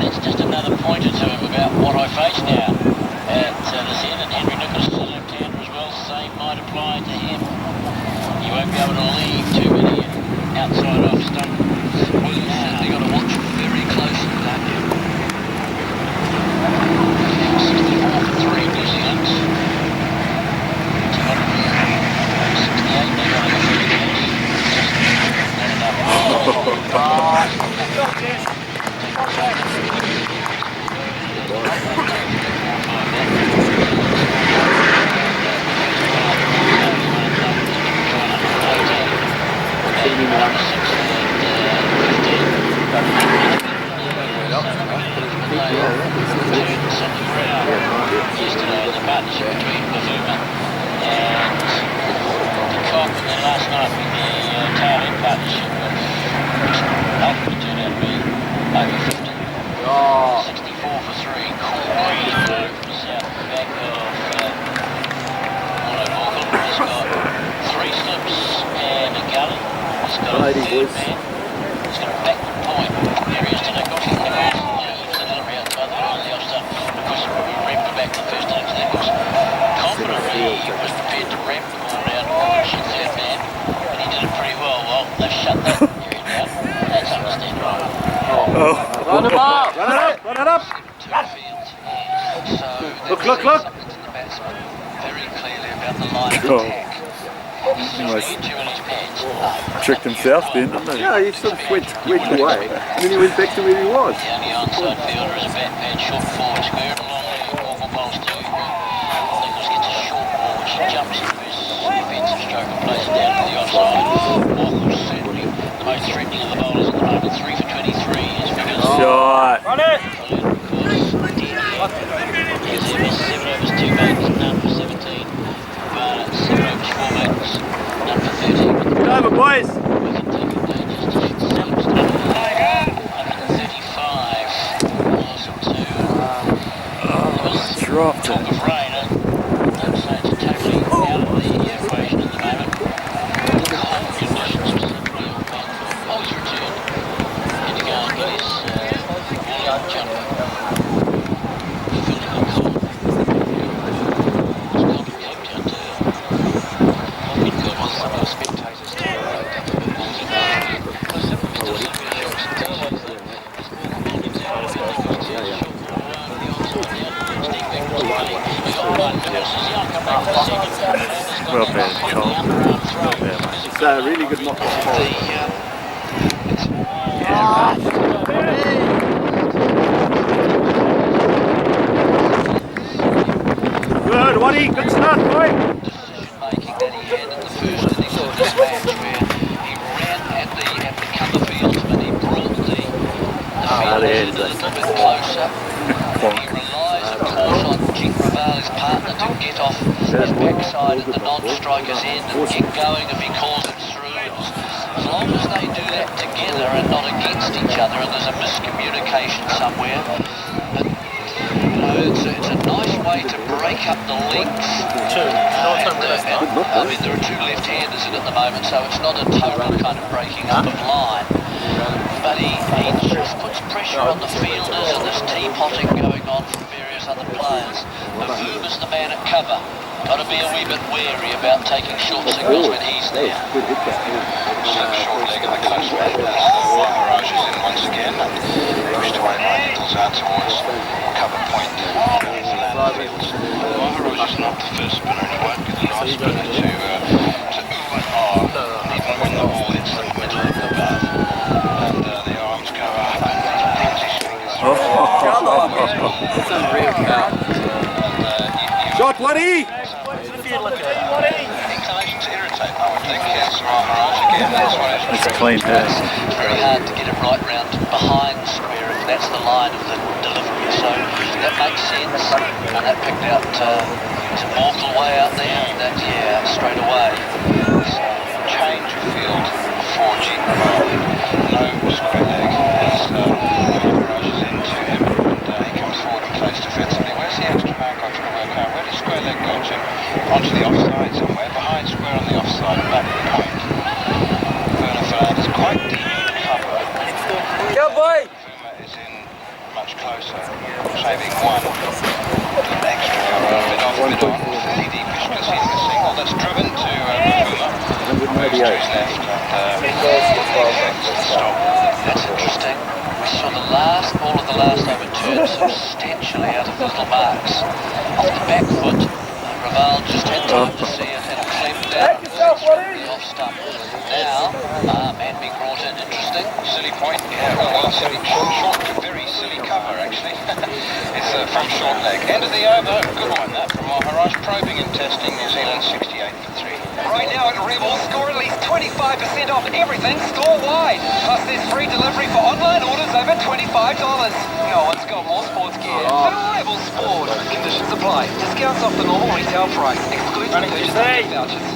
that's just another pointer to him about what I face now at this end. And Henry Nicholas is a left-hander as well, same might apply to him. You won't be able to leave too many outside off stump. Well, you've certainly got to watch very closely with that. 64 for 3 New Zealand. 268 they got in the first innings. Yesterday in the partnership between Pavuma and the Cock, and then last night with the Tawa partnership, which ultimately turned out to be over 50. 64 for 3. Corey from the south back of Auckland. He's got 3 slips and a gully. He's got a third man. He's got a backward point. There he is today. Of course, he leaves a little around to other on the off stump. Of course, we rammed him back in the first innings. That was confidently, he was prepared to ramp the ball down to the third man. And he did it pretty well. Well, they've shut that area down. That's understandable. Run him up! Run it up! Run it up! Look, look, look! Very clearly about the line of attack. Almost tricked himself then, didn't he? Yeah, he sort of went away, and then he went back to where he was. The only onside fielder is a bat pad short forward, square along the awful bowls too. Nicholas gets a short ball which jumps into his defensive stroke and plays it down to the offside. Walker's certainly the most threatening of the bowlers at the moment. 3 for 23 is because... Shot! Run it! Here's Evans, 7 overs 2 maidens, none for 17. 7 overs 4 maidens, none for 13. Get over, boys! Dropped Talk it. of rain, I'd say it's totally out of the equation at the moment. Cold conditions specifically on Manford. Oh, he's returned. And to go and get his woolly jumper. Feeling like cold. It's cold in Cape Town too. I've been good with some of the spectators too. Up a bit more today. Plus, there will be still some good shorts and t-shirts there. There's more than one in there. I think they've got short for the onside now. Well bad, Cole. Well bad, mate. It's a really good knock off. Good, Waddy, good start, boy. Decision-making that he had in the first innings of this match, where he ran at the cover fields, but he brought the fielders in a little bit closer. He relies, of course, on Jink Raval, his partner, to get off his backside at the non-striker's end and get going if he calls it through. As long as they do that together and not against each other, and there's a miscommunication somewhere, but, you know, it's a nice way to break up the length. I mean, there are 2 left-handers in at the moment, so it's not a total kind of breaking up of line. But he just puts pressure on the fielders, and there's teapotting going on from various other players. Pavuma's the man at cover. Got to be a wee bit wary about taking short signals when he's there. Slip short leg in the close match. Mirage is in once again and pushed away by Nichols out towards cover point. fields. Maharaj is not the first spinner, he won't be the last spinner to ooh and ah, even when the ball hits the middle of the bat and the arms go up and positioning is It's unreal, Cal. Shot, Woody! inclination to irritate, I would think. Yes, Maharaj again, that's what it is. It's a clean pass. It's very hard to get it right round behind the square if that's the line of the delivery. So that makes sense. And that picked out to Mortal way out there. That, yeah, straight away. So, change of field for Jeet Raval. No square leg as Maharaj is into him and he comes forward and plays defensively. Where's the extra man got to work out? Where does square leg go, Jim? Onto the offside somewhere, behind square on the offside, back point. Werner Fernandez quite deep in cover. Go, boy! Fuma is in much closer, saving one. Extra cover, mid on, fairly deepish because he's a single. That's driven to Fuma. Moves to his left and effects the stop. That's interesting. We saw the last ball of the last over turn substantially out of the little marks. Off the back foot, Raval just had time to see it and clamped down the off stump. Now, man being brought in, interesting. Silly point, yeah, well, silly, short, very silly cover actually. It's from short leg. End of the over, good one that from Maharaj. Probing and testing New Zealand 68 for 3. Right now at Rebel, score at least 25% off everything store-wide. Plus there's free delivery for online orders over $25. No one's got more sports gear than Rebel Sport. Conditions apply. Discounts off the normal retail price. Excludes purchase of vouchers.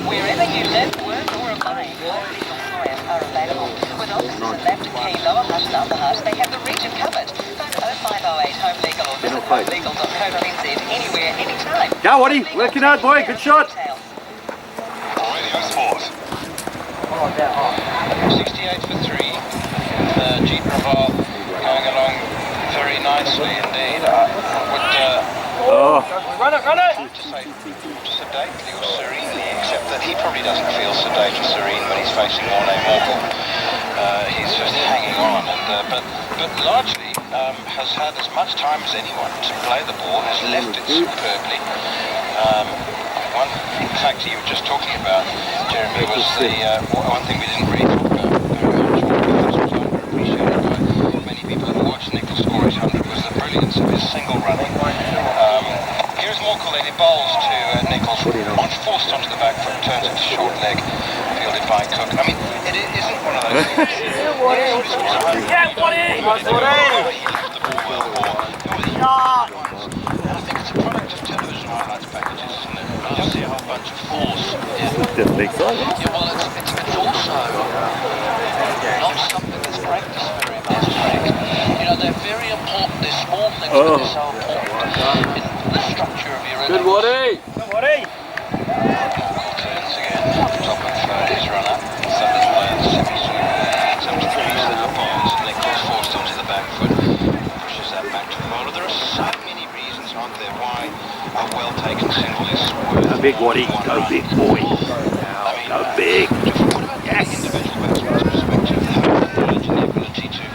Wherever you live, work or abide, home legal lawyers are available. With offices in Lambton Key, Lower Hutt and Upper Hutt, they have the region covered. Phone 0508 Home Legal or visit homelegal.co.nz anywhere, anytime. Go, Woody! Working hard, boy. Good shot. Radio Sport. 68 for 3. Jeet Raval going along very nicely indeed. Run it! To say sedately or serenely, except that he probably doesn't feel sedate or serene when he's facing Mortal. He's just hanging on, and but largely has had as much time as anyone to play the ball, has left it superbly. One fact you were just talking about, Jeremy, was the one thing we didn't really talk about very much, or was underappreciated by many people who watched Nichols score his 100, was the brilliance of his single running. Here's Morkel, he bowls to Nichols, forced onto the back foot, turns it to short leg, fielded by Cook. I mean, it isn't one of those things. Yeah, Woody! He left the ball well for. And I think it's a product of television highlights packages, isn't it? You see a whole bunch of force. Definitely exciting. Yeah, well, it's also not something that's practiced very much, Frank. You know, they're very important. They're small things, but they're so important in the structure of your Good, Woody! Good, Woody! Turns again, top of his runner. Sutherland, some crease now balls. Nichols forced onto the back foot, pushes that back to the bowler. There are so many reasons, aren't there, why a well-taken single is worth. Go big, Woody. Go big, boy. Go big. Yes.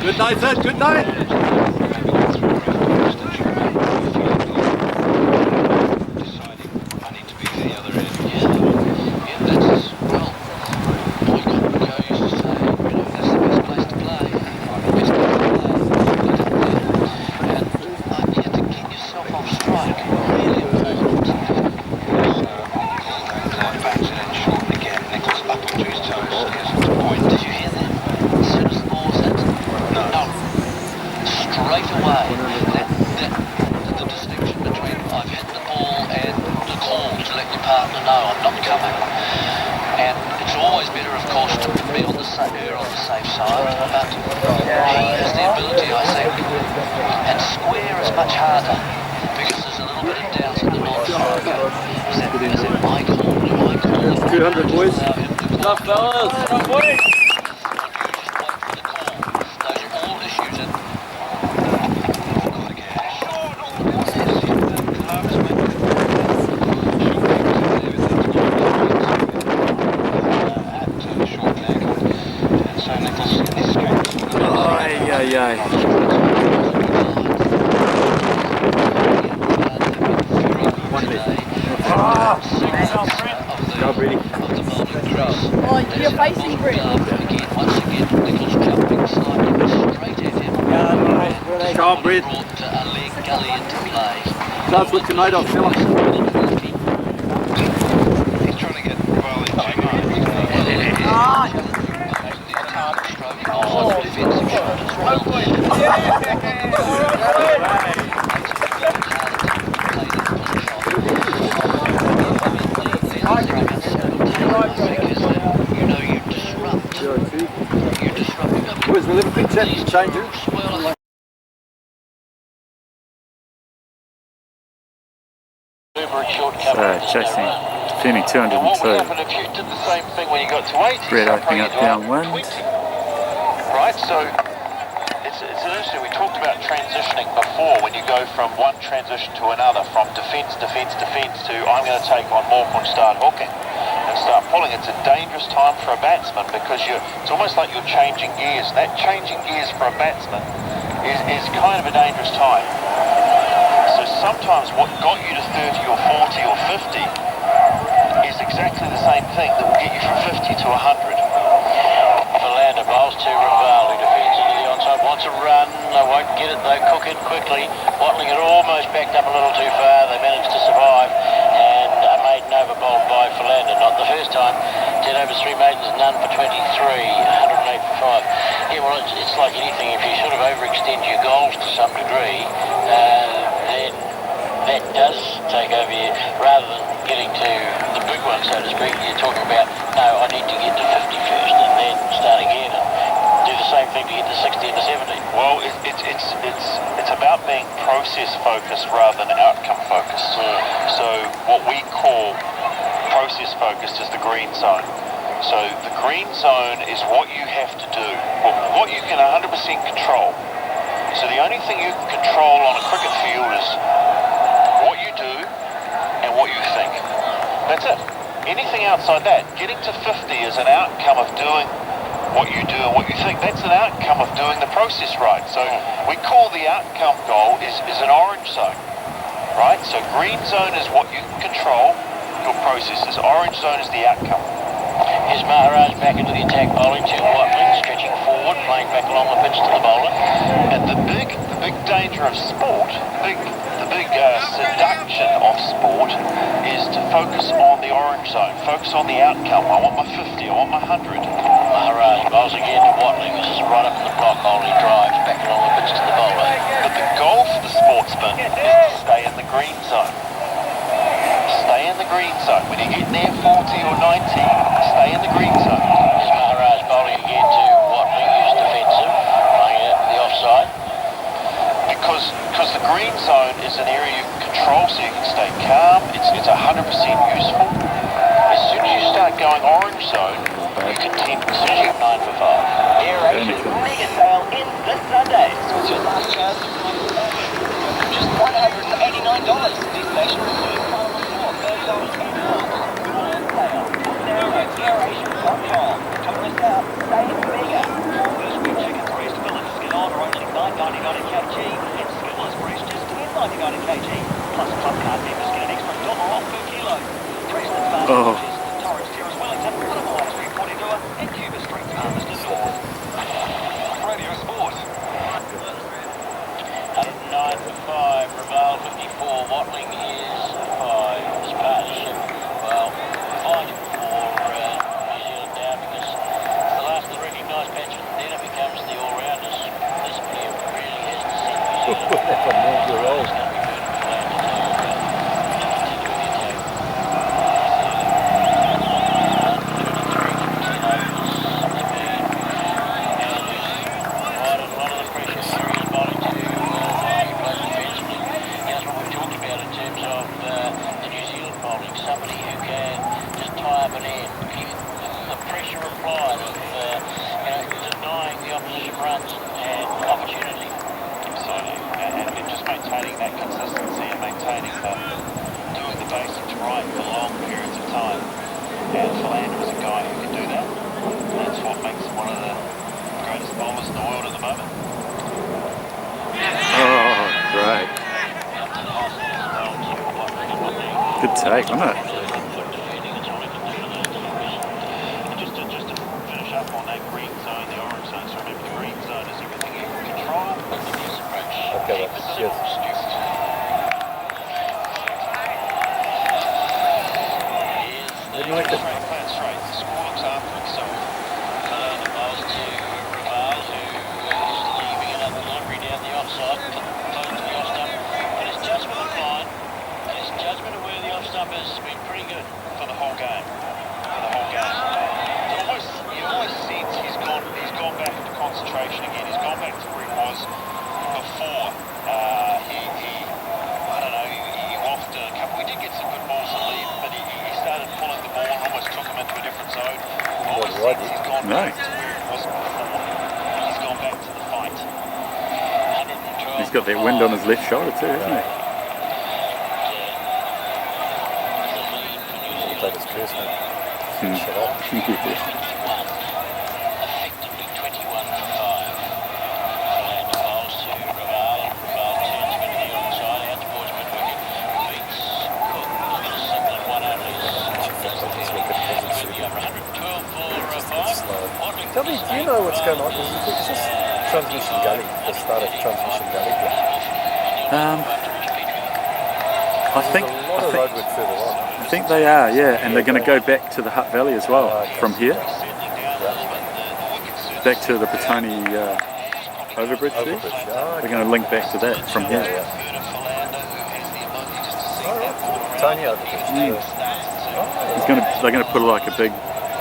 Good night, Ed. Good night. Go, Brady. Oh, you're facing Brett. Once again, Nichols jumping slightly straight at him. Go, Brett. Brought a leg gully into play. That's what you made of, fella. He's trying to get Riley defensive shot as well. Where's the little bit changer? So, chasing Penny 202. What would happen if you did the same thing when you got to 80? Brett opening up downwind. Right, so it's interesting. We talked about transitioning before when you go from one transition to another, from defence to I'm going to take on more and start hooking and start pulling. It's a dangerous time for a batsman because it's almost like you're changing gears. That changing gears for a batsman is kind of a dangerous time. So sometimes what got you to 30 or 40 or 50 is exactly the same thing that will get you from 50 to 100. Philander bowls to Raval, who defends into the onside, wants a run, they won't get it, they cook it quickly. Watling had almost backed up a little too far, they managed to survive, and a maiden over bowled by Philander, not the first time. 10 overs, 3 maidens, none for 23, 108 for 5. Yeah, well, it's like anything, if you sort of overextend your goals to some degree, then that does take over you, rather than getting to the big one, so to speak. You're talking about, no, I need to get to 50 first, and then start again, and do the same thing to get to 60 and to 70. Well, it's about being process focused rather than outcome focused. So what we call process focused is the green zone. So the green zone is what you have to do, what you can 100% control. So the only thing you can control on a cricket field is what you do and what you think. That's it. Anything outside that, getting to 50 is an outcome of doing what you do and what you think. That's an outcome of doing the process right. So we call the outcome goal is an orange zone, right? So green zone is what you can control, your processes. Orange zone is the outcome. Here's Maharaj back into the attack, bowling to Watling, stretching forward, playing back along the pitch to the bowler. And the big danger of sport, the big seduction of sport is to focus on the orange zone, focus on the outcome. I want my 50, I want my 100. Maharaj bowls again to Watling. This is right up in the block hole. He drives back along the pitch to the bowler. But the goal for the sportsman is to stay in the green zone. Stay in the green zone. When you get near 40 or 90, stay in the green zone. Here's Maharaj bowling again to Watling, who's defensive, playing out the offside. Because the green zone is an area you can control so you can stay calm. It's 100% useful. As soon as you start going orange zone, you can tend to 9 for 5. Aeration mega sale in this Sunday. What's your last chance? Just $189. Destination reserved. Aeration.com. Don't miss out. Save mega. First week chicken breast fillets skin on are only $9.99 a kg. And skinless breast just $10.99 a kg. Plus club card members get an extra $1 off per kilo. Dresden's Farm Torrance Terrace, Wellington, Butterfly Street, Portendua, and Cuba Street, Palmerston North. Radio Sport. 109 for 5, Raval 54, Watling is 5. This partnership, well, fighting for New Zealand now because it's the last of the recognised batsmen. Then it becomes the all-rounders. This pair really has to set New Zealand. It's going to be burning for somebody who can just tie up an end, keep the pressure applied of denying the opposition runs and opportunity. Absolutely, and just maintaining that consistency and maintaining doing the basics right for long periods of time. And Philander is a guy who can do that. That's what makes him one of the greatest bowlers in the world at the moment. Oh, great. Good take, wasn't it? up has been pretty good for the whole game. You almost sense he's gone back into concentration again. He's gone back to where he was before. I don't know, he wafted a couple. He did get some good balls to lead, but he started pulling the ball and almost took him into a different zone. Almost sense he's gone back to where he was before. He's gone back to the fight. 112. He's got that wind on his left shoulder too, hasn't he? He played his curse, mate. Shut up. Effectively 21 for 5. Fernando bowls to Raval. Raval turns to the onside. Out to Portsmouth wicket. Beats Cook. He's got a single and one out of his. Over 112 for 5. Tell me, do you know what's going on? Is this transmission gully, the start of transmission gully? I think they are, yeah, and they're going to go back to the Hutt Valley as well from here. Back to the Petone overbridge there. They're going to link back to that from here. Petone overbridge. They're going to put like a big,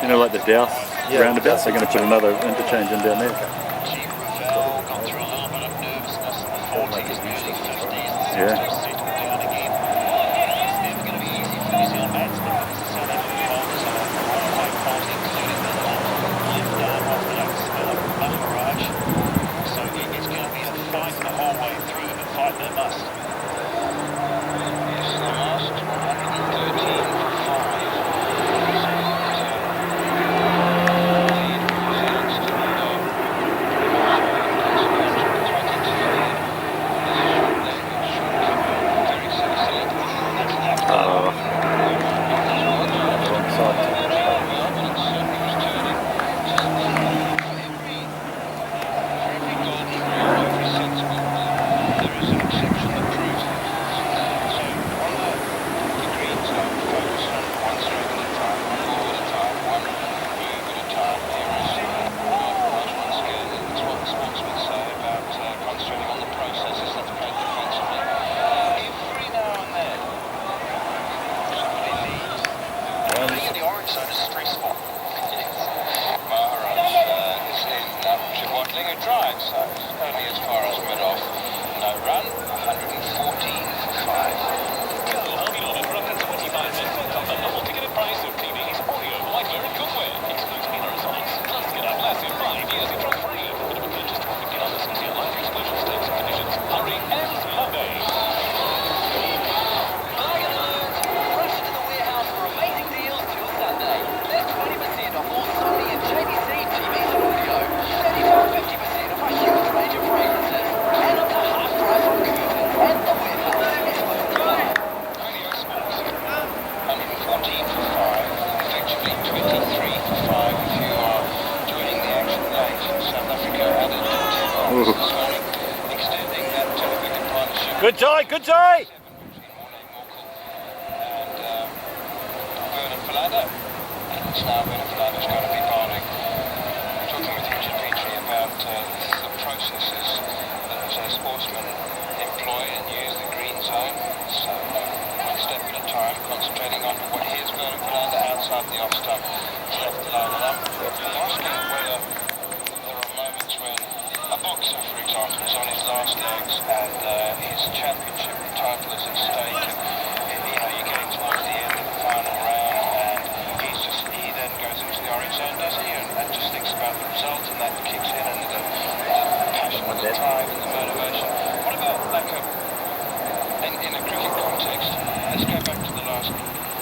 you know, like the Douse roundabout. They're going to put another interchange in down there. Yeah. Good tie, good tie! It's now Philadelphia's got to be bowling. Talking with Richard Petrie about the processes that sportsmen employ and use the green zone. So one step at a time, concentrating on what here's going Philander outside the off stump. It's left alone. And I'm asking whether there are moments when a boxer, for example, is on his last legs and his championship title is at stake. And, you know, you're getting towards the end of the final round. Goes into the orange zone, does he? And just thinks about the result, and that kicks in, and the passion and the drive and the motivation. What about like in a cricket context? Let's go back to the last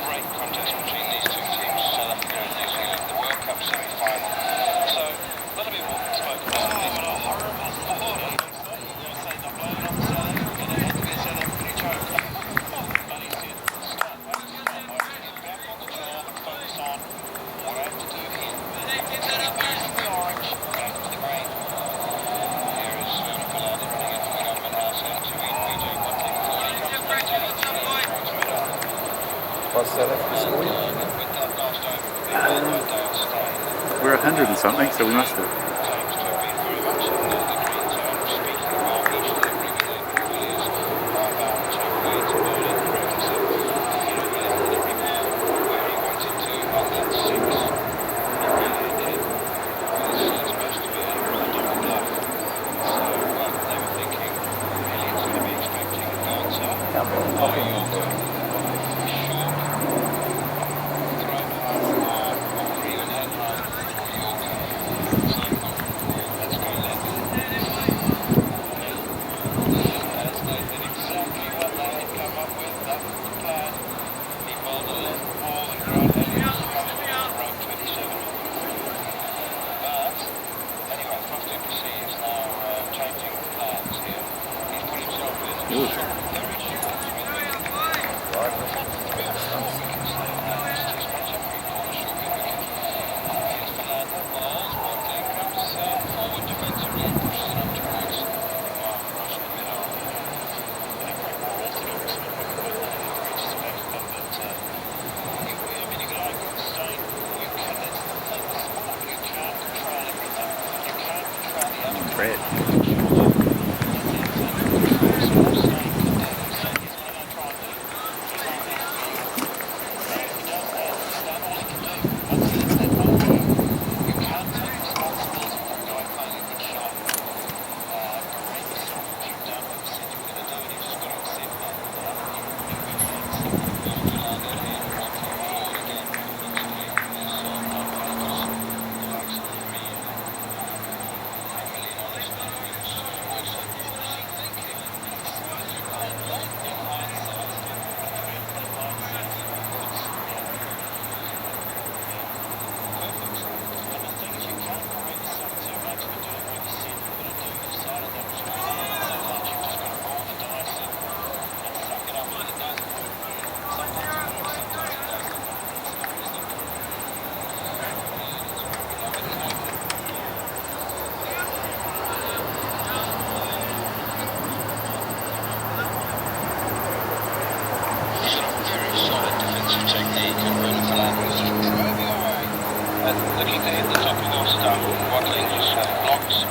great contest between these two teams, South Africa and New Zealand, the World Cup semi-final. So, a little bit what we spoke about. What a horrible sport. You're going to say they're blowing off South Africa, they have to be a South African joke. But he said, stop, mate. Get back on the job and focus on what I have to do here. From the orange, back to the green. Here is Philander running it from the government house out to PJ Watley before he comes back to What's South Africa score? With that last over, by Dale Steyn. We're 100 and something, so we must have. Claims to have been very much in the green zone. Speaking of well, each delivery with the Williams, bound to way to bowling. Reckons that, you know, without the looking to hit the top of off stump. Watling just blocks.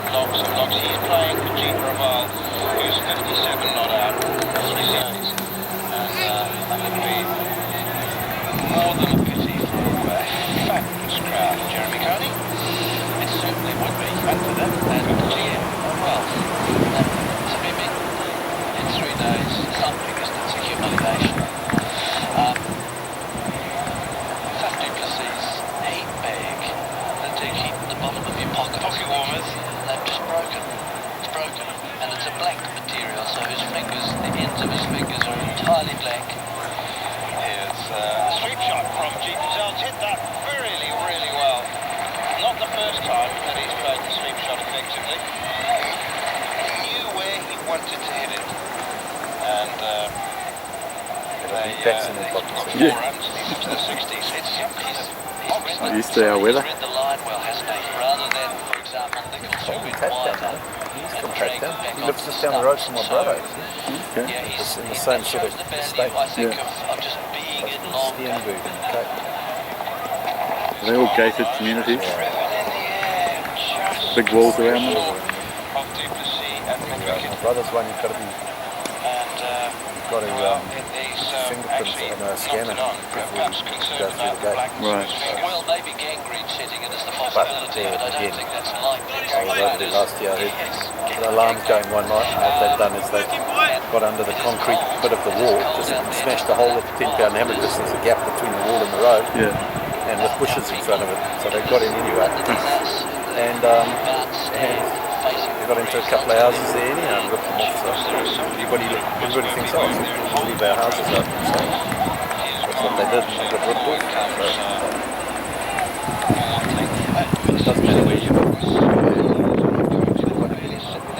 He's playing for Jeep Raval, who's 57 not out, 3 days. And that would be more than a pity for a fabulous crowd, Jeremy Coney. It certainly would be. And for them, and the GM, well, to be in 3 days, something distance of humiliation. 50%'s heat bag that they keep at the bottom of your pocket warmers, they've just broken. It's broken, and it's a black material, so his fingers, the ends of his fingers are entirely black. Here's a sweep shot from Jeep Patel. Hit that really well. Not the first time that he's played the sweep shot effectively. He knew where he wanted to hit it. And Yeah. runs into the 60s. Not used to our weather. Read the line well, hasn't he? Rather than, for example, Nichols who went wider and dragged it back He on lives the just down the road from my brother. Okay. Yeah, he's in the same sort of the value, state. I think, Yeah. of just being in long Steenberg in the Cape. Are they all gated communities? Big walls around them? My brother's one, you've got to be, fingerprint and a scanner before you go through the gate. Right. Well, maybe gangrene setting it as the possibility, but I don't think that's likely. I was over there last year. I heard the alarms going one night, and what they've done is they've got under the concrete bit of the wall, just smashed a hole with a 10-pound hammer, just as a gap between the wall and the road, Yeah. and with bushes in front of it. So they got in anyway. And they got into a couple of houses there anyhow and ripped them off. So everybody thinks, oh, we'll leave our houses up. So that's what they did, and they got ripped off. So it doesn't matter where you go.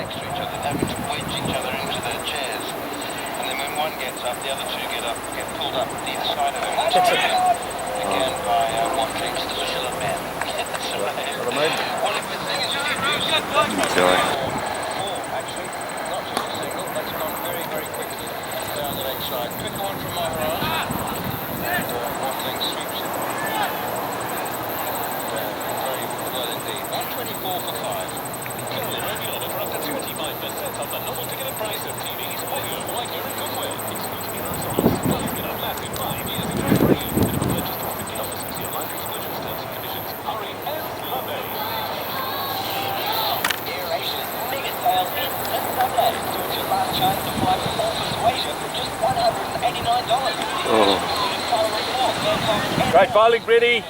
Next to each other, having to wedge each other into their chairs. And then when one gets up, the other two get pulled up either side of him. Again by Watkins, the Michelin man. Well, if the thing is Enjoy. actually, not just a single, that's gone very quickly down the leg side. Quicker one from Maharaj. And Watkins sweeps it. Very well indeed. 124 for 5. Currently regular for up to 25% off the normal ticketed price of TVs, audio, wiper and cookware. Exclusive heroes offers. Plus get a massive 5 years interest-free. Minimum purchase $50. See online for exclusions, terms and conditions. Hurry and hurry. Aeration mega sale in Sunday. Towards your last chance to fly for all persuasion for just $189. Great bowling, Brady.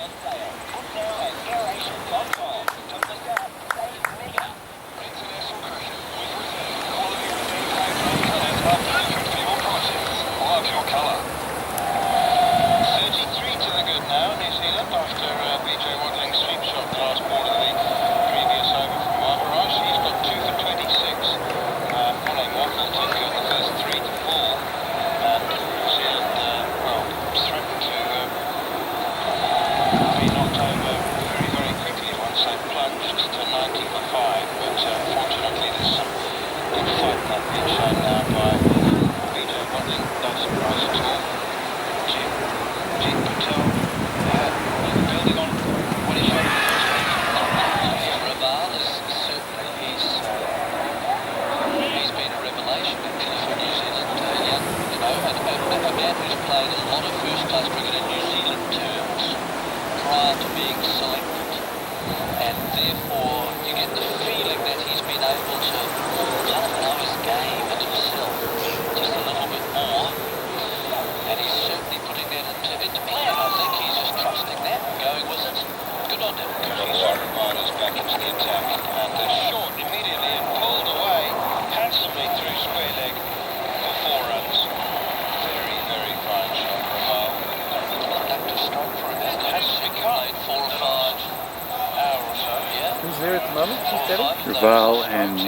Raval and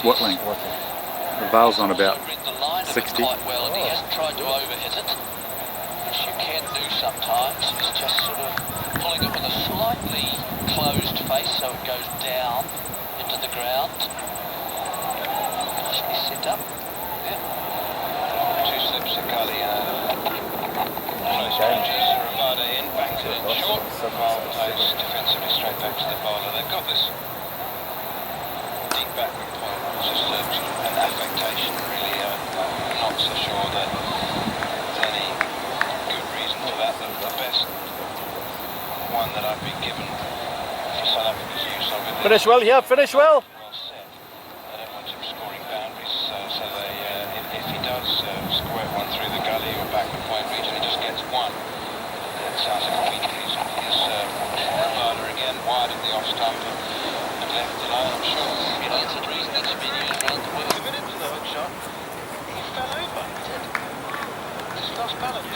Watling. Raval's on about 60. Quite well, and he hasn't tried to overhit it, which you can do sometimes. He's just sort of pulling it with a slightly closed face so it goes down into the ground. Nicely set up. Yeah. 2 slips of gully. Close ranges. Ramada in, banks it in short. Raval plays defensively straight back to the bowler. They've got this deep backward point, which is sort of an affectation really. I'm not so sure that there's any good reason for that. The best one that I've been given for South Africa's use of it. Finish well here, finish well. Well set. They don't want him scoring boundaries, so they, if he does squirt one through the gully or backward point region, he just gets one. It sounds like a weak piece of his bowler again, wide of the off stump and left alone, I'm sure. You know, it's a reason that's been used around the world. Committed to the hook shot, he fell over. Just lost balance.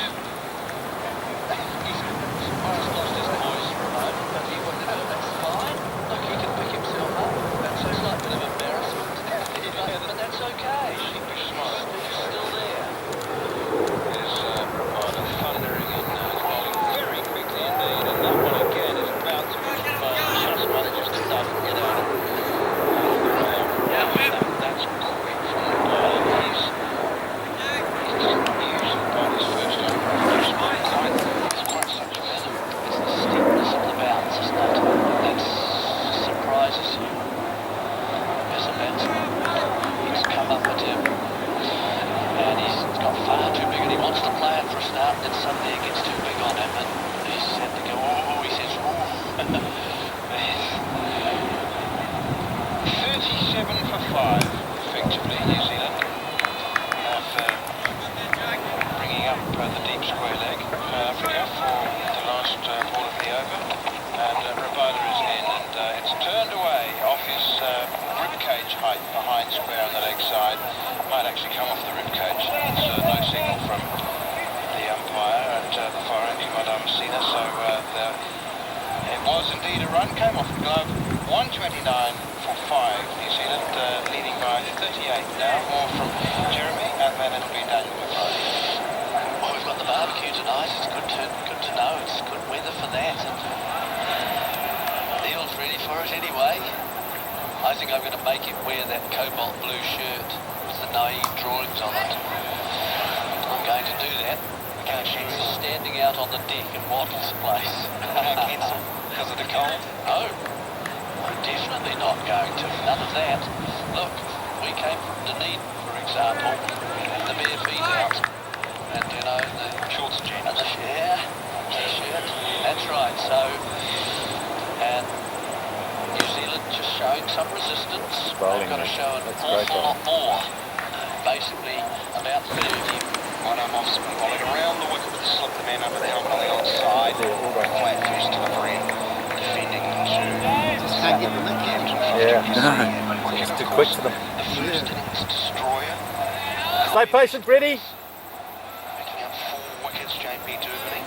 He's lost his poise for a moment, but he went, that's fine. Look, he can pick himself up. That sounds like a bit of embarrassment. But that's okay. Sheepish smile. He's still there. Is thundering in, bowling very quickly indeed, and that one again is about to just manages to duck and get out of it. That's quick from the bowler. He's usually bowled his first over. It's quite such a It's the steepness of the bounce, isn't it? That surprises you as a batsman. He's come up at him, and he's got far too big, and he wants to play it for a start, and then suddenly it gets too big on him, and he's had to go, oh, he says, oh. 37 for 5, effectively, New Zealand. After bringing up the deep square leg, Africa for the last ball of the over. And Rabada is in, and it's turned away off his ribcage height behind square on the leg side. Might actually come off the ribcage. It's no signal from the umpire at the far end, Madam-Sina. So it was indeed a run, came off the glove. 129 for 5, New Zealand leading by 38 now, more from Jeremy, and then it'll be Daniel McRae. Well, we've got the barbecue tonight. It's good to know. It's good weather for that. And Neil's ready for it anyway. I think I'm going to make him wear that cobalt blue shirt with the naive drawings on it. I'm going to do that. He's standing out on the deck and Wattles the place. Because of the cold? No. I'm definitely not going to. None of that. Look, we came from Dunedin, for example, and the bare feet out. And, you know, the shorts and jeans. And the shirt. That's right. So, and New Zealand just showing some resistance. Bowling, They've got to show an that's awful great lot more. Basically, about 30. One arm off spin bowling around the wicket with the slip the man over the helmet on the outside. Flat fish delivery. Defending to just can't get the nick in. Yeah, it's too quick for them. The first innings destroyer. Stay patient, ready. Picking up 4 wickets, JP Dubney.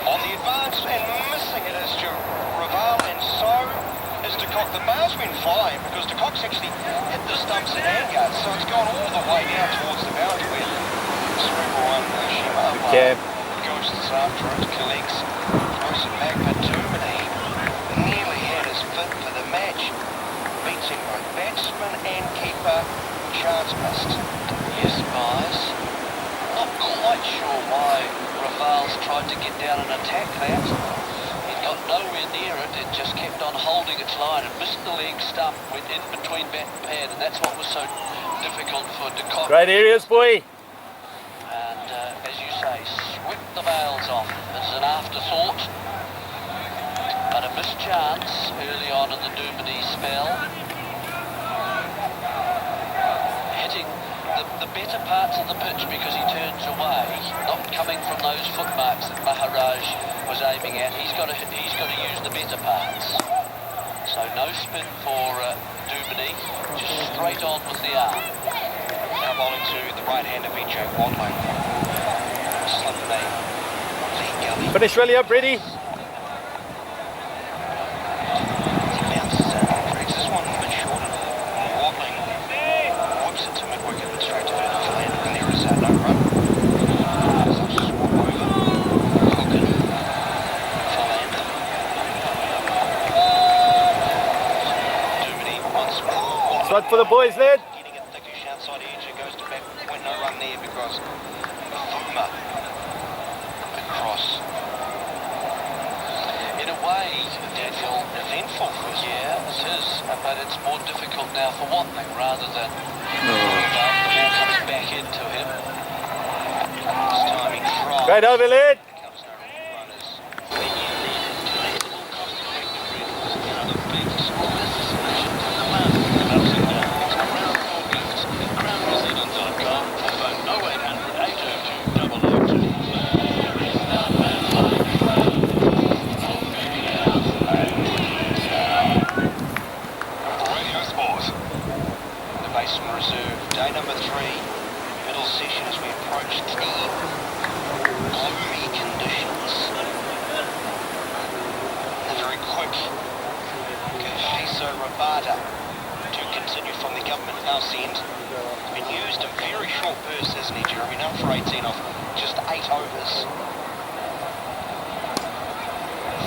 On the advance and missing it is Raval, and so is De Kock. The bail's been flying because De Kock's actually hit the stumps in handguards, so it's gone all the way down towards the boundary where Cerebral one, Shima ghosts after it, collects, throws it back, but Dubney nearly had his fit for the match. Beats him both batsman and keeper, chance missed. Yes, guys. Not quite sure why Raval's tried to get down and attack that. It got nowhere near it. It just kept on holding its line and missed the leg stump, went in between bat and pad, and that's what was so difficult for De Kock. Great areas, boy. And as you say, swept the bails off as an afterthought. But a missed chance early on in the Dubney spell. Hitting the better parts of the pitch because he turns away, not coming from those footmarks that Maharaj was aiming at. He's got to use the better parts. So no spin for Dubney, just straight on with the arm. Now bowling to the right-hander BJ Wadley. Slip the leg gully. Finish really up, ready. This one a bit shorter. Wadley whips it to mid-wicket, but straight to Vernon Philander, and there is no run. Such a swap over. Hooker. Philander. Dubney once more. Swat for the boys, lad. Getting it thickish outside inside edge. It goes to back point, no run there because Fuma across. In a way, Daniel, eventful for us. Yeah, it is, but it's more difficult now for Watling rather than the ball comes back into him. This time he tries. Great overlead. Reserve, day number 3, middle session as we approach the gloomy conditions. A very quick Kafiso Rabada to continue from the government house end. Been used in very short bursts, hasn't he, Jeremy? Now for 18 off just 8 overs.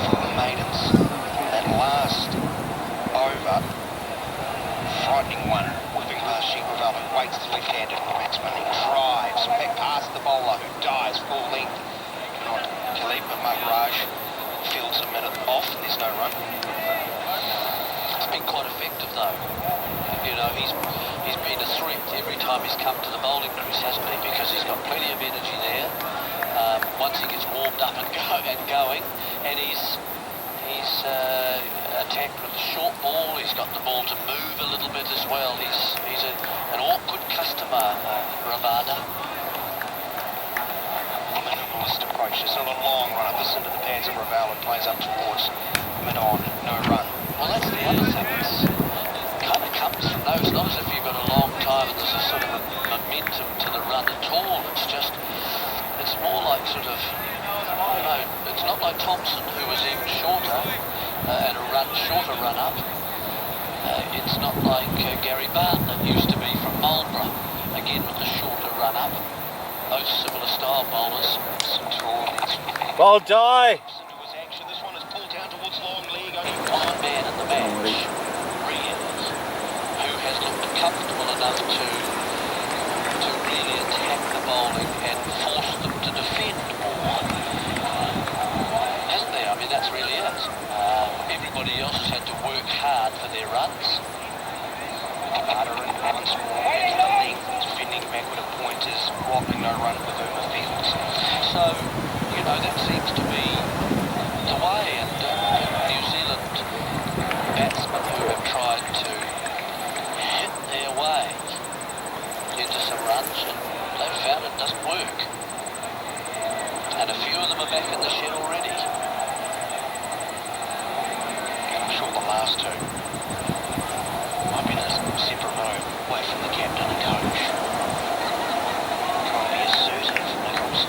For the maidens, that last over, frightening one. Sheekravel who waits the left-handed batsman. He drives back past the bowler who dives full length. Kalipa Maharaj fields a minute off and there's no run. It's been quite effective though. You know, he's been a threat every time he's come to the bowling crease, hasn't he? Because he's got plenty of energy there. Once he gets warmed up and going, and he's attacked with the short ball. He's got the ball to move a little bit as well. He's an awkward customer, Rabada. Minimalist approach. It's not a long run up this into the pads of Ravel and plays up towards mid-on. No run. Well, that's the other thing. It kind of comes from those. Not as if you've got a long time and there's a sort of a momentum to the run at all. It's more like sort of, you know, it's not like Thompson who was even shorter and a shorter run up. It's not like Gary Barton that used to be from Marlborough, again with the shorter run up. Those similar style bowlers. Ball die. This one is pulled down towards long leg. One man in the match, Rians, who has looked comfortable enough to really attack the bowling and force them to defend more. Hasn't there? I mean, that's really it. Everybody else has had to work hard for their runs. Harder and once more into the length, defending backward at pointers, wobbling no run with Uma Fields. So, you know, that seems to be the way, and New Zealand batsmen who have tried to hit their way into some runs, and they've found it doesn't work. And a few of them are back in the shed already. I'm sure the last two might be in a separate room, away from the captain and coach. Trying to be assertive. Nichols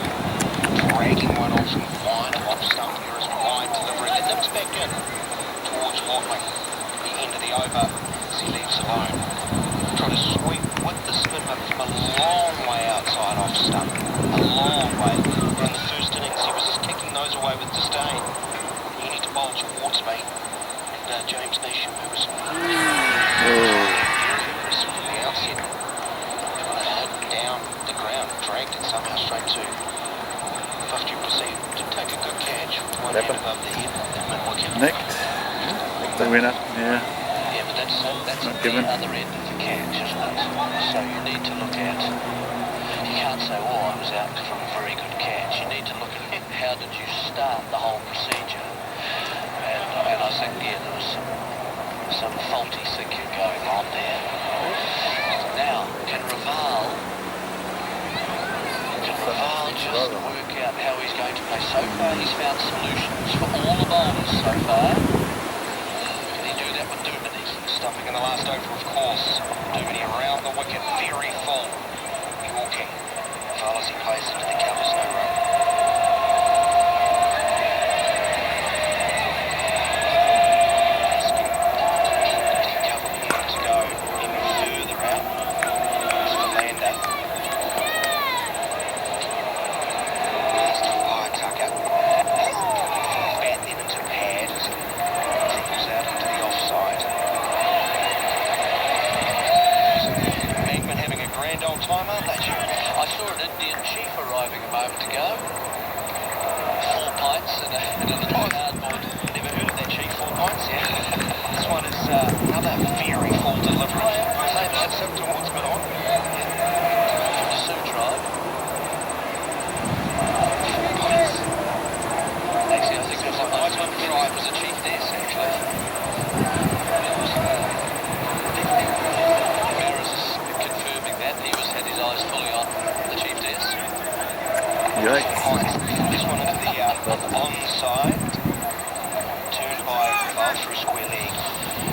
dragging one off from wide off stump. Here is wide delivery. That nips back in towards Watling. The end of the over as he leaves alone. Try to sweep with the spin from a long way outside off stump. A long way. But in the first innings he was just kicking those away with disdain. You need to bowl towards me. And James Nation, who was very aggressive from the outset, trying to hit down the ground, dragged it somehow straight to 50%. Did take a good catch with one hand above the head and mid-wicket. Nicked the winner, yeah. Yeah, but that's at the other end of the catch, isn't it? So you need to look at, you can't say, oh, I was out from a very good catch. You need to look at how did you start the whole procedure. And I think, yeah, there was some faulty thinking going on there. Now, can Raval just work out how he's going to play? So far, he's found solutions for all the bowlers so far. Can he do that with Duminy? Stumping in the last over, of course. Duminy around the wicket, very full. Yorking. Raval as he plays into the covers, no run. grand old time, aren't they, Jim? I saw an Indian chief arriving a moment ago. 4 pints and a little cardboard. Never heard of that chief, 4 pints, yeah. This one is another very full delivery. Same like some towards mid-on. From the Sioux tribe. 4 pints. Actually, I think it was a tribe was a chiefess, actually. Barris is confirming that. He had his eyes fully on the chiefess. Yikes. This one into the onside. Turned by Reval through square leg.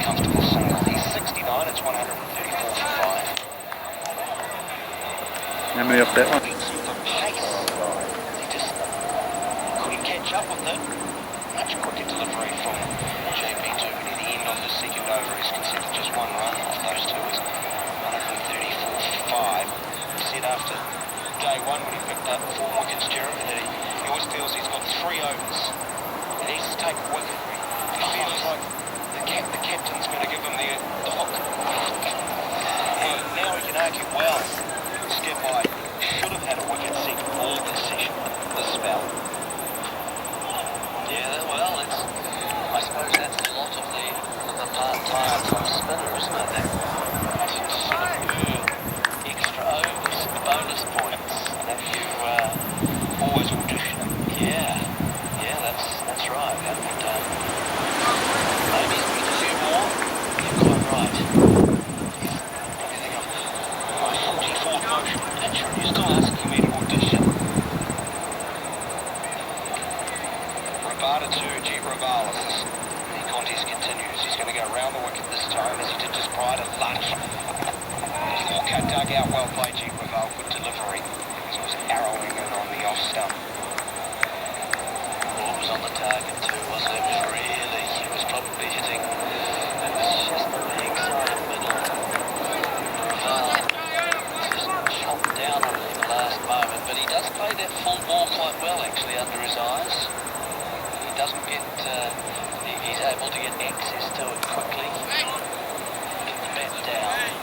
Comfortable single. He's 69, it's 134 for 5. How many off that one? The pace. He just couldn't catch up with it. Much quicker delivery from JP2, but at the end of the second over, he's conceded just 1 run off those two. It's 134 for 5. He said after day 1 when he picked up 4 wickets, Jeremy, that he always feels he's got 3 overs. He needs to take a wicket. He feels like the captain's going to give him the hook. And now he can argue, well, Skip, I should have had a wicket set all this session, this spell. Yeah, well, I suppose that's a lot of the part-time spinner, isn't it? That to sort of earn extra overs, the bonus points, that you always audition. Yeah, that's right. And maybe if we could do more, you're quite right. Everything up. My 44th motion pitcher, and you're still asking me to audition. Rabada to G. Raval as this contest continues. He's going to go round the wicket this time, as he did just prior to lunch. Cut dug out, well played, G. Raval, good delivery. He was arrowing in on the off stump. Ball was on the target too, wasn't it? It was probably hitting, it was just the leg side middle. Raval just chopped down on it in the last moment, but he does play that full ball quite well actually under his eyes. He doesn't get, he's able to get access to it quickly. Get the bat down.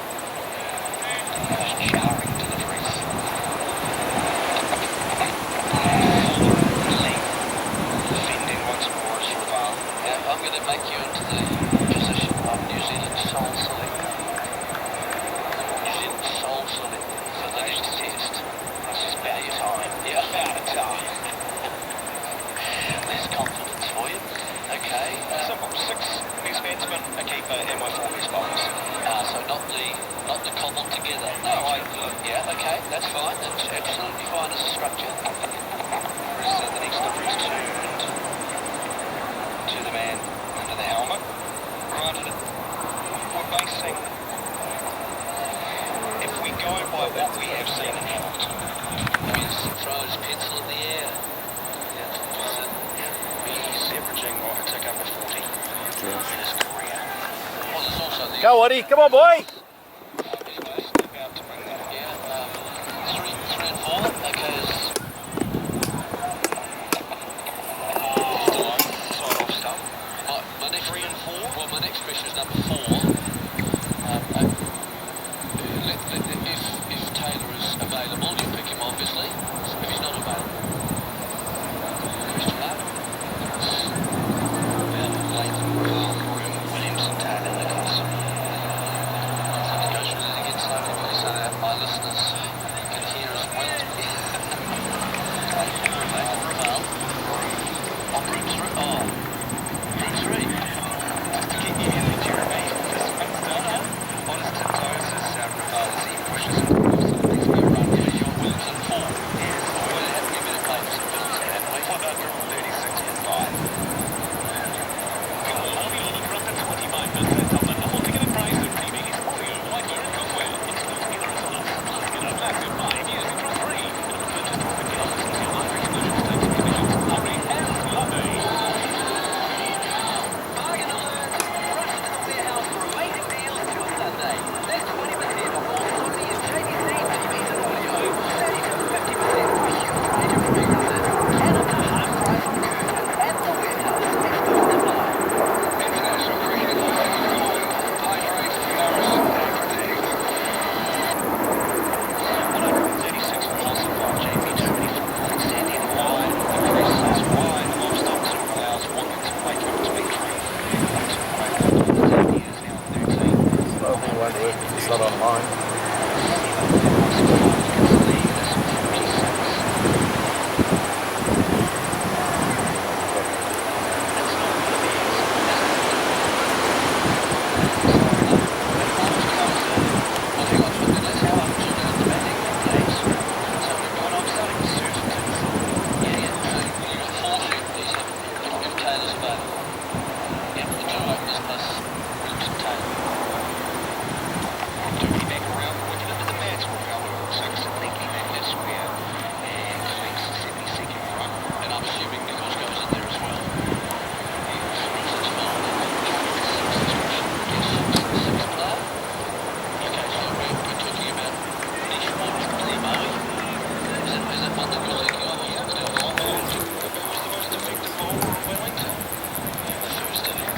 Those jarring deliveries. Defending once more as Raval. Yeah, I'm going to make you into the position of New Zealand sole selector. New Zealand sole selector for the next test. This is about your time. Yeah, about time. There's confidence for you. Okay. Simple. 6 best batsmen, a keeper, and my 4 best bowlers. So not the cobbled together. No, yeah, okay, that's fine. That's absolutely fine as a structure. Whereas the next delivery is turned to the man under the helmet. Granted, we're basing, if we go by what we have seen in Hamilton, He throws pencil in the air. he's averaging a tick under 40 in his career. Well, there's also the... Go, Woody, come on, boy! About to bring that. Yeah, 3 and 4. Okay. Side off stump. My next 3 and 4. Well, my next question is number 4. If Taylor is available, you pick him obviously. If he's not available, question mark. Williamson, Taylor, Nichols. So to go through that again slowly, please, so that my listeners can hear as well.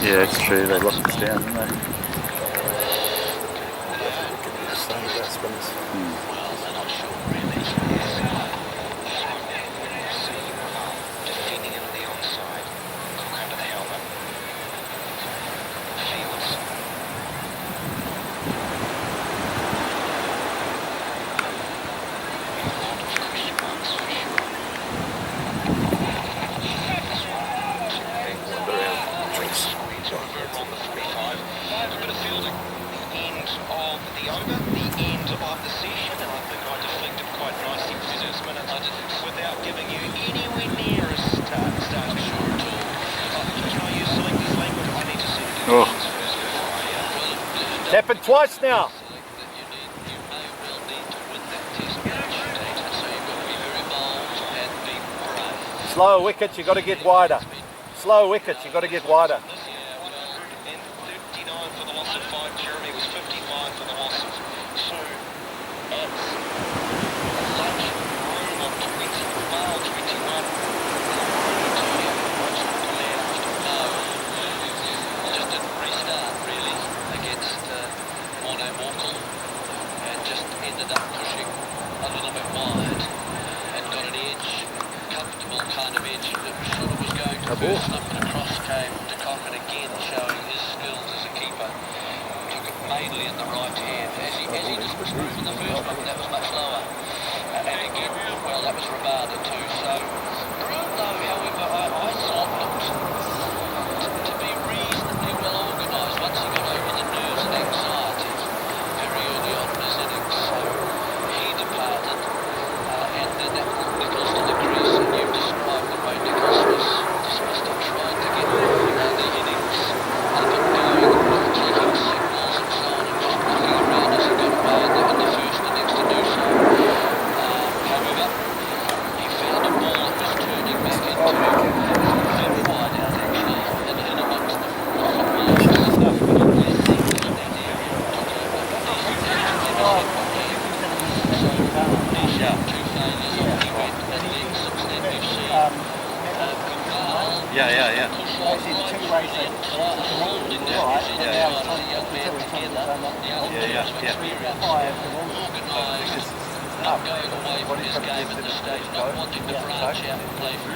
Yeah, it's true. They locked us down, didn't they? Happened twice now. Slower wickets, you got to get wider. Slower wickets, you got to get wider. First up and across came De Cochran again, showing his skills as a keeper. Took it mainly in the right hand, as he just was in the first one, that was much lower. And again, well, that was Rabada too. So Bruno, however, I thought looked to be reasonably well organised once he got over the nerves and anxiety very early on in his innings. So he departed, and then that Nichols to the crease, and you've described the way Nichols was. Must have tried to get the innings up and going with clicking signals and so on, and just looking around as he got away in the first innings to do so. However, he found a ball that was turning back into very wide out actually, and in amongst them. Yeah. Not going away from his game at this stage, not wanting to branch out and play for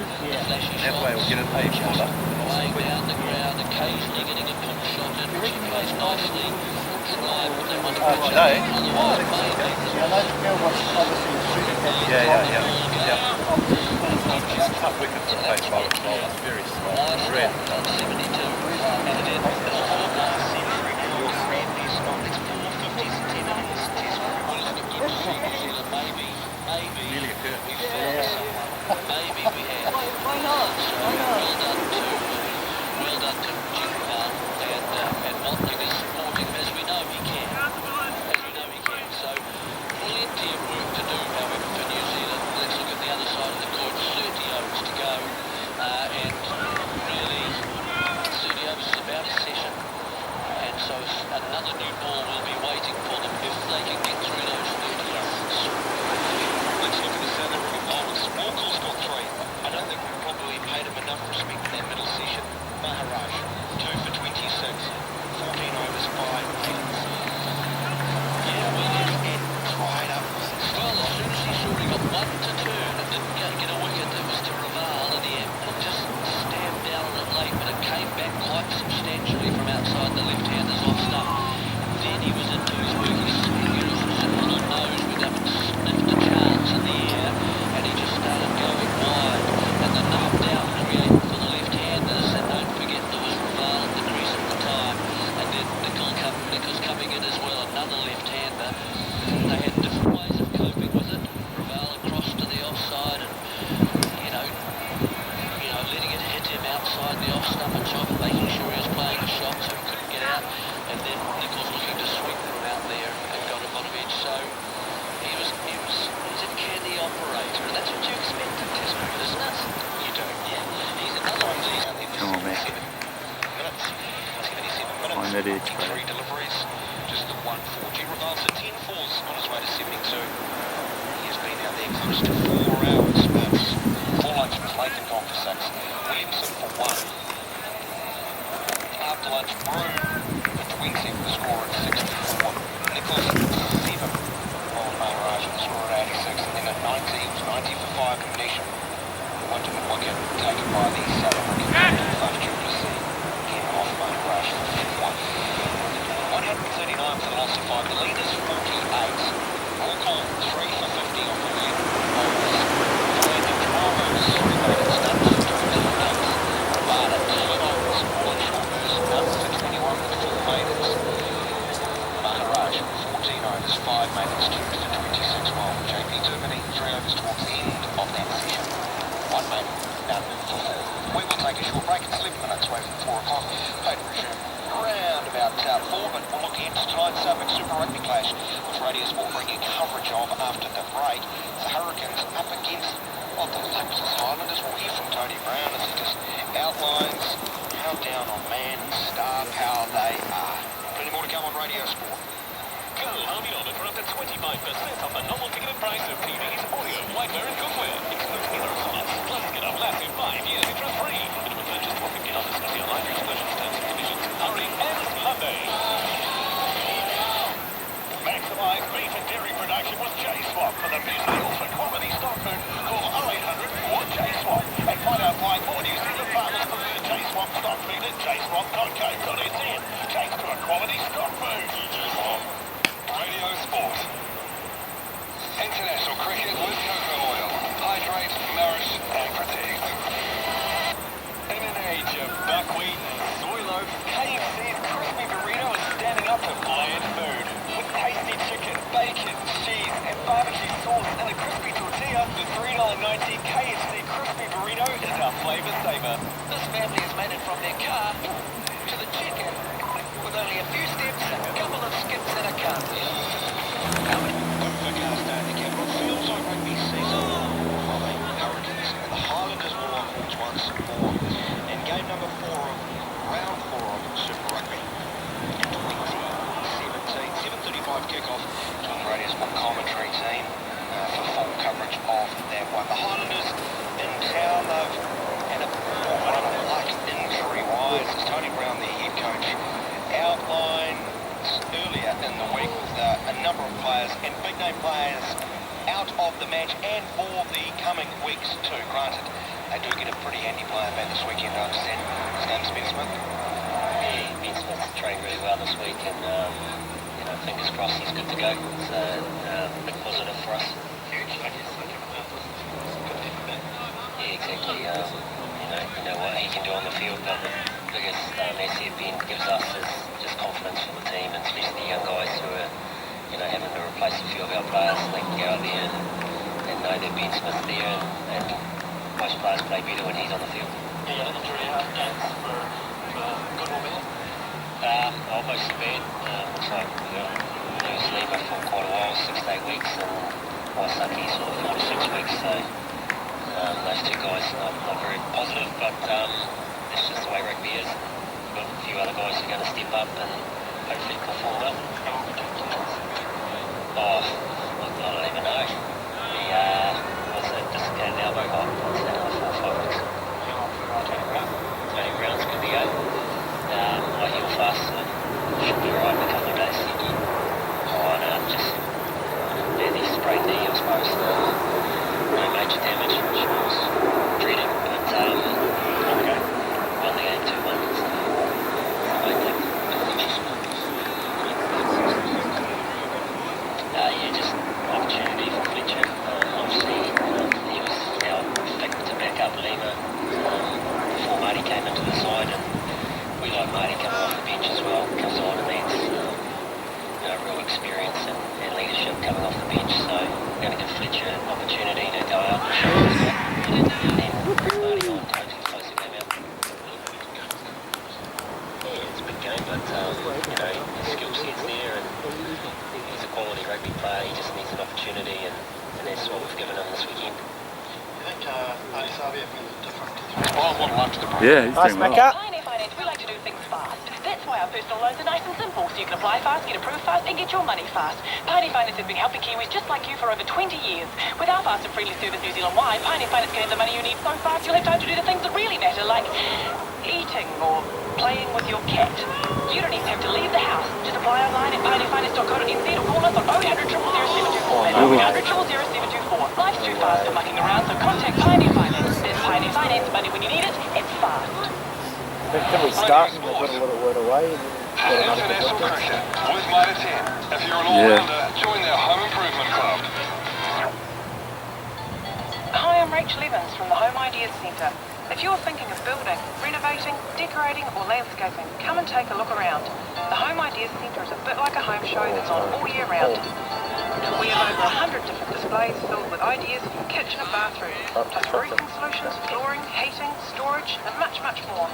flashy shots. That way we'll get it paid for. Laying down the ground, occasionally getting a pull shot in, which he plays nicely. Try, but they want to pitch it. Otherwise, Tough wicket for pace bowlers. Very slow. Red. 72. And then Nearly a curve. Maybe we have. Why not? So well done to Jim Raval and Motley is supporting him as we know he can. So plenty of work to do, however, for New Zealand. Let's look at the other side of the coin. 30 overs to go, and really 30 overs is about a session. And so another new ball will be waiting for them if they can get through those 30 overs. Let's look at the South African bowlers. Walker's got 3. I don't think we've probably paid him enough respect in that middle session. Maharaj, 2 for 26. 14 overs, 5 wickets. Yeah, well, and Tied up. well, as soon as he saw he got one to turn and didn't get a wicket, it was to Raval, and he just stabbed down on it late, but it came back quite substantially from outside the left-hander's off stump. Then he was into his work, he was sitting on his nose, went up and sniffed a chance in the air, and he just started going wide, and the knocked out created for the left-handers, and don't forget there was Raval at the crease at the time, and then Nichols coming in as well, another left-hander. They had different ways of coping with it. Raval across to the offside, and letting it hit him outside the off stump and chop, making sure he was playing a shot so he couldn't get out, and then Nichols looking to swing from out there and got him on edge. So he's a canny operator, and that's what you expect in Test cricket, isn't it? You do, yeah. He's another one of these. Come on, Mac. 77 minutes. Find that edge, 3 deliveries, just the 140. Raval's at 10 fours on his way to 72. He has been out there close to 4 hours. That's 4 lunches late and gone for 6. Williamson for 1. After taken by the South African captain, Fafju Plessis. Again, off Main Rush, the fifth one. 139 for the loss of 5. The leaders 48. All call 3 for 50 off the lead. Following the drivers, making stunts, 22 nuts. Ramada, 10 overs, all in short burst, nuts for 21 with 4 maidens. Maharaj, 14 overs, 5 maidens, 2 for 26 while JP Germany, 3 overs towards the end of that session. 1 maiden, none for 4. We will take a short break. It's 11 minutes away from 4 o'clock. Paid resume around about 4, but we'll look into tonight's Mixed Super Rugby clash with Radio Sport bringing coverage of after the break. The Hurricanes up against the luckless Highlanders. We'll hear from Tony Brown as he just outlines how down on man and star power they are. Plenty more to come on Radio Sport. Go Harvey Norman for up to 25% off the novel ticketed price of TVs, audio, whiteware and cookware. Excludes dealer slots. Plus get a massive 5 years interest free. Minimum purchase $450. See online for exclusions, terms and conditions. Hurry, and it's Monday. Maximise beef and dairy production with J-Swap for the best deals for quality stock food. Call 0800-4JSWAP and find out why more New Zealand farmers prefer J-Swap stock feed at jswap.co.nz. Change to a quality stock food. Radio Sport. International cricket with cocoa oil. Hydrate, nourish and protect. In an age of buckwheat and soy loaf, KFC's crispy burrito is standing up to bland food. With tasty chicken, bacon, cheese and barbecue sauce and a crispy tortilla, the $3.90 KFC crispy burrito is our flavor saver. This family has made it from their car to the chicken with only a few steps, a couple of skips and a cut. Overcast day at the capital. Feels like rugby season for the Hurricanes. And the Highlanders will on horns once more. And game number 4 of round 4 of Super Rugby in 2017. 7:35 kickoff. Join the Radio Sport commentary team for full coverage of that one. The Highlanders in town, they've had a lot of luck injury-wise. As Tony Brown, the head coach, outlined earlier in the week with a number of players and big name players out of the match and for the coming weeks too. Granted, they do get a pretty handy player back this weekend, I understand. His name's Ben Smith. Yeah, Ben Smith's trained really well this week and fingers crossed he's good to go. It's a big positive for us. Huge, I guess. Yeah, exactly. You know what he can do on the field, but the biggest asset Ben gives us is just confidence for the team, and especially the young guys who are, having to replace a few of our players. They can go out there and know that Ben Smith's there, and most players play better when he's on the field. Yeah, injury outcomes for good or bad? Almost bad. Looks like we'll lose Lima for quite a while, 6 to 8 weeks, and Waisaki sort of 4 to 6 weeks. So those two guys not very positive, but it's just the way rugby is. We've got a few other guys who are going to step up and hopefully perform well. I don't even know. What's that dislocated elbow? What's that, another 4 or 5 weeks? Tony Brown's good to go. I heal fast, so should be alright in a couple of days. Just the sprained knee, I suppose. No major damage, which was dreading, but okay. Won the game 2-1, so main thing. Yeah, just opportunity for Fletcher. Obviously, he was out fit to back up Lima before Marty came into the side, and we like Marty coming off the bench as well. Comes on and needs real experience and leadership coming off the bench, so we're going to give Fletcher an opportunity to go out and show his back, and bring Marty on to hopefully close the game out. Yeah, it's a big game, but his skill set's there, and he's a quality rugby player. He just needs an opportunity, and that's what we've given him this weekend. You think Alisavia feels different? Well, what a lunch the break. Yeah, he's doing well. Pioneer Finance, we like to do things fast. That's why our personal loans are nice and simple, so you can apply fast, get approved fast, and get your money fast. Pioneer Finance has been helping Kiwis just like you for over 20 years. With our fast and freely service New Zealand-wide, Pioneer Finance can have the money you need so fast you'll have time to do the things that really matter, like eating or playing with your cat. You don't even have to leave the house. Just apply online at pioneerfinance.co.nz or call us on 0800 000 724. That's 0800 000 724. Life's too fast for mucking around, so contact Pioneer Finance. There's Pioneer Finance, money Can we start and we've got a little word away? International cricket with Mitre 10. If you're an all-rounder, join their home improvement club. Hi, I'm Rachel Evans from the Home Ideas Centre. If you're thinking of building, renovating, decorating or landscaping, come and take a look around. The Home Ideas Centre is a bit like a home show that's on all year round. We have over 100 different displays filled with ideas for your kitchen and bathroom, plus roofing solutions, flooring, heating, storage and much, much more.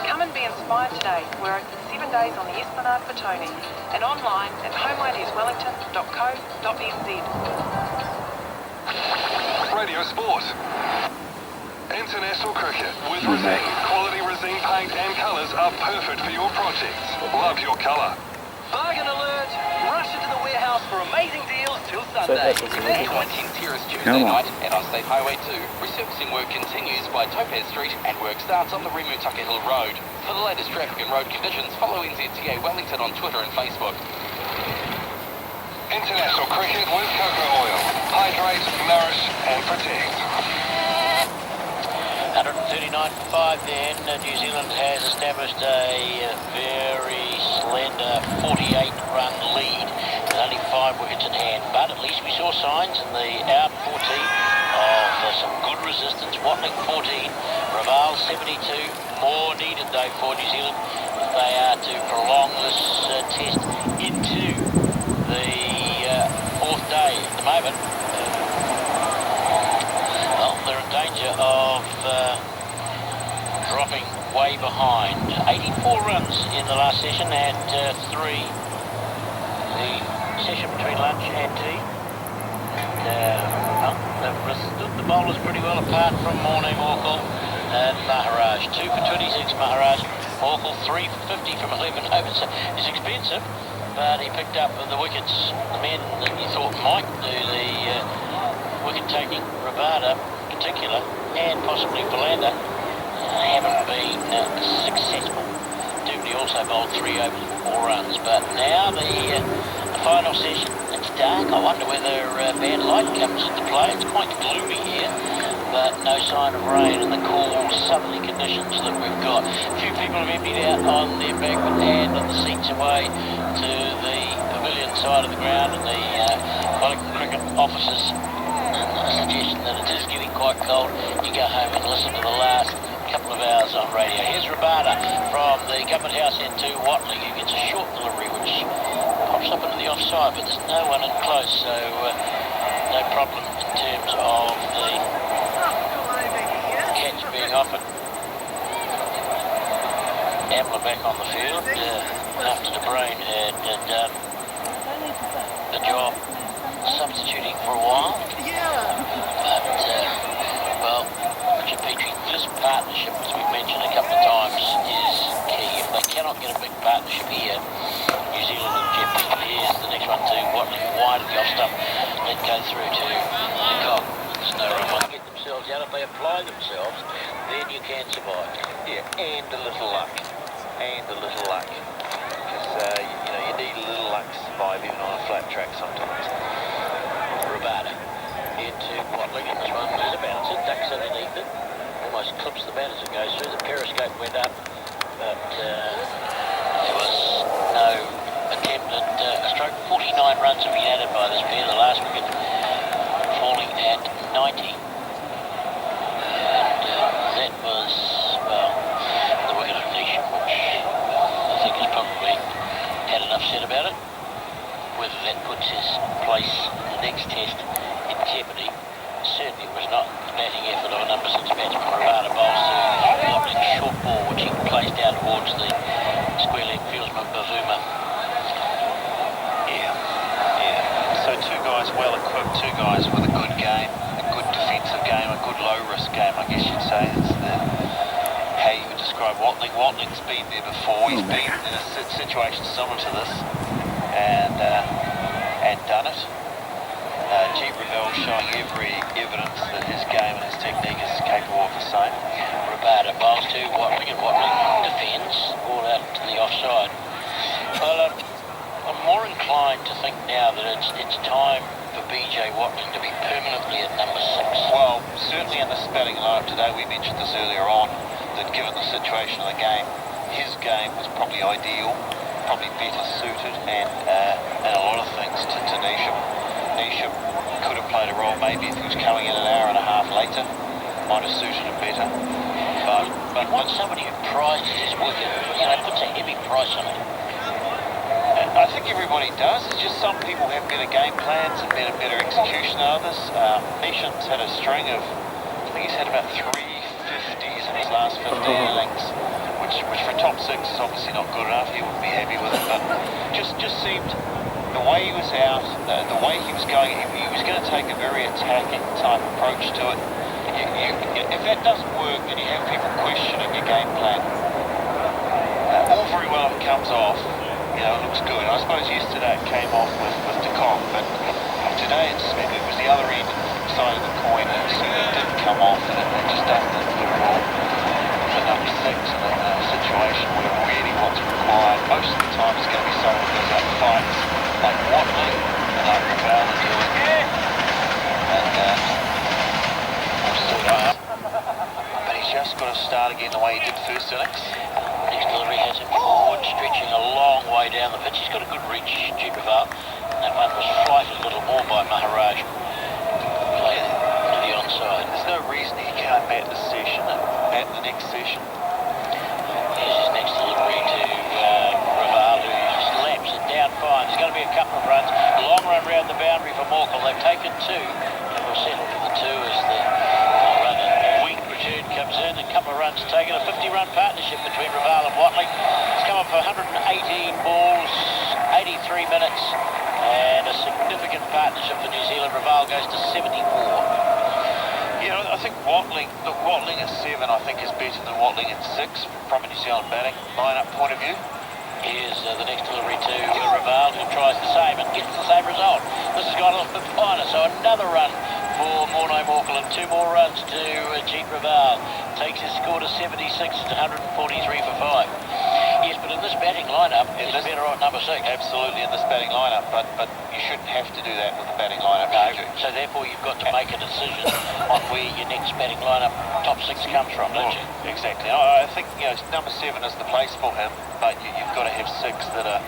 Come and be inspired today. We're open 7 days on the Esplanade for Tony and online at homeideaswellington.co.nz. Radio Sport. International cricket with Resine. Quality Resine paint and colours are perfect for your projects. Love your colour. Bargain alert! Rush into the warehouse for amazing deals till Sunday. King's Terrace Tuesday night and on State Highway 2. Resurfacing work continues by Topaz Street and work starts on the Remutaka Hill Road. For the latest traffic and road conditions, follow NZTA Wellington on Twitter and Facebook. International cricket with cocoa oil. Hydrate, nourish and protect. 139.5 then. New Zealand has established a very slender 48-run lead with only 5 wickets in hand. But at least we saw signs in the out 14 of some good resistance. Watling 14, Raval 72. More needed though for New Zealand if they are to prolong this test into the 4th day at the moment. Well, they're in danger of dropping way behind. 84 runs in the last session at 3. The session between lunch and tea. They've withstood the bowlers pretty well apart from Morning, Orkle and Maharaj. 2 for 26 Maharaj. Orkle 3 for 50 from 11 overs. It's expensive, but he picked up the wickets. The men that you thought might do the wicket taking, Rabada in particular, and possibly Philander, haven't been successful. Doobie also bowled 3 overs for 4 runs, but now the final session, it's dark. I wonder whether bad light comes into play. It's quite gloomy here, but no sign of rain in the cool southerly conditions that we've got. A few people have emptied out on the embankment and on the seats away to the pavilion side of the ground and the Wellington cricket offices. A suggestion that it is getting quite cold. You go home and listen to the last couple of hours on radio. Here's Rabada from the Government House into Watley, who gets a short delivery which pops up into the offside, but there's no one in close, so no problem in terms of the catch being offered. Ambler back on the field after De Bruyne had done the job substituting for a while, but well, Richard Petrie, this partnership, as we've mentioned a couple of times, is key. If they cannot get a big partnership here, New Zealand and Jeff Petrie, here's the next one to Watley, wide of the off stump, then go through to the cock. There's no room to get themselves out. If they apply themselves, then you can survive. Yeah, and a little luck. And a little luck. Because, you know, you need a little luck to survive even on a flat track sometimes. Rabada into Watley, and this one is a bounce. It ducks underneath it. Almost clips the bat as it goes through. The periscope went up, but there was no attempt at a stroke. 49 runs have been added by this pair. The last wicket falling at 90. And that was, well, the wicket of Nish, which I think has probably had enough said about it. Whether that puts his place in the next test in jeopardy, certainly was not the batting effort of a number 6 batsman. Rabada bowls to Watley, short ball which he plays down towards the square leg fieldsman Bavuma. Yeah. So 2 guys well equipped, 2 guys with a good game, a good defensive game, a good low risk game, I guess you'd say. It's how you would describe Watling. Watling's been there before. He's been in a situation similar to this and done it. G. Ravel showing every evidence that his game and his technique is capable of the same. Rabada bowls to Watling, and Watling defends all out to the offside. Well, I'm more inclined to think now that it's time for BJ Watling to be permanently at number 6. Well, certainly in the spelling lineup today, we mentioned this earlier on, that given the situation of the game, his game was probably ideal, probably better suited, and a lot of things to Nisham. Nisham could have played a role maybe if he was coming in an hour and a half later, might have suited him better. But want somebody who prizes his wicket, you know, puts a heavy price on it. I think everybody does. It's just some people have better game plans and better execution than others. Nisham's had a string of, I think he's had about 350s in his last 15 innings, which for top six is obviously not good enough. He wouldn't be happy with it, but just seemed the way he was out, the way he was going, he was going to take a very attacking type approach to it. If that doesn't work, then you have people questioning your game plan. All very well if it comes off. You know, it looks good. I suppose yesterday it came off with De Kock, but today it was the other end side of the coin, and it didn't come off, and it just doesn't look good at all. For number six in a situation where really what's required most of the time is going to be someone who goes out and fights, like Watley and like Ravel are doing. And we'll see. But he's just got to start again the way he did first innings. Next delivery has him forward, stretching a long way down the pitch. He's got a good reach, Jibraval. That one was flighted a little more by Maharaj. Play to the onside. There's no reason he can't bat this session and bat the next session. Here's his next delivery to Raval, who slaps it down fine. There's going to be a couple of runs. A long run round the boundary for Morkel. They've taken two, and we'll settle for the two as the rather weak return comes in. A couple of runs taken. A 50-run partnership between Raval and Watley. It's come up for 118 balls, 83 minutes, and a significant partnership for New Zealand. Raval goes to 74. Yeah, I think Watley at 7 I think is better than Watley at 6 from a New Zealand batting line-up point of view. Here's the next delivery to Raval, who tries the same and gets the same result. This has gone a little bit finer, so another run for Morno Morkel and 2 more runs to Jeet Raval. Takes his score to 76 to 143 for 5. Yes, but in this batting lineup, it's better on number 6. Absolutely, in this batting lineup, but you shouldn't have to do that with the batting lineup. No, so therefore you've got to make a decision on where your next batting lineup top 6 comes from, don't you? Exactly. I think number 7 is the place for him, but you've got to have 6 that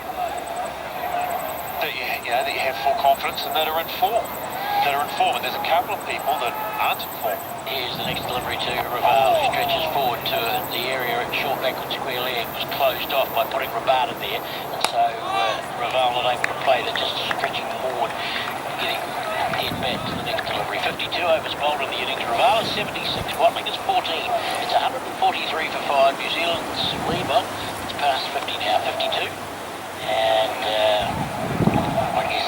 you have full confidence and that are in form. And there's a couple of people that aren't in form. Here's the next delivery to Raval, who stretches forward to the area at short backward square leg. Was closed off by putting Rabada there, and so Raval not able to play that, just stretching forward, getting dead back to the next delivery. 52 overs bowled in the innings. Raval is 76, Watling is 14. It's 143 for 5. New Zealand's lead on. It's past 50 now, 52. And I guess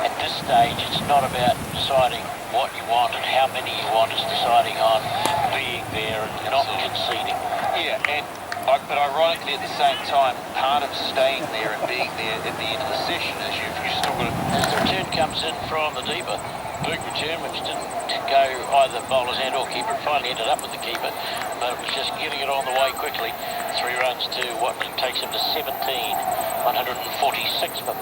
at this stage it's not about deciding what you want and how many you want, it's deciding on being there and not conceding. Yeah, but ironically at the same time, part of staying there and being there at the end of the session is you've still got to... As the return comes in from the deeper, big return which didn't go either bowler's hand or keeper. It finally ended up with the keeper, but it was just getting it on the way quickly. 3 runs to Watling takes him to 17, 146 for 5.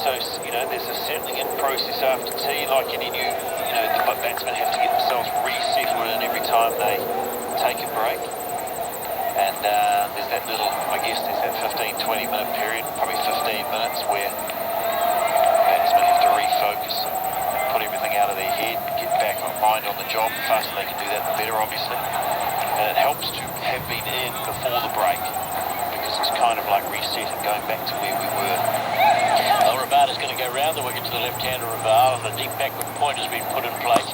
So, there's a settling in process after tea, like any new, the batsmen have to get themselves resettled in every time they take a break. And there's that little, there's that 15-20 minute period, probably 15 minutes, where batsmen have to refocus and put everything out of their head, get back on mind on the job. The faster they can do that, the better, obviously. And it helps to have been in before the break, because it's kind of like resetting, going back to where we were. Rabada's going to go round the wicket to the left-hander Raval, and the deep backward point has been put in place.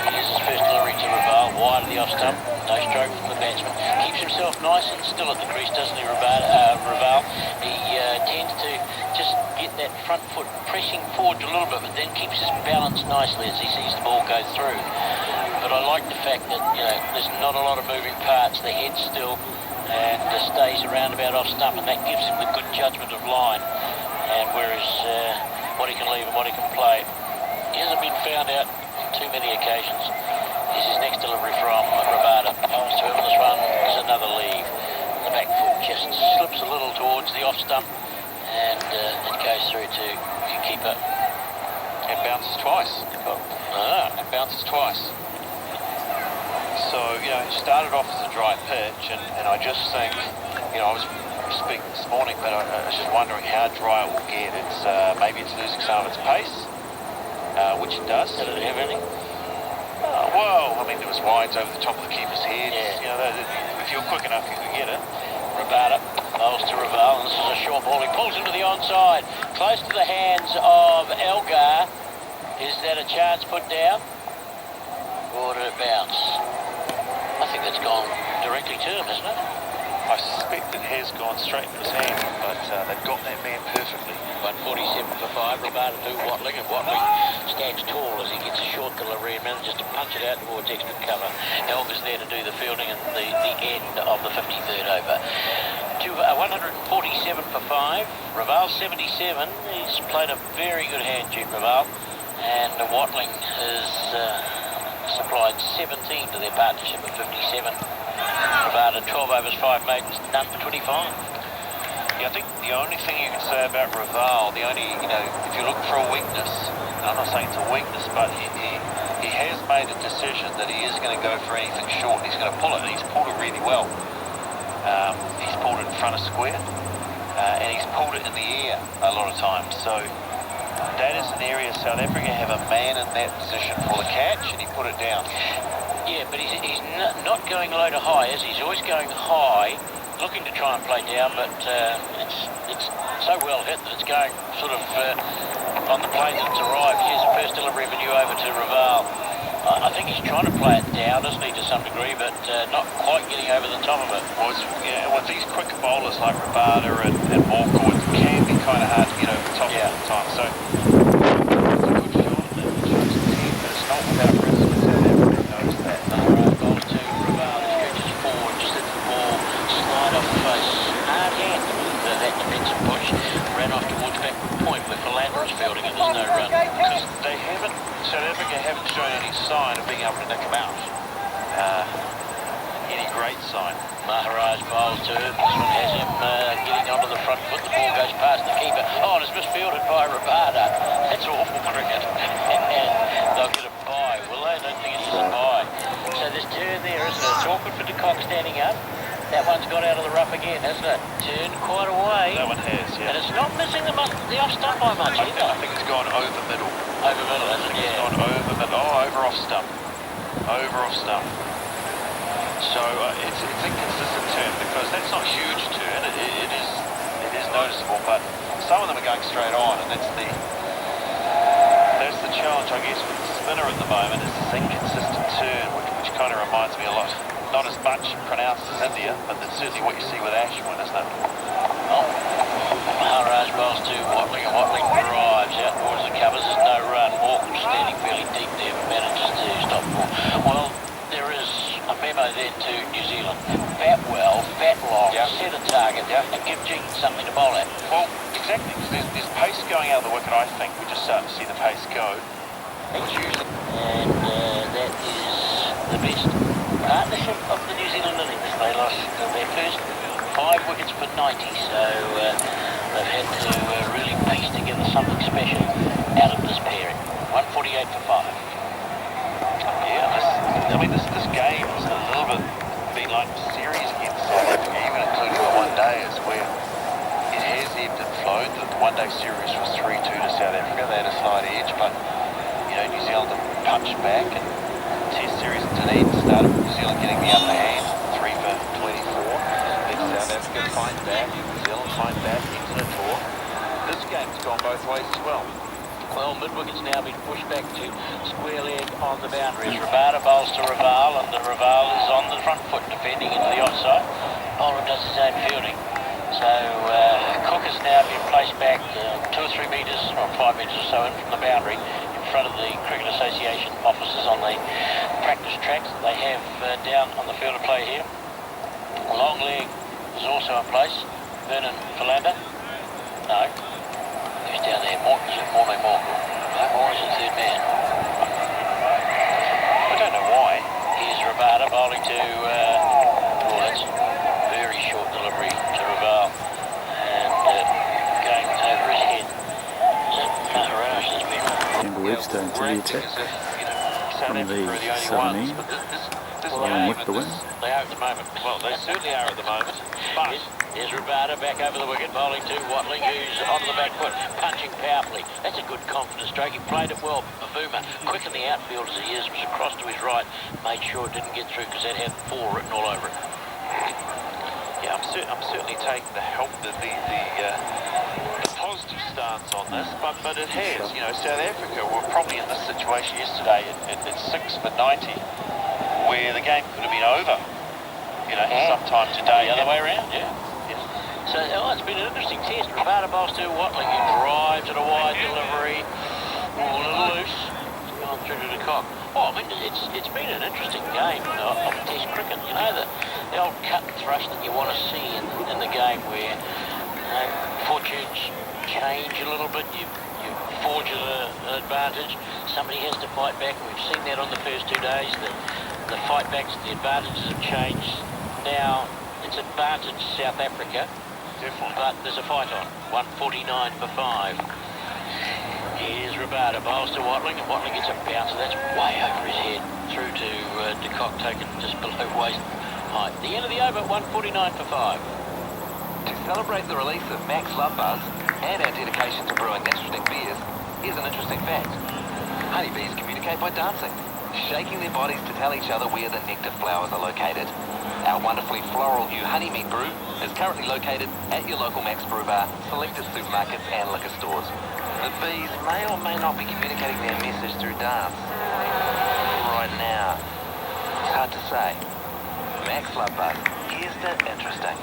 Here's his first delivery to Raval, wide of the off stump, no stroke from the batsman. Keeps himself nice and still at the crease, doesn't he, Raval? He tends to just get that front foot pressing forward a little bit, but then keeps his balance nicely as he sees the ball go through. But I like the fact that, there's not a lot of moving parts, the head's still, and stays around about off stump, and that gives him the good judgment of line. And whereas what he can leave and what he can play, he hasn't been found out on too many occasions. Here's his next delivery from Rabada. Comes to him, this one is another leave. The back foot just slips a little towards the off stump, and it goes through to your keeper. It bounces twice. It bounces twice. So, you know, it started off as a dry pitch, and I just think, you know, I was speaking this morning, but I was just wondering how dry it will get. It's maybe it's losing some of its pace, which it does. Did it have any? Well, I mean, there was wides over the top of the keeper's head. Yeah. You know, if you're quick enough, you can get it. Rabada bowls to Raval, and this is a short ball. He pulls into the onside, close to the hands of Elgar. Is that a chance put down? Or did it bounce? I think that's gone directly to him, isn't it? I suspect it has gone straight to his hand, but they've got that man perfectly. 147 for 5, Rabada to Watling, and Watling stands tall as he gets a short delivery and manages to punch it out towards extra cover. Elgar's there to do the fielding and the end of the 53rd over. 147 for 5, Raval 77. He's played a very good hand, Duke Raval, and Watling has supplied 17 to their partnership of 57. Rabada 12 overs, 5 maidens, none for 25. Yeah, I think the only thing you can say about Raval, the only, you know, if you look for a weakness, and I'm not saying it's a weakness, but he has made a decision that he is going to go for anything short. He's going to pull it, and he's pulled it really well. He's pulled it in front of square, and he's pulled it in the air a lot of times. So that is an area South Africa have a man in that position for the catch, and he put it down. Yeah, but he's not going low to high, is he? He's always going high, looking to try and play down, but it's so well hit that it's going sort of on the plane that it's arrived. Here's the first delivery of a new over to Raval. I think he's trying to play it down, isn't he, to some degree, but not quite getting over the top of it. Well, with these quick bowlers like Rabada and Morco, it can be kind of hard to get over the top all the time. So it's not without risk. Bowls to Raval, he stretches forward, just lets the ball slide off the face. Hard hand with that defensive push. Ran off towards backward point where Philander is fielding and there's no run. Because they haven't, South Africa haven't shown any sign of being able to nick him out. Any great sign. Maharaj bowls to him. This one has him getting onto the front foot. The ball goes past the keeper. Oh, and it's misfielded by Rabada. That's awful cricket. They'll get a bye, will they? I don't think it is a bye. So there's turn there, isn't it? It's awkward for de Kock standing up. That one's got out of the rough again, hasn't it? Turned quite away. That one has, yeah. And it's not missing the off stump by much either. I think it's gone over middle. Over middle, hasn't it? Yeah. It's gone over middle. Oh, over off stump. Over off stump. So it's inconsistent turn because that's not a huge turn. It is noticeable, but some of them are going straight on, and that's the challenge, I guess, with the spinner at the moment is this inconsistent turn, which kind of reminds me a lot. Not as much pronounced as India, but that's certainly what you see with Ashwin, isn't it? Oh, Maharaj bowls to Watling, and Watling drives out towards the covers. There's no run. Walker standing fairly deep there, but manages to stop the ball. Well, there is a memo then to New Zealand. Bat well, bat long, set a target, and give Jenkins something to bowl at. Well, exactly, because there's pace going out of the wicket, I think. We're just starting to see the pace go. And that is the best partnership of the New Zealand innings. They lost their first 5 wickets for 90, so they've had to really piece together something special out of this pairing. 148 for 5. Yeah, I mean, this game is a little bit been like series against South Africa, even including the one-dayers, where it has ebbed and flowed. The one-day series was 3-2 to South Africa. They had a slight edge, but you know, New Zealand punched back, and Test series in Dunedin started with New Zealand getting the upper hand, 3 for 24. Then South Africa find back, New Zealand find back into the tour. This game's gone both ways as well. Well, mid-wicket's now been pushed back to square leg on the boundaries. Rabada bowls to Raval, and the Raval is on the front foot defending into the offside. Bowler does his own fielding. So Cook has now been placed back 2 or 3 metres, or 5 metres or so in from the boundary, in front of the Cricket Association offices on the practice tracks that they have down on the field of play here. Long leg is also in place. Vernon Philander. No. Who's down there? Morton's at Morning Morton. No, Morton's at third man. I don't know why. Here's Rabada bowling to, well, that's very short delivery to Raval. And going over his head. Is that Maharaj has been Webster into the attack from the 17, along with the win. They are at the moment. Well, they certainly are at the moment. But here's Rabada back over the wicket, bowling to Watling, who's onto the back foot, punching powerfully. That's a good confidence stroke. He played it well. Bavuma, quick in the outfield as he is, was across to his right, made sure it didn't get through because that had 4 written all over it. Yeah, I'm certainly taking the help, the positive stance on this, but it has. You know, South Africa were probably in this situation yesterday at 6 for 90, where the game could have been over. You know, sometime today. The other way around, yeah. So it's been an interesting test. Rabada bowls to Watling, who drives at a wide delivery, a little loose, gone through to the cock. Oh, I mean, it's been an interesting game of Test cricket. You know, the old cut and thrust that you want to see in the game where fortunes change a little bit. You forge an advantage. Somebody has to fight back. We've seen that on the first 2 days. The fight backs, the advantages have changed. Now it's advantage South Africa. Definitely. But there's a fight on. 149 for 5. Here's Rabada, bowls to Watling, and Watling gets a bouncer. That's way over his head. Through to de Kock, taken just below waist height. The end of the over, 149 for 5. To celebrate the release of Max Lovebuzz and our dedication to brewing interesting beers, here's an interesting fact. Honeybees communicate by dancing, shaking their bodies to tell each other where the nectar flowers are located. Our wonderfully floral new honeymead brew is currently located at your local Max Brew Bar, selected supermarkets and liquor stores. The bees may or may not be communicating their message through dance. Right now, it's hard to say. Max Lovebuzz, is that interesting?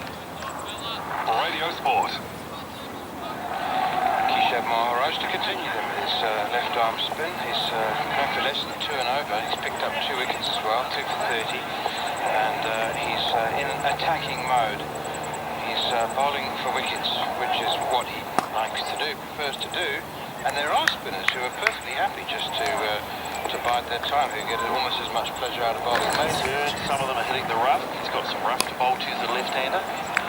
Radio Sport. Kishab Maharaj to continue them with his left arm spin. He's gone for less than 2 and over. He's picked up 2 wickets as well, 2 for 30. And he's in attacking mode. He's bowling for wickets, which is what he likes to do, prefers to do. And there are spinners who are perfectly happy just to bide their time, who get almost as much pleasure out of bowling. Some of them are hitting the rough. He's got some rough to bowl to the left-hander.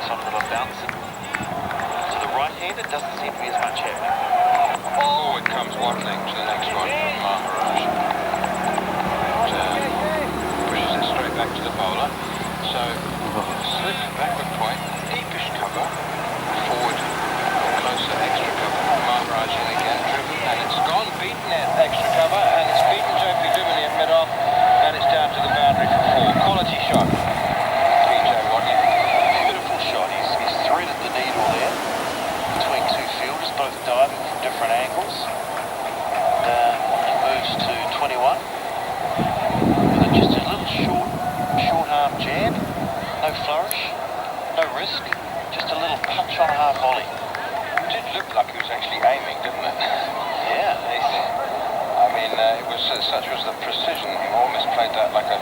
Some of them are bouncing. To the right-hander doesn't seem to be as much happening. Forward comes Watling to the next one from Maharaj. Pushes it straight back to the bowler. So, slip, backward point, deepish cover, forward, closer, extra cover. Maharaj in again, driven, and it's gone, beaten at extra cover, and it's beaten JP Duminy at mid-off, and it's down to the boundary for 4. Quality shot. PJ Watling. Beautiful shot. He's threaded the needle there between 2 fielders, both diving from different angles. He moves to 21 with just a little short arm jab, no flourish, no risk, just a little punch on a half volley. It did look like he was actually aiming, didn't it? Yeah. I mean, it was such was the precision. He almost played that like a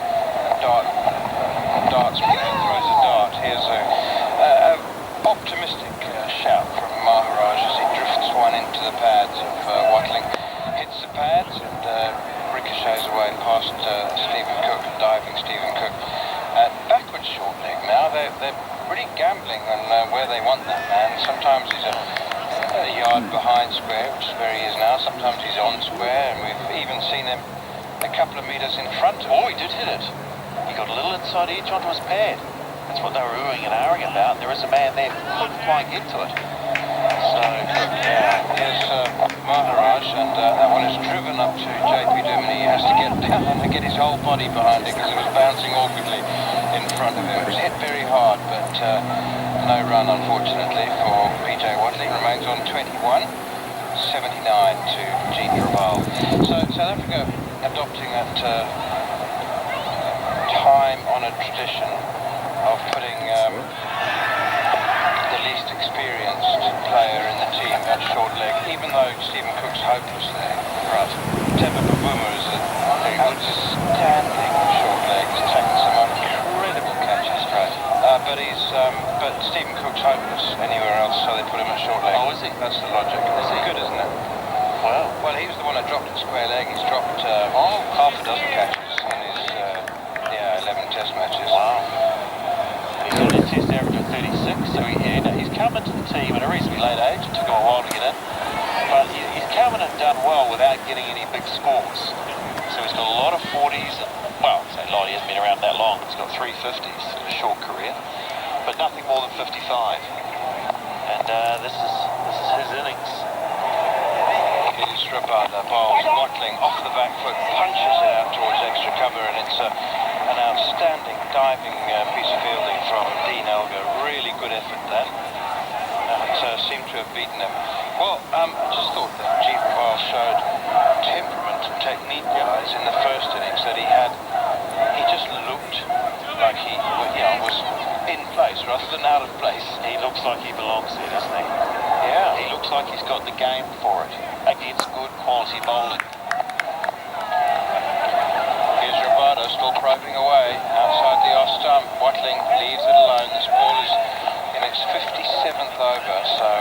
dartsman who throws a dart. Here's a optimistic shout from Maharaj as he drifts one into the pads of Watling. Hits the pads and ricochets away past Stephen Cook, diving Stephen Cook. Backwards short leg now. They're pretty gambling on where they want that man. Sometimes he's a yard behind square, which is where he is now. Sometimes he's on square, and we've even seen him a couple of metres in front of him. Oh, he did hit it. He got a little inside edge onto his pad. That's what they were oohing and ahhing about. There is a man there who couldn't quite get to it. So, yeah, here's Maharaj, and that one is driven up to JP Duminy. He has to get down and get his whole body behind it because it was bouncing awkwardly in front of him. It was hit very hard, but no run, unfortunately, for PJ Watling. Remains on 21, 79 to Jean Raval. So South Africa adopting that time-honoured tradition of putting the least experienced player in the team at short leg, even though Stephen Cook's hopeless there. Right. Teba Bavuma is a outstanding short leg. He's taken some incredible catches. Right. But Stephen Cook's hopeless anywhere else, so they put him at short leg. Oh, is he? That's the logic. Is he good, isn't it? Wow. Well, he was the one that dropped at square leg. He's dropped half a dozen catches in his 11 test matches. Wow. He's got his test average of 36, so he's come into the team at a reasonably late age. It took him a while to get in. But he's come come in and done well without getting any big scores. So he's got a lot of 40s, well, I say a lot, he hasn't been around that long. He's got 350s in a short career, but nothing more than 55. And this is his innings. Here's Rabada, bowls, Watling off the back foot, punches it out towards extra cover, and it's an outstanding diving piece of fielding from Dean Elgar. Really good effort there. Seemed to have beaten him. Well, I just thought that Jeet Raval showed temperament and technique guys in the first innings that he just looked like he was in place rather than out of place. He looks like he belongs there, doesn't he? Yeah. He looks like he's got the game for it against good quality bowling. Here's Rabada still probing away outside the off stump. Watling leaves it alone. This ball is in its 57th over, so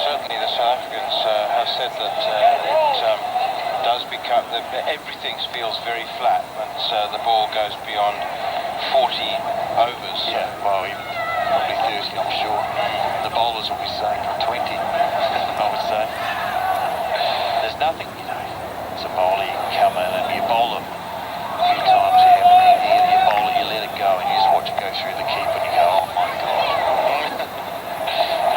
certainly the South Africans have said that it does become, everything feels very flat once the ball goes beyond 40 overs. Yeah, well, probably Thursday, I'm sure. The bowlers will be saying from 20, I would say. There's nothing, it's a bowler, you can come in and you bowl him a few times, you have an idea, you bowl it, you let it go, and you just watch it go through the keeper and you go, oh my God.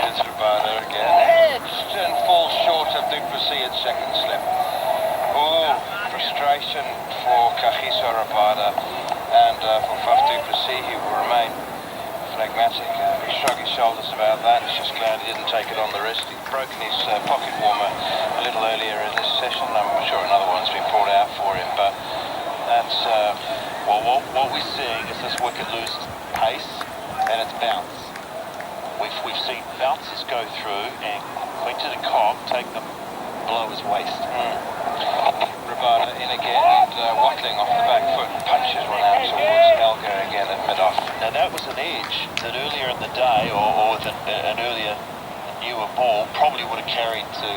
Here's Rabada again. Edged and falls short of Duplessis at second slip. Oh, frustration for Kagiso Rabada and for Faf Duplessis, who will remain phlegmatic. He shrugged his shoulders about that. He's just glad he didn't take it on the wrist. He'd broken his pocket warmer a little earlier in this session. I'm sure another one's been brought out for him, but that's... well, what we're seeing is this wicket loses pace and its bounce. We've seen bounces go through and Quinton de Kock take them below his waist. Rabada in again, and Watling off the back foot punches one out towards Elgar again at mid-off. Now that was an edge that earlier in the day, or with an earlier, newer ball, probably would have carried to,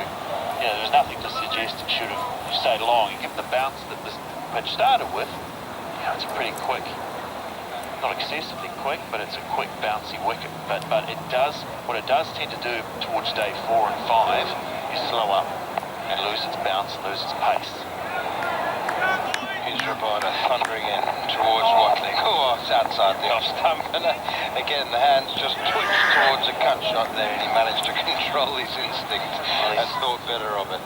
there's nothing to suggest it should have stayed long. You give the bounce that this pitch started with, it's pretty quick. Not excessively quick, but it's a quick bouncy wicket. But what it does tend to do towards day 4 and 5 is slow up and lose its bounce and lose its pace. Here's Rabada thundering in towards Watling. Oh, it's outside the off stump. And again, the hands just twitched towards a cut shot there, and he managed to control his instinct and thought better of it.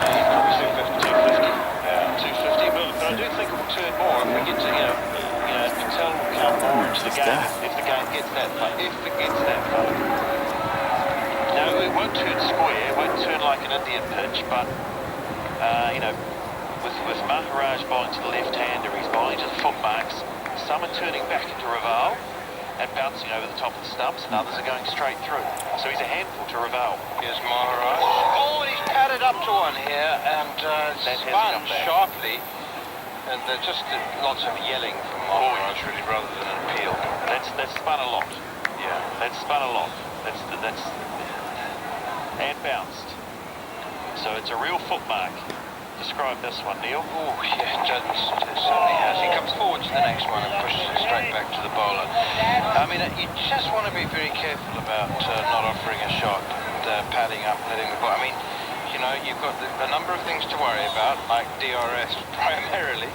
250. Yeah, 250. But I do think it will turn more if we get to, Patel will come more into the game if the game gets that far. No, it won't turn square, it won't turn like an Indian pitch, but, with Maharaj bowling to the left-hander, he's bowling to the footmarks, some are turning back into Raval and bouncing over the top of the stumps, and others are going straight through. So he's a handful to Raval. Here's Maharaj. Oh, and he's padded up to one here, and spun sharply. And there's just lots of yelling from Maharaj, really, rather than an appeal. That's spun a lot. Yeah. That's spun a lot. That's and bounced. So it's a real footmark. Describe this one, Neil. Oh, yeah, certainly has. He comes forward to the next one and pushes it straight back to the bowler. I mean, you just want to be very careful about not offering a shot and padding up, letting the ball... I mean, you've got a number of things to worry about, like DRS primarily.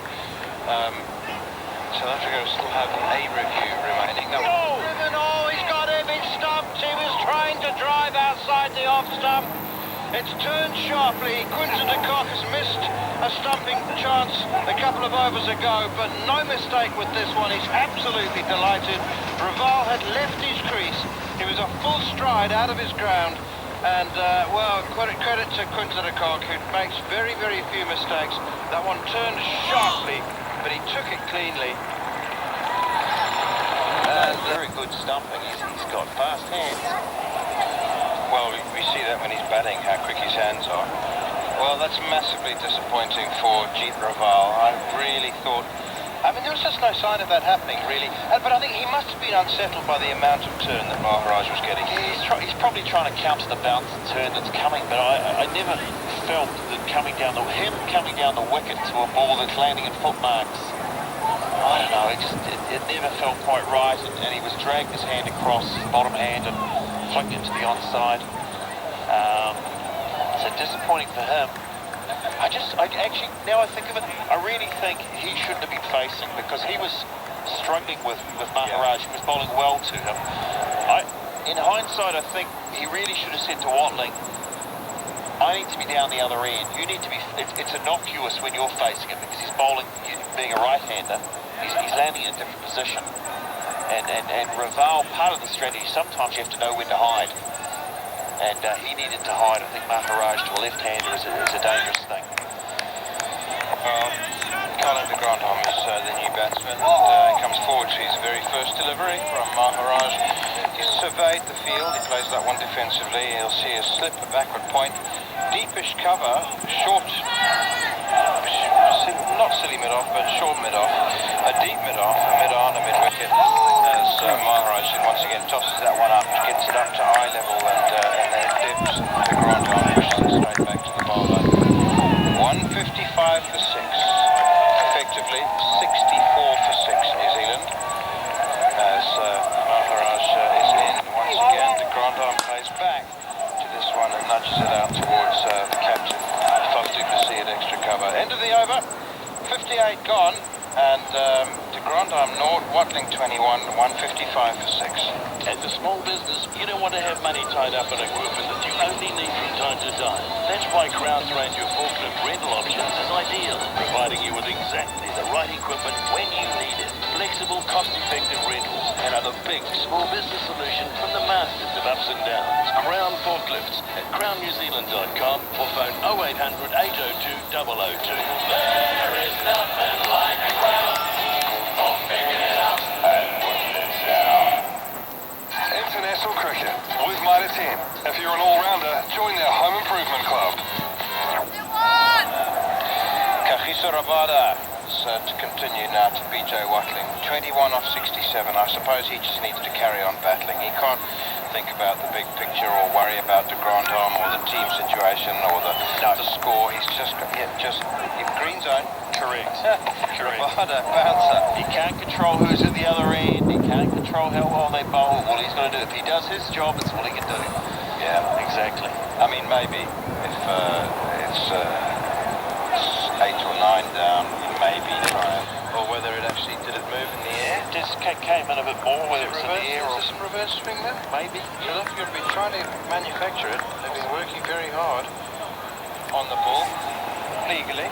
South Africa will still have a review remaining. Oh, he's got him, he's stumped. He was trying to drive outside the off stump. It's turned sharply. Quinton de Kock has missed a stumping chance a couple of overs ago, but no mistake with this one. He's absolutely delighted. Raval had left his crease. He was a full stride out of his ground. And, credit to Quinton de Kock, who makes very, very few mistakes. That one turned sharply, but he took it cleanly. And very good stumping. He's got fast hands. Well, we see that when he's batting, how quick his hands are. Well, that's massively disappointing for Jeet Raval. I really thought... I mean, there was just no sign of that happening, really. But I think he must have been unsettled by the amount of turn that Maharaj was getting. He's probably trying to counter the bounce and turn that's coming, but I never felt that coming down the wicket to a ball that's landing in footmarks. I don't know, it never felt quite right, and he was dragging his hand across, bottom hand, and flicked into the onside. So disappointing for him. Actually, now I think of it, I really think he shouldn't have been facing because he was struggling with Maharaj. He was bowling well to him. In hindsight, I think he really should have said to Watling, I need to be down the other end. You need to be. It's innocuous when you're facing him because he's bowling, being a right-hander, he's landing in a different position. And Raval, part of the strategy, sometimes you have to know when to hide. And he needed to hide. I think Maharaj to a left-hander is a dangerous thing. Well, Colin de Grandhomme is the new batsman. He comes forward to his very first delivery from Maharaj. He's surveyed the field. He plays that one defensively. He'll see a slip, a backward point, deepish cover, short, not silly mid-off, but short mid-off, a deep mid-off, a mid-on, a mid-wicket, as Maharaj once again tosses that one up, gets it up to eye level, and then dips to Grandhomme, pushes it straight back to the bowler. 155 for 6, effectively 64 for 6 New Zealand, as Maharaj is in once again. De Grandhomme plays back to this one and nudges it out towards the captain, Foster to see it extra cover. End of the over, 58 gone, and De Grandhomme 0, Watling 21, 155 for 6. As a small business, you don't want to have money tied up in equipment that you only need from time to time. That's why Crown's range of forklift rental options is ideal, providing you with exactly the right equipment when you need it. Flexible, cost-effective rentals and are the big small business solution from the masters of ups and downs. Crown Forklifts at crownnewzealand.com or phone 0800 802 002. There is nothing like a Crown. International cricket with Mitre 10. If you're an all-rounder, join their home improvement club. Kagiso Rabada to continue now to BJ Watling. 21 off 67. I suppose he just needs to carry on battling. He can't think about the big picture or worry about de Grandhomme or the team situation or the score. He's just green zone. Correct. Rabada, bouncer. He can't control who's at the other end. He can't control how well they bowl. All he's got to do, if he does his job, it's all he can do. Yeah, exactly. I mean, maybe if it's 8 or 9 down, maybe try it. Or whether it actually did it move in the air. Just came in a bit more, whether it's in the air or is this a reverse swing there? Maybe. So if you've been trying to manufacture it, they've been working very hard on the ball legally.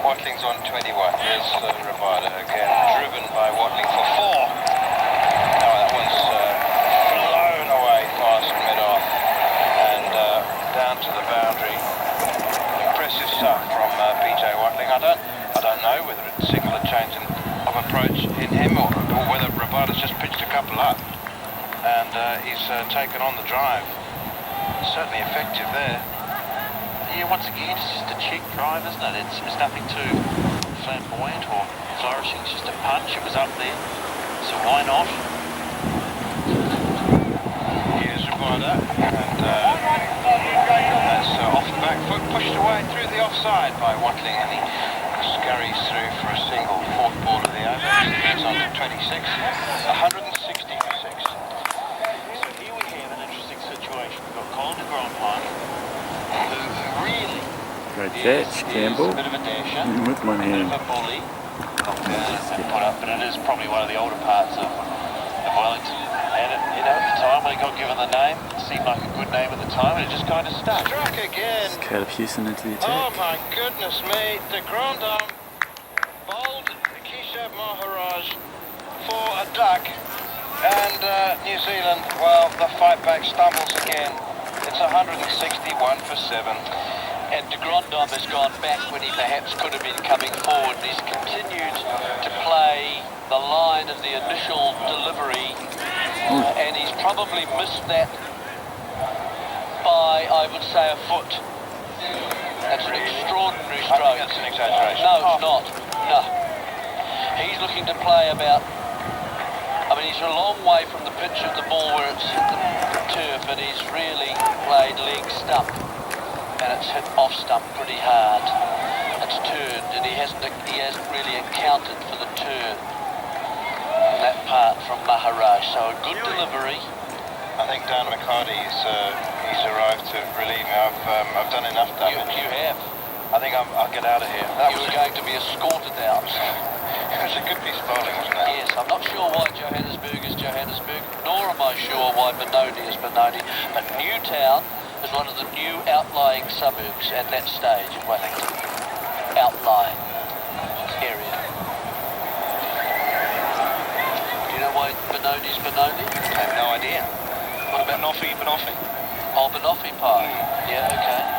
Watling's on 21. There's Rabada again, driven by Watling for 4. Now that one's blown away past mid-off and down to the boundary. Impressive stuff from BJ Watling. I don't know whether it's signal a change of approach in him or whether Rabada's just pitched a couple up and he's taken on the drive. Certainly effective there. Yeah, once again, it's just a check drive, isn't it? It's nothing too flamboyant or flourishing. It's just a punch. It was up there, so why not? Here's Rabada, and that's off the back foot, pushed away through the offside by Watling, and he scurries through for a single, 4th ball of the over. That's on to 26, 160 for 6. So here we have an interesting situation. We've got Colin de Grandhomme, who really Great catch, Campbell. is a bit of a dasher, With one hand. a bit of a bully. Put up, but it is probably one of the older parts of Wellington. And at the time when he got given the name, it seemed like a good name at the time, and it just kind of stuck. Struck again. Caleb Houston into the Oh attack. my goodness me, de Grandhomme bowled Keshab Maharaj for a duck, and New Zealand, well, the fight back stumbles again. It's 161 for 7. And de Grandhomme has gone back when he perhaps could have been coming forward. He's continued to play the line of the initial delivery, and he's probably missed that by, I would say, a foot. That's an extraordinary stroke. I think that's an exaggeration. No, it's not. No. He's looking to play about, I mean, he's a long way from the pitch of the ball where it's hit the turf, and he's really played leg stump. And it's hit off stump pretty hard. It's turned, and he hasn't really accounted for the turn in that part from Maharaj. So a good delivery, I think Dan McCarty's he's arrived to relieve me. I've done enough damage. You have. I think I'll get out of here. You were going to be escorted out. It was a good piece of bowling, wasn't it? Yes, I'm not sure why Johannesburg is Johannesburg, nor am I sure why Benoni is Benoni, but Newtown is one of the new outlying suburbs at that stage of Wellington. Outlying area. Do you know why Benoni's Benoni? I have no idea. What about Banoffee? Oh, Banoffee Park. Yeah, okay.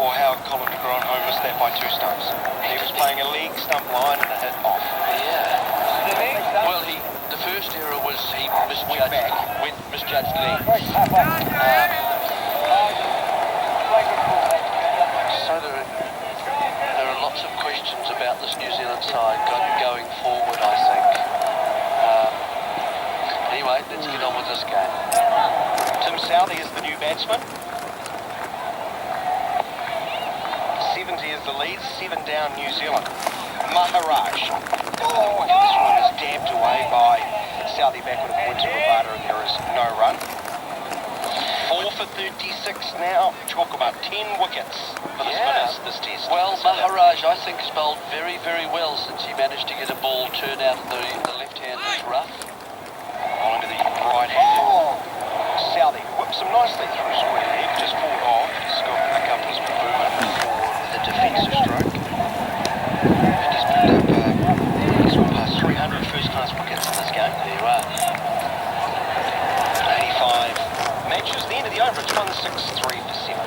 Or how Colin de Grant home missed that by 2 stumps. He was playing a league stump line and a hit off. Yeah. Well, the first error was he misjudged legs. So there are lots of questions about this New Zealand side going forward, I think. Anyway, let's get on with this game. Tim Southey is the new batsman. 70 is the lead, 7 down New Zealand. Maharaj. Oh, this one is dabbed away by Southey backward of points to Rabada, and there is no run. 4 for 36 now. Talk about 10 wickets for the spinners this test. Well, Maharaj, I think, has bowled very, very well since he managed to get a ball turned out of the left-hander's rough. Onto the right hand. Southey whips him nicely through square leg, just pulled off. He's got a couple of movement for the defensive stroke. And he's picked up, he's past 300 first-class wickets in this game. There you are. 85 matches. The end of the over, it's 163 for 7.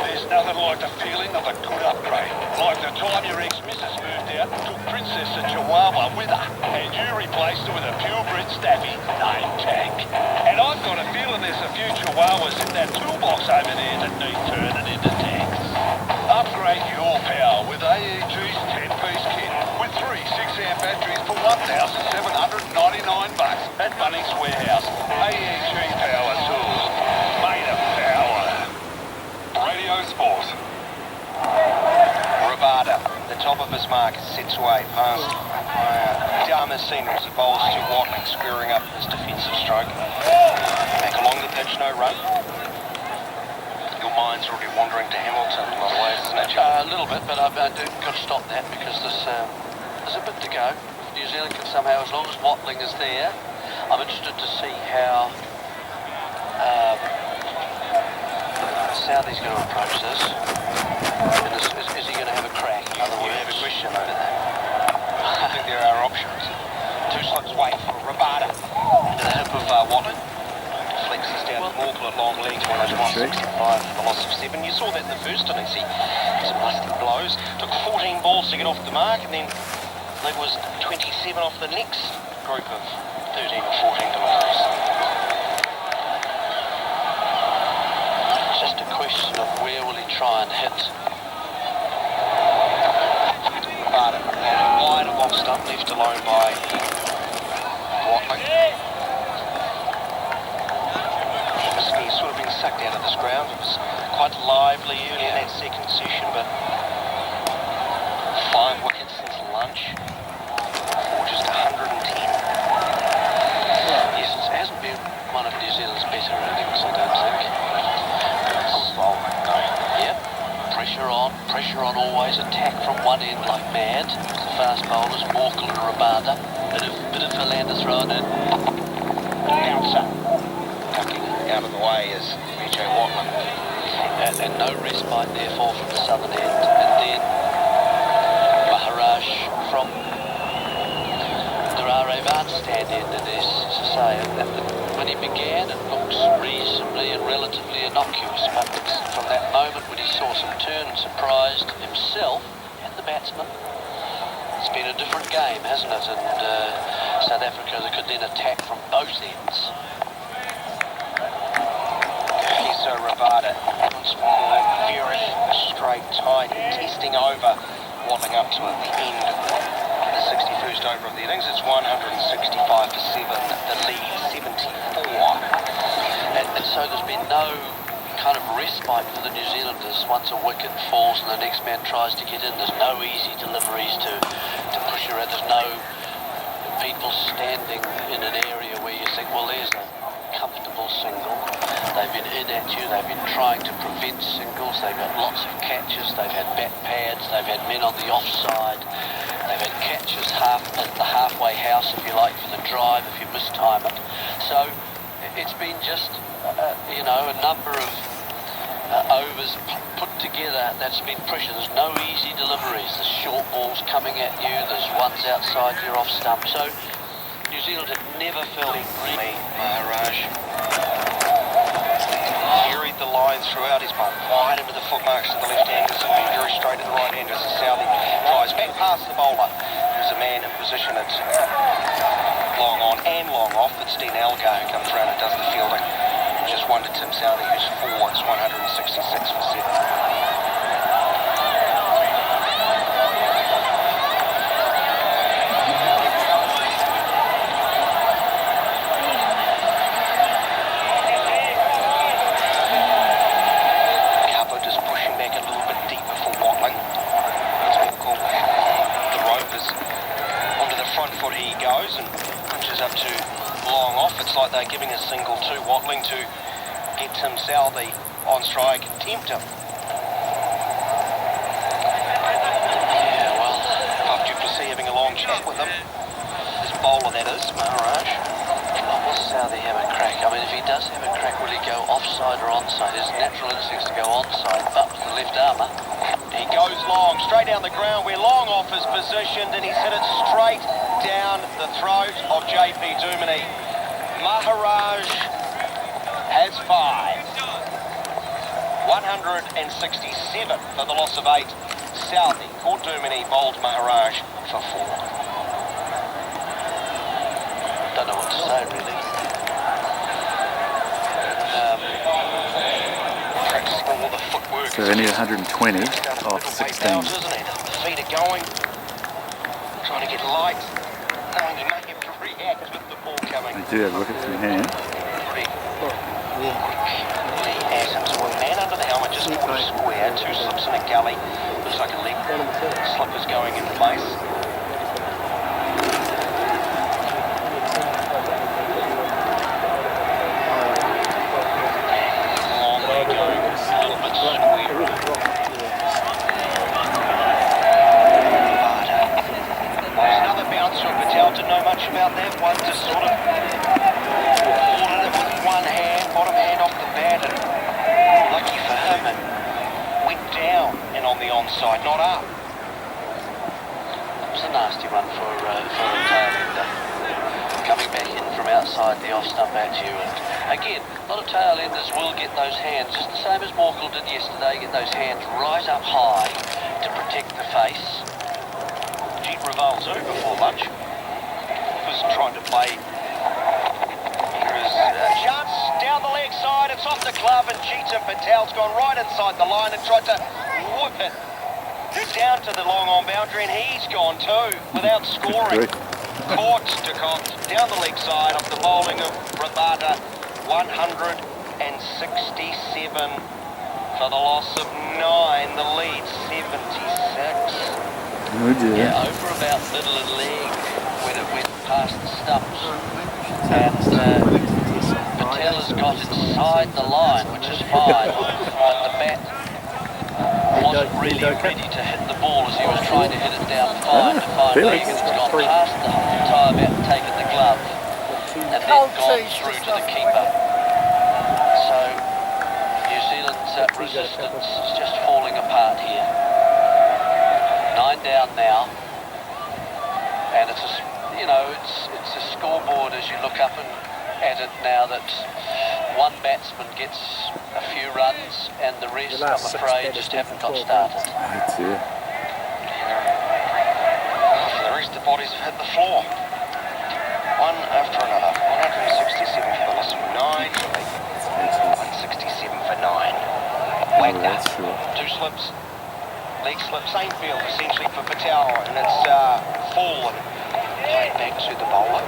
There's nothing like the feeling of a good upgrade. Like the time your ex-missus moved out and took Princess a Chihuahua with her, and you replaced her with a purebred staffy named Tank. And I've got a feeling there's a few Chihuahuas in that toolbox over there that need turning into tanks. Upgrade your power with AEG's 10-piece kit with 3 6-amp batteries for $1,799 at Bunnings Warehouse. AEG Power Tools, made of power. Radio Sport. Rabada, the top of his mark, sets away past Damascene as he bowls to Watling, squaring up his defensive stroke. Back along the pitch, no run. Your mind's already wandering to Hamilton in a lot of ways, isn't it? A little bit, but I've got to stop that because there's a bit to go. If New Zealand can somehow, as long as Watling is there, I'm interested to see how Southey's going to approach this. And is he going to have a crack? You have a question over that. I think there are options. 2 slugs away for Rabada. Into the hip of Watling. Flexes down to Morkel at long legs, 165 for the loss of 7. You saw that in the first innings. He some lusty blows. Took 14 balls to get off the mark, and then there was 27 off the next group of 13 or 14 deliveries. Just a question of where will he try and hit. Rabada, wide of off stump, left alone by Watling. He's sort of been sucked out of this ground. It was quite lively early in that second session, but 5 wickets since lunch for just 110. Yes, it hasn't been one of New Zealand's better innings, I don't think. Good bowling, no. Yep, pressure on always, attack from one end like mad. The fast bowlers, Morkel and Rabada. Bit of Philander thrown in. Bouncer. Ducking out of the way is BJ Watling. And no respite therefore from the southern end. And then Maharaj from the Rarevan stand end. And as I say, when he began it looks reasonably and relatively innocuous, but from that moment when he saw some turn and surprised himself and the batsman, it's been a different game, hasn't it? And South Africa could then attack from both ends. Rabada, once more, very straight, tight, testing over, waddling up to the end of the 61st over of the innings. It's 165 for 7, the lead 74. And so there's been no kind of respite for the New Zealanders. Once a wicket falls and the next man tries to get in, there's no easy deliveries to push around. There's no people standing in an area where you think, well, there's a comfortable single. They've been in at you, they've been trying to prevent singles, they've got lots of catches, they've had back pads, they've had men on the offside, they've had catches at the halfway house, if you like, for the drive, if you mistime it. So it's been just, you know, a number of overs put together that's been pressure. There's no easy deliveries, there's short balls coming at you, there's ones outside your off stump. So New Zealand had never felt really. Maharaj carried the line throughout his bowl, wide into the footmarks of the left-handers and then very straight to the right-handers as Southey tries back past the bowler. There's a man in position at long on and long off. It's Dean Algar who comes round and does the fielding. Just one to Tim Southey, who's 4. It's 166 for 7. It's like they're giving a single to Watling to get Tim Southey on strike and tempt him. Yeah, well, Puff du Plessis having a long chat with him. This bowler, that is, Maharaj. Well, will Southey have a crack? I mean, if he does have a crack, will he go offside or onside? His natural instincts to go onside, but with the left armour. He goes long, straight down the ground where long off is positioned, and he's hit it straight down the throat of JP Duminy. Maharaj has 5. 167 for the loss of 8. Southey caught Duminy, bowled Maharaj for 4. Don't know what to say, really. Practicing all the footwork. So they need 120 off 16. Isn't it? The feet are going. Trying to get light. Knowing he may have to react with the ball coming. They do have a look at some hand. One man under the helmet, just put a square, 2 slips in a gully. Looks like a leg slip is going in place. Long way going, a little bit square. There's another bounce from Patel, didn't know much about that one, just sort of ordered it with one hand, bottom hand off the bat, and lucky for him, it went down and on the onside, not up. It was a nasty one for a tail-ender. Coming back in from outside the off-stump at you, and again, a lot of tail-enders will get those hands, just the same as Morkel did yesterday, get those hands right up high to protect the face. Jeet Raval too before lunch was trying to play. Here is a chance down the leg side, it's off the glove, and Jeeta Patel's gone right inside the line and tried to whip it down to the long on boundary, and he's gone too without scoring. Caught de Kock down the leg side of the bowling of Rabada. 167 for the loss of 9, the lead 76. Oh dear. Yeah, over about middle of leg when it went past the stumps. And Patel has got inside the line, which is fine, but the bat wasn't really ready to hit the ball as he was trying to hit it down 5 to 5 leg, and it's gone past the entire bat and taken the glove, and then gone through to the keeper. So New Zealand's resistance is just falling apart here. 9 down now, and it's a, you know, it's a scoreboard as you look up and at it now that one batsman gets a few runs and the rest, I'm afraid, just haven't got started. That's it. The rest of the bodies have hit the floor. One after another. 167 for the loss of 9. 167 for 9. Wagner. 2 slips. Leg slip, same field essentially for Patel, and it's full and played back to the bowler.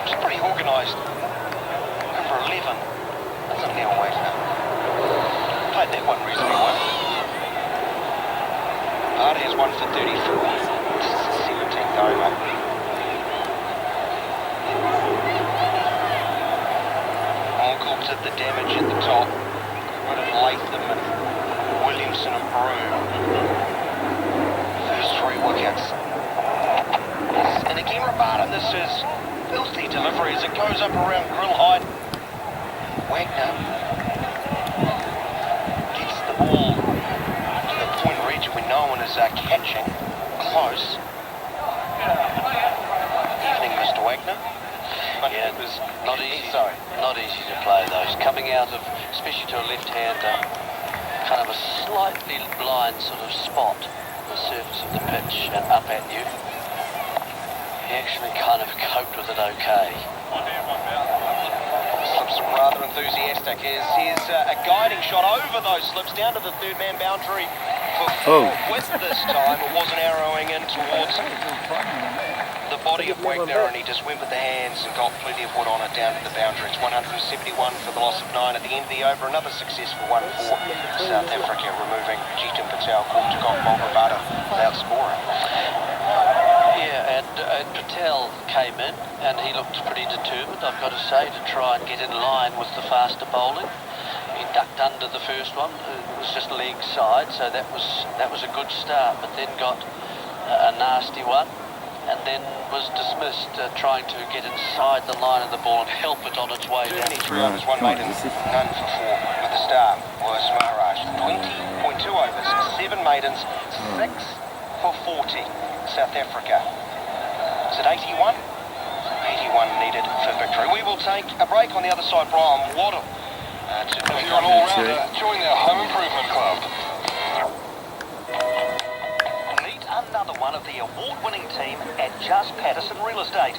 It's pretty organised. Over 11. That's a Neil Wagner. Played that one reasonably well. Hardy has 1 for 34. This is the 17th over. limited the damage at the top. Rid of Latham and Williamson and Broom. First 3 wickets. And again, Rabada, this is filthy delivery as it goes up around grill height. Wagner gets the ball to the point region where no one is catching. Close. Evening, Mr. Wagner. Yeah, it was not easy. Not easy to play those. Coming out of, especially to a left-hander, kind of a slightly blind sort of spot on the surface of the pitch and up at you. He actually kind of coped with it okay. Slips rather enthusiastic. Here's a guiding shot over those slips down to the third-man boundary for width this time. It wasn't arrowing in towards the body of Wagner, and he just went with the hands and got plenty of wood on it down to the boundary. It's 171 for the loss of 9 at the end of the over. Another successful one for South Africa, removing Jeetan Patel, called to Gokmal Rabada without scoring. Yeah, and Patel came in and he looked pretty determined, I've got to say, to try and get in line with the faster bowling. He ducked under the first one. It was just leg side, so that was a good start, but then got a nasty one and then was dismissed, trying to get inside the line of the ball and help it on its way down. 3 overs, 1 maiden, none for 4 with the start was Maharaj. 20.2 overs, 7 maidens, 6 for 40. South Africa. Is it 81? 81 needed for victory. We will take a break on the other side. Brian Waddle. If you're an all-rounder, join their home improvement club. Meet another one of the award-winning team at Just Patterson Real Estate.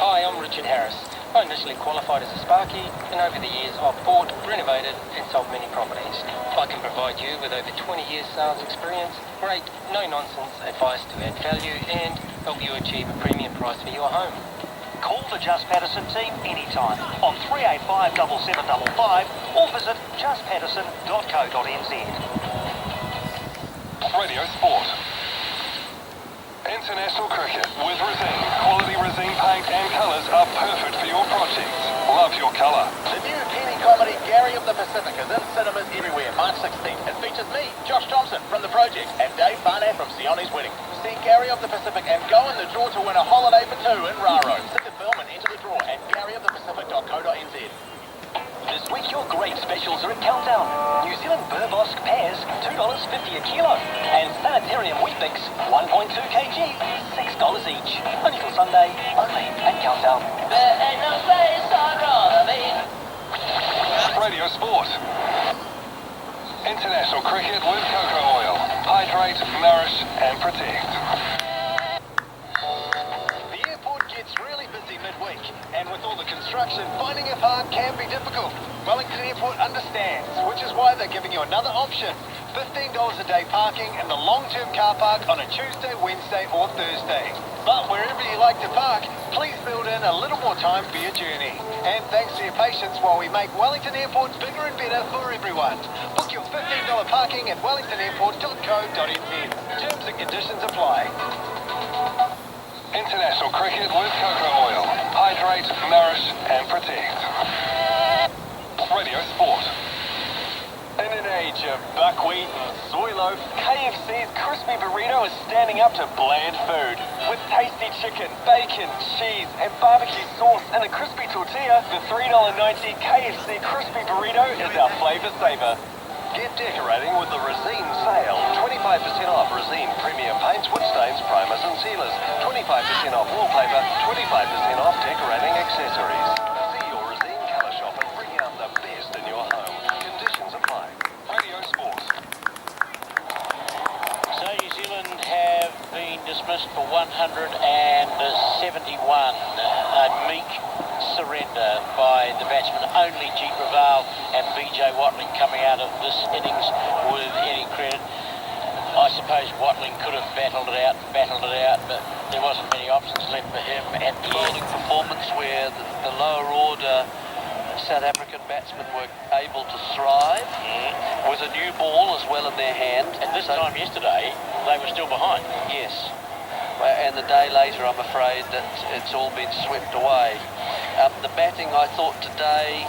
Hi, I'm Richard Harris. I initially qualified as a Sparky, and over the years I've bought, renovated and sold many properties. I can provide you with over 20 years sales experience, great, no-nonsense advice to add value, and help you achieve a premium price for your home. Call the Just Patterson team anytime on 385 7755 or visit justpatterson.co.nz. Radio Sport. International cricket with Resine. Quality Resine paint and colours are perfect for your project. Love your colour. The new penny comedy Gary of the Pacific is in cinemas everywhere, March 16th. It features me, Josh Thompson from The Project, and Dave Barnett from Sione's Wedding. See Gary of the Pacific and go in the draw to win a holiday for 2 in Raro. See the film and enter the draw at garyofthepacific.co.nz. This week your great specials are at Countdown. New Zealand Burbosk pears, $2.50 a kilo. And Sanitarium Weet-Bix, 1.2 kg, $6 each. Only till Sunday, only at Countdown. Radio Sport. International cricket with cocoa oil. Hydrate, nourish and protect. The airport gets really busy midweek, and with all the construction, finding a park can be difficult. Wellington Airport understands, which is why they're giving you another option. $15 a day parking in the long-term car park on a Tuesday, Wednesday or Thursday. But wherever you like to park, please build in a little more time for your journey. And thanks to your patience while we make Wellington Airport bigger and better for everyone. Book your $15 parking at wellingtonairport.co.nz. Terms and conditions apply. International cricket with cocoa oil. Hydrate, nourish and protect. Radio Sport. In an age of buckwheat and soy loaf, KFC's crispy burrito is standing up to bland food. With tasty chicken, bacon, cheese and barbecue sauce and a crispy tortilla, the $3.90 KFC crispy burrito is our flavor saver. Get decorating with the Resine sale. 25% off Resine Premier paints, wood stains, primers and sealers. 25% off wallpaper, 25% off decorating accessories. See your Resine colour shop and bring out the best in your home. Conditions apply. Radio Sport. So New Zealand have been dismissed for 171. A meek surrender by the batsmen. Only Jeet Raval and BJ Watling coming out of this innings with any credit. I suppose Watling could have battled it out, but there wasn't many options left for him at the bowling performance where the lower order South African batsmen were able to thrive with a new ball as well in their hand. At this time yesterday, they were still behind. Yes. And the day later, I'm afraid that it's all been swept away. The batting, I thought today,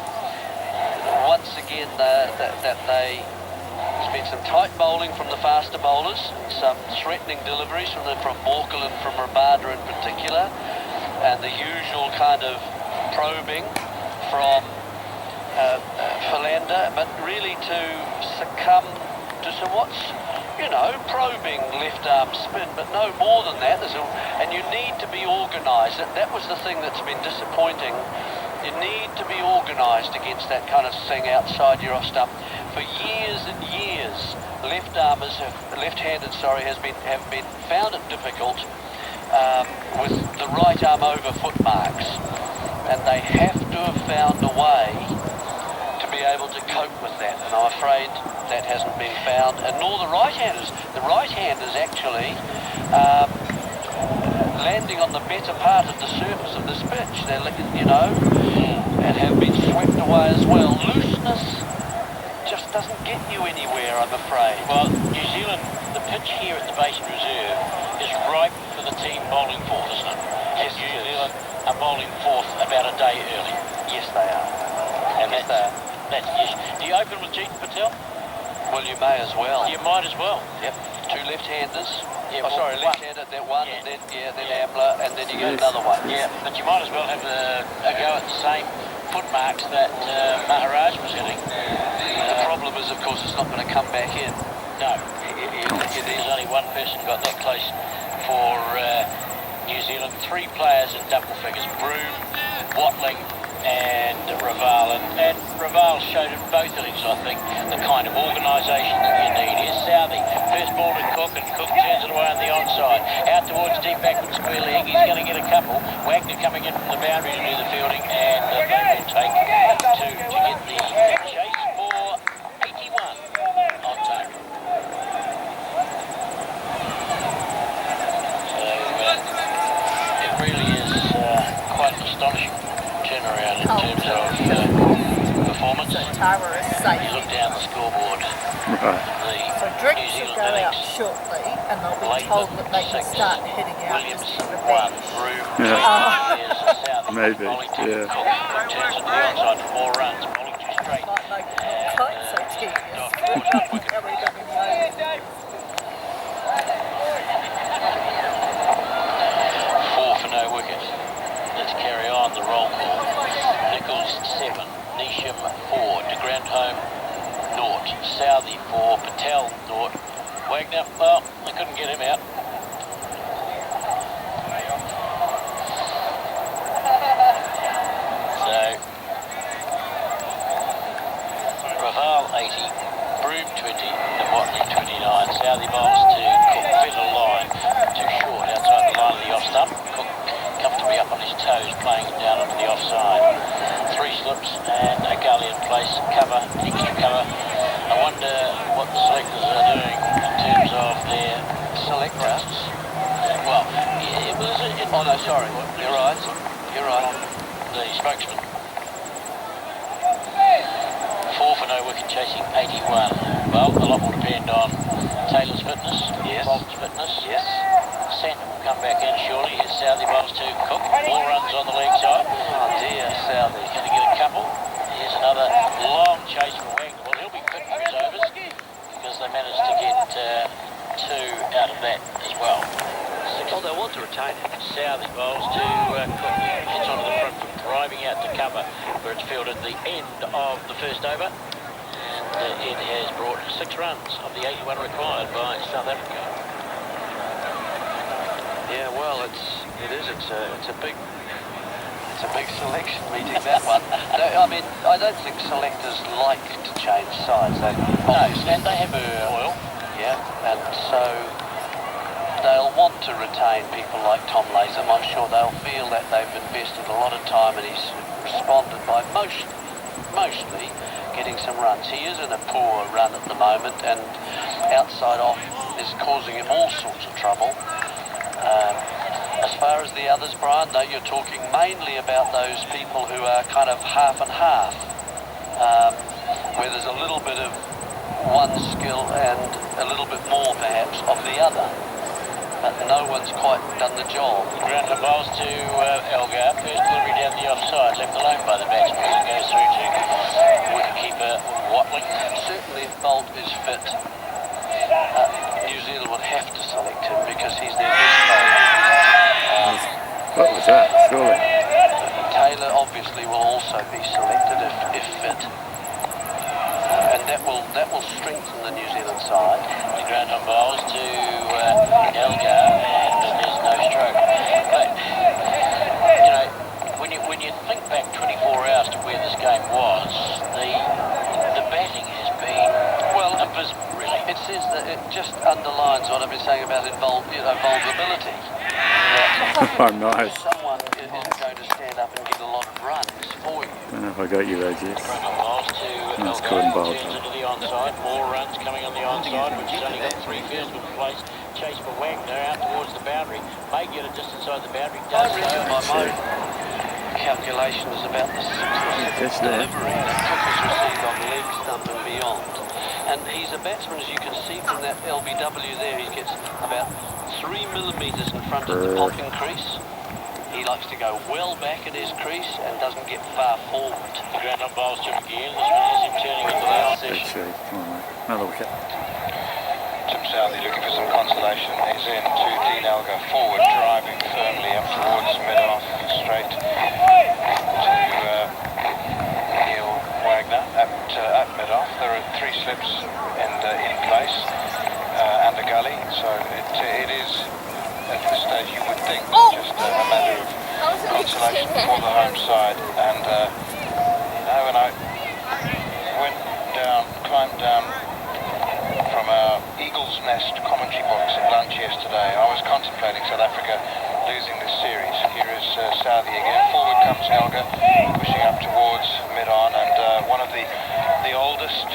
once again that they spent some tight bowling from the faster bowlers, some threatening deliveries from Morkel and from Rabada in particular, and the usual kind of probing from Philander, but really to succumb to what's, you know, probing left arm spin, but no more than that. And you need to be organised. That was the thing that's been disappointing. You need to be organised against that kind of thing outside your off stump. For years and years, left-handers have been found it difficult with the right arm over foot marks, and they have to have found a way to be able to cope with that. And I'm afraid that hasn't been found, and nor the right-handers. The right-handers actually landing on the better part of the surface of this pitch. They're, you know, and have been swept away as well. Looseness just doesn't get you anywhere, I'm afraid. Well, New Zealand, the pitch here at the Basin Reserve is ripe for the team bowling fourth, isn't it? Yes, New Zealand are bowling fourth about a day early. Yes, they are. And that's yes. Do you open with Jeet Patel? Well, you may as well. You might as well. Yep. Two left-handers. Yeah, oh, sorry, left-hander, that one, yeah. and then Ambler, and then you get another one. Yeah, but you might as well have a go at the same foot marks that Maharaj was hitting. The problem is, of course, it's not going to come back in. No. There's only one person got that close for New Zealand. 3 players in double figures, Broom, Watling and Raval. And Raval showed in both innings, I think, the kind of organisation that you need. Here's Southey, first ball to Cook, and Cook turns it away on the onside. Out towards deep backward square leg, he's going to get a couple. Wagner coming in from the boundary to do the fielding, and they will take 2 to get the chase for 81 on target. So it really is quite an astonishing turnaround in terms of performance. Tawa is safe. You look down the scoreboard. Right. So drinks should go out shortly, and they'll be told that they can start heading out to see the bench. Maybe, yeah. Turns it to the outside for 4 runs, bowling 2 straight. Might make it not quite so tedious. Carry them in the over. 4 for no wicket. Let's carry on the roll call. Nichols 7, Neesham 4, de Grandhome 0, Southey 4, Patel 0, Wagner, well, they couldn't get him out. So, Raval 80, Broom 20, and Watley 29. Southey bowls to Cook, middle line, too short outside the line of the off stump. Cook comfortably up on his toes, playing it down onto the offside. 3 slips and a gully in place, cover, extra cover. I wonder what the selectors are doing in terms of their selectors. Well, it was... Oh no, sorry, you're right. You're right. The spokesman. 4 for no wicket, chasing 81. Well, a lot will depend on Taylor's fitness, Bolton's fitness. Yes. Santon will come back in shortly. Here's Southey bowls to Cook. 4 runs on the leg side. Oh dear, Southey. He's going to get a couple. Here's another long chase for Wagner. Well, he'll be fit for his overs because they managed to get 2 out of that as well. Oh, they want to retain it. Southey bowls to Cook. Gets onto the front foot, driving out to cover where it's fielded the end of the first over. And it has brought 6 runs of the 81 required by South Africa. Yeah, well, it's a big selection meeting, that one. I mean, I don't think selectors like to change sides. No, and they have oil. Yeah, and so they'll want to retain people like Tom Latham. I'm sure they'll feel that they've invested a lot of time, and he's responded by mostly getting some runs. He is in a poor run at the moment, and outside off is causing him all sorts of trouble. As far as the others, Brian, though, you're talking mainly about those people who are kind of half and half, where there's a little bit of one skill and a little bit more, perhaps, of the other. But no one's quite done the job. Grounded bowls to Elgar. First delivery down the offside, left alone by the batsman. It goes through to wicketkeeper Bolt is fit, New Zealand would have to select him because he's their best bowler. What was that? Surely. Taylor obviously will also be selected if fit, and that will strengthen the New Zealand side. The ground on bowls to Elgar, and there's no stroke. But you know, when you think back 24 hours to where this game was, the batting has been abysmal, really. It says that it just underlines what I've been saying about vulnerability. Oh, nice. Someone isn't going to stand up and get a lot of runs for you. I don't know if I got you, Reg. Yes. Nice Elgar caught and bowled. turns into the onside. More runs coming on the onside, which has only got 3 fields in place. Chase for Wagner out towards the boundary. May get a distance inside the boundary. Does my calculation is about the 6th delivery that Cook has received on leg stump and beyond. And he's a batsman, as you can see from that LBW there. He gets about 3 millimetres in front of the popping crease. He likes to go well back at his crease and doesn't get far forward. The ground up bowls to him again. This one has him turning into the last session. Come on, mate. Another wicket. Tim Southey looking for some consolation. He's in to Dean Elgar forward, driving firmly up towards mid-off, straight to Neil Wagner at mid-off. There are 3 slips in place and a gully, so it is at this stage you would think just a matter of consolation for the home side. And you know, when I climbed down from our Eagle's Nest commentary box at lunch yesterday, I was contemplating South Africa losing this series. Here is Southey again. Forward comes Elgar, pushing up towards mid-on, and one of the oldest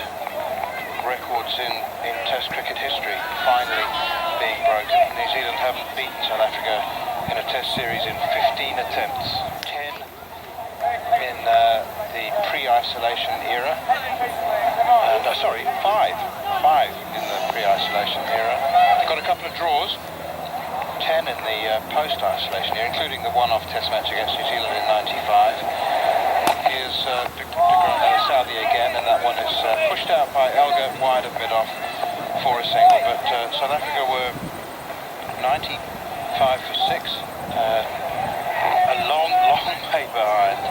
records in Test cricket history finally being broken. New Zealand haven't beaten South Africa in a Test series in 15 attempts, 10 in the pre-isolation era. Sorry, 5 in the pre-isolation era. They've got a couple of draws, 10 in the post-isolation era, including the one-off Test match against New Zealand in '95. Here's Southey again, and that one is pushed out by Elgar wide of mid-off for a single. But South Africa were 95 for 6, a long way behind.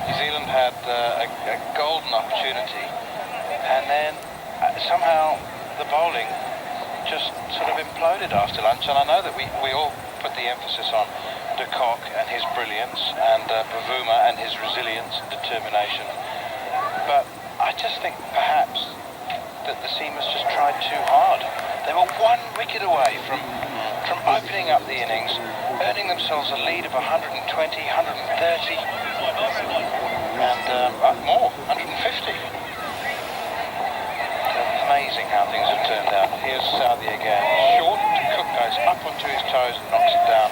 New Zealand had a golden opportunity, and then somehow the bowling just sort of imploded after lunch. And I know that we all put the emphasis on de Kock and his brilliance, and Bavuma and his resilience and determination, but I just think perhaps that the Seamers just tried too hard. They were 1 wicket away from opening up the innings, earning themselves a lead of 120, 130, and more, 150. Amazing how things have turned out. Here's Southey again. Short, Cook goes up onto his toes and knocks it down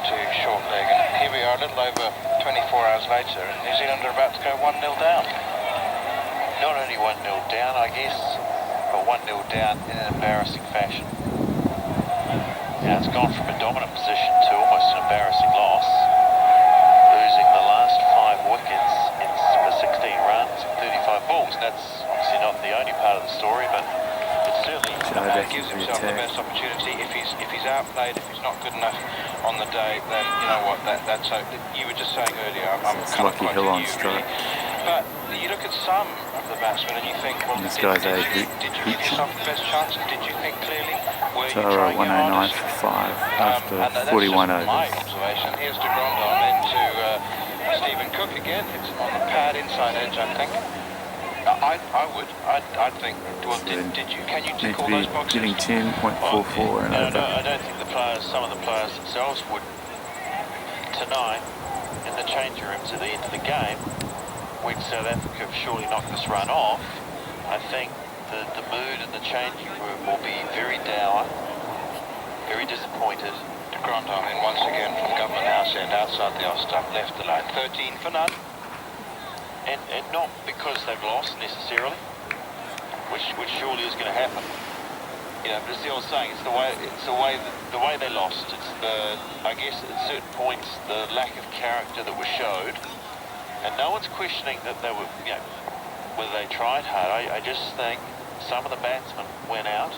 to short leg. And here we are a little over 24 hours later, and New Zealand are about to go 1-0 down. Not only 1-0 down, I guess, but 1-0 down in an embarrassing fashion. Now it's gone from a dominant position to almost an embarrassing loss, losing the last 5 wickets for 16 runs and 35 balls. That's obviously not the only part of the story, but it certainly gives himself the best opportunity. If he's outplayed, if he's not good enough on the day, then you know what, that's so. You were just saying earlier, I'm kind of like you, really. But you look at some of the batsmen and you think, well, did you give yourself the best chance? Did you think clearly? Were you trying your 109 hardest? for 5 after And that's 41 just overs. my observation. Here's de Grandon into Stephen Cook again. It's on the pad inside edge, I think. I would. I'd think. Well, did you? Can you tick all those boxes? Getting 10.44 and over. I don't think some of the players themselves would tonight in the changing rooms at the end of the game, when South Africa have surely knocked this run off. I think the mood in the changing room will be very dour, very disappointed. De Grandon in once again from Government House end outside the off stump, left the line, 13 for none. And not because they've lost necessarily, which surely is going to happen. You know, but it's the old saying. It's the way they lost. It's I guess at certain points the lack of character that was showed, and no one's questioning that they were, whether they tried hard. I just think Some of the batsmen went out.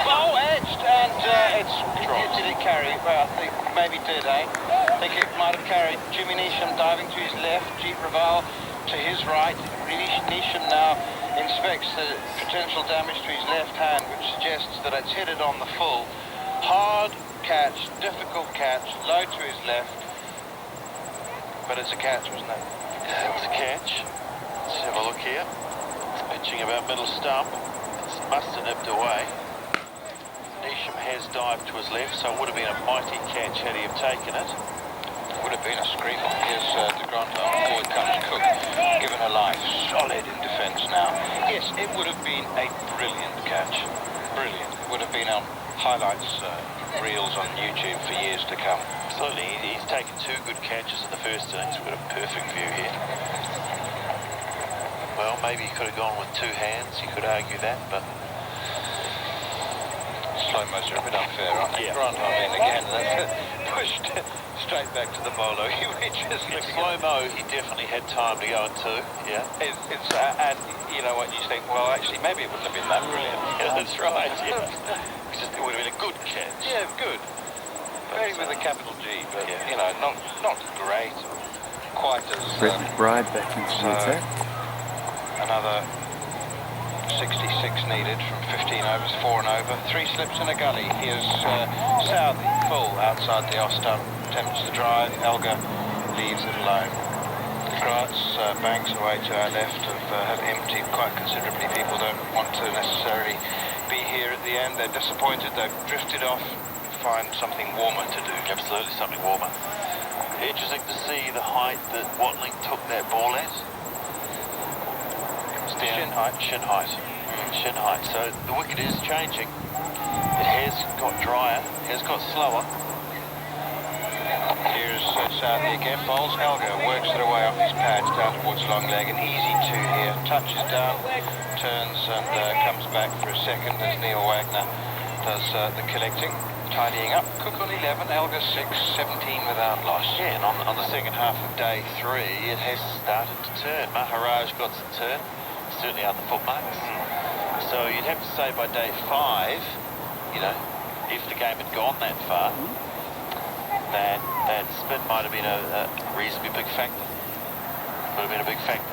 Oh, edged, and did it carry? Well, I think maybe did, eh? I think it might have carried. Jimmy Neesham diving to his left, Jeet Raval to his right. Neesham now inspects the potential damage to his left hand, which suggests that it's headed on the full. Hard catch, difficult catch, low to his left. But it's a catch, wasn't it? Yeah, it was a catch. Let's have a look here. It's pitching about middle stump. It must have nipped away. Neesham has dived to his left, so it would have been a mighty catch had he have taken it. It would have been a screamer. Here's de Grant forward comes Cook, given a life, solid in defence now. Yes, it would have been a brilliant catch. Brilliant. It would have been on highlights reels on YouTube for years to come. Absolutely. He's taken 2 good catches in the first innings. We've got a perfect view here. Well, maybe he could have gone with 2 hands. You could argue that, but slow-mo's are a bit unfair, aren't they? Yeah. Grant in again, pushed straight back to the bowler. Slow-mo, he definitely had time to go in 2, yeah. And you know what, you think, well, actually, maybe it wouldn't have been that brilliant. Yeah, that's right, yeah. It would have been a good catch. Yeah, good. Very with a capital G, but, yeah, you know, not great. Quite as... Bride back into the attack. Another 66 needed from 15 overs, 4 and over. 3 slips in a gully. Here's Southey, full outside the off stump. Attempts to drive. Elgar leaves it alone. The Gratz banks away to our left have emptied quite considerably. People don't want to necessarily be here at the end. They're disappointed. They've drifted off. Find something warmer to do. Absolutely, something warmer. Interesting to see the height that Watling took that ball at. Shin height. Shin height. Shin height. So the wicket is changing. It has got drier, has got slower. Here's Southey again. Bowls Elgar, works it away off his pads down towards long leg. An easy 2 here. Touches down, turns and comes back for a second as Neil Wagner does the collecting. Tidying up. Cook on 11, Elgar 6, 17 without loss. Yeah, and on the second half of day 3, it has started to turn. Maharaj got some turn. Certainly out the foot marks. So you'd have to say by day 5, you know, if the game had gone that far, that spin might have been a reasonably big factor. Would have been a big factor.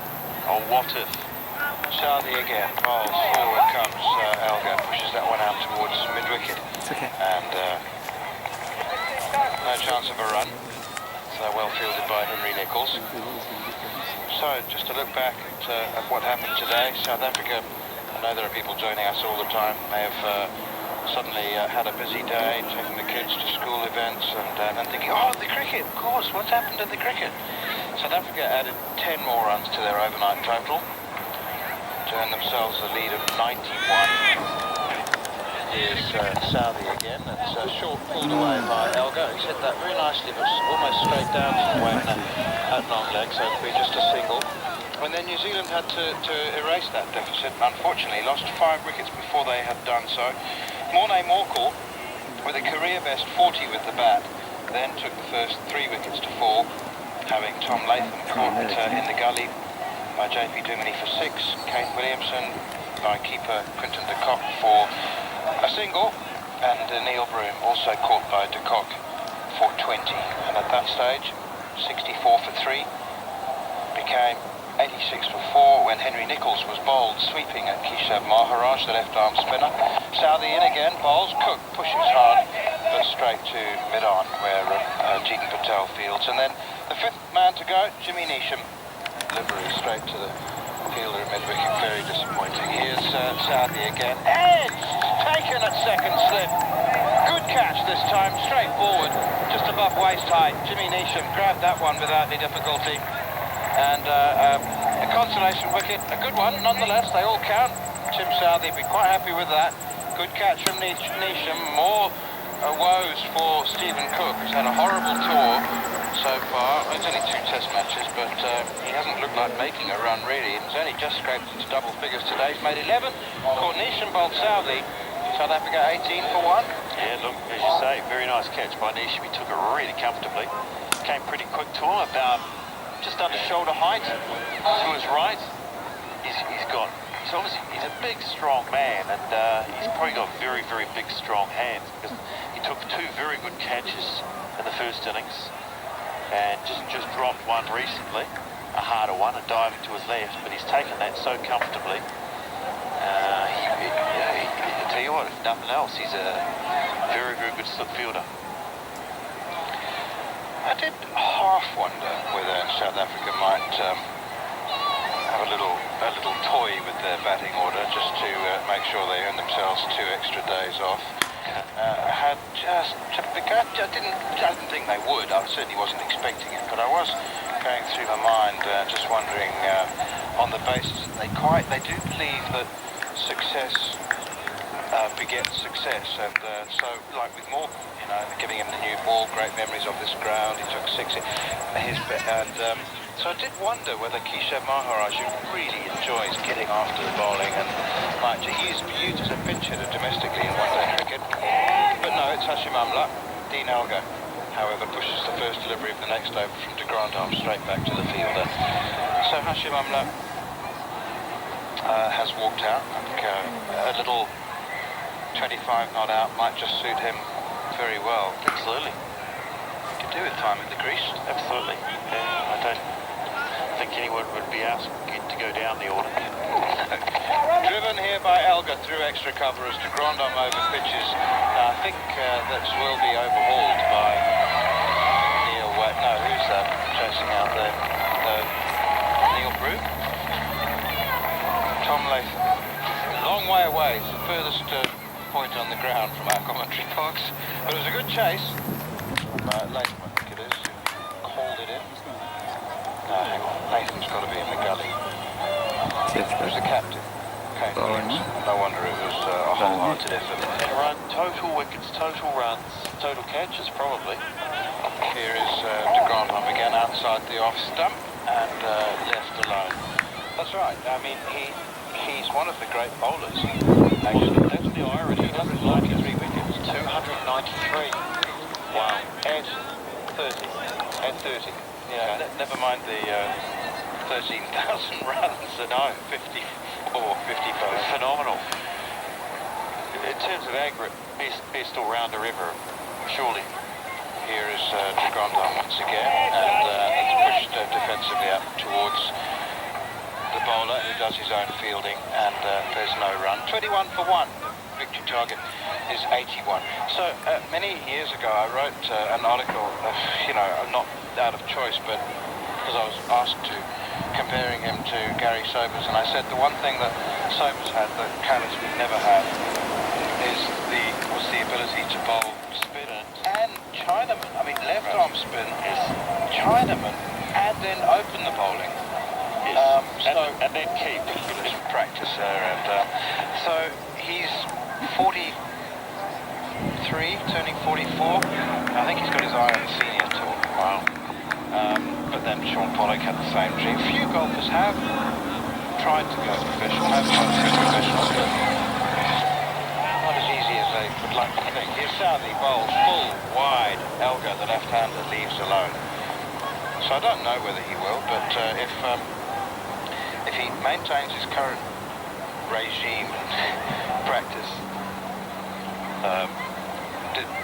Oh, what if? Southey again, bowls forward comes Elgar, pushes that one out towards mid-wicket. Okay. And no chance of a run. So well fielded by Henry Nichols. So just to look back at what happened today, South Africa, I know there are people joining us all the time, may have suddenly had a busy day, taking the kids to school events and thinking, oh, the cricket, of course, what's happened in the cricket? South Africa added 10 more runs to their overnight total, to earn themselves a lead of 91. Here's Southey again. It's short pulled away by Elgar. He's hit that very nicely, but almost straight down to Wagner at long leg, so it'll be just a single. And then New Zealand had to erase that deficit. Unfortunately, lost 5 wickets before they had done so. Morne Morkel, with a career best 40 with the bat, then took the first 3 wickets to fall, having Tom Latham caught in the gully by JP Duminy for 6, Kate Williamson by keeper Quinton de Kock for a single, and Neil Broom also caught by de Kock for 20. And at that stage, 64 for 3 became 86 for 4 when Henry Nichols was bowled sweeping at Keshav Maharaj, the left arm spinner. Southey in again, bowls, Cook pushes hard but straight to mid-on where Jeetan Patel fields. And then the 5th man to go, Jimmy Neesham, delivery straight to the fielder at mid-wicket, very disappointing. Here's Southey again, edge taken at second slip. Good catch this time, straight forward, just above waist height. Jimmy Neesham grabbed that one without any difficulty. And a consolation wicket, a good one nonetheless, they all count. Tim Southey be quite happy with that. Good catch from Neesham. More woes for Stephen Cook, who's had a horrible tour so far. It's only 2 test matches, but he hasn't looked like making a run really. He's only just scraped into double figures today. He's made 11. Caught Neesham, bowled Southey. South Africa 18 for 1. Yeah, look, as you say, very nice catch by Neesham. He took it really comfortably. Came pretty quick to him, about just under shoulder height to his right. he's a big, strong man, and he's probably got very, very big, strong hands, because he took 2 very good catches in the first innings, and just dropped one recently, a harder one, a diving to his left, but he's taken that so comfortably. I tell you what, if nothing else, he's a very, very good slip fielder. I did half wonder whether South Africa might have a little toy with their batting order, just to make sure they earn themselves 2 extra days off. I didn't think they would. I certainly wasn't expecting it, but I was going through my mind, just wondering, on the basis that they do believe that success begets success, and so like with Morgan, you know, giving him the new ball, great memories of this ground. He took 6 so I did wonder whether Keshav Maharaj really enjoys getting after the bowling, and might he's viewed as a pinch hitter domestically in one-day cricket. But no, it's Hashim Amla. Dean Elgar, however, pushes the first delivery of the next over from de Grandhomme straight back to the fielder. So Hashim Amla has walked out. I think a little 25 not out might just suit him very well. Absolutely. You could do with time at the crease. Absolutely. Yeah, I don't think anyone would be asking to go down the order. Driven here by Elgar through extra cover as de Grandhomme over pitches. I think that will be overhauled by Neil Wett. No, who's that chasing out there? Neil Brew? Tom Latham. Long way away. It's the furthest point on the ground from our commentary box. But it was a good chase. Latham, I think it is, who called it in. No, hang on. Latham's got to be in the gully. Who's the captain? Okay. No wonder it was a wholehearted effort. Run, total wickets, total runs, total catches, probably. Here is de Grandhomme again outside the off stump and left alone. That's right. I mean, he's one of the great bowlers. Actually, that's the irony. 293 wickets. 293. Wow. At 30. At 30. Yeah. Okay. Never mind the 13,000 runs. No, 54, 55. Phenomenal. In terms of aggregate, best all-rounder ever, surely. Here is de Grandhomme once again, and it's pushed defensively up towards the bowler, who does his own fielding, and there's no run. 21 for 1. Victory target is 81. So many years ago I wrote an article, not out of choice, but because I was asked to, comparing him to Gary Sobers, and I said the one thing that Sobers had that Callis would never have was the ability to bowl spin and Chinaman. I mean, left arm spin is Chinaman, and then open the bowling. And then keep practice there, and so he's 43, turning 44. I think he's got his eye on the senior tour. Wow. But then Sean Pollock had the same dream. Few golfers have tried to go professional, have tried to go professional, but not as easy as they would like to think. Here's Southey bowls full, wide. Elgar, the left-hander, leaves alone. So I don't know whether he will, but if he maintains his current regime and practice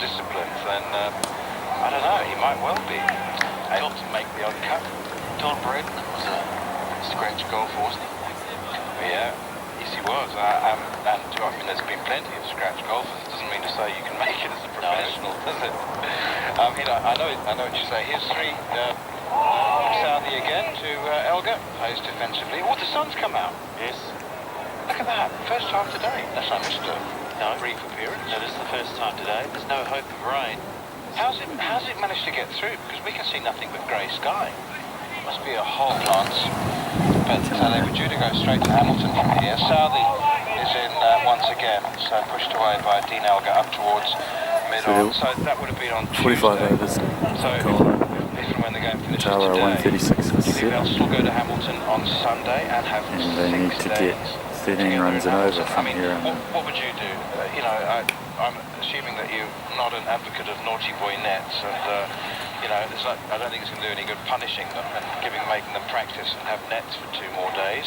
disciplines, then I don't know, he might well be able to make the odd cut. Don Braden was a scratch golfer, wasn't he? Yeah, yes he was. And there's been plenty of scratch golfers. It doesn't mean to say you can make it as a professional, does it? I know what you say. Here's 3. Southey again to Elgar, plays defensively. Oh, the sun's come out. Yes. Look at that, first time today. That's not just a brief appearance. That is the first time today. There's no hope of rain. How's it managed to get through? Because we can see nothing but grey sky. Must be a whole plants. But they were due to go straight to Hamilton from here. Southey is in once again, so pushed away by Dean Elgar up towards mid-on. So that would have been on 45 overs. So when the game finishes Tawa today, 136 for 7. They'll still go to Hamilton on Sunday and have And they need to get 13 runs and over from here. What would you do? You know, I'm assuming that you're not an advocate of naughty boy nets, and you know, I don't think it's going to do any good punishing them and making them practice and have nets for 2 more days.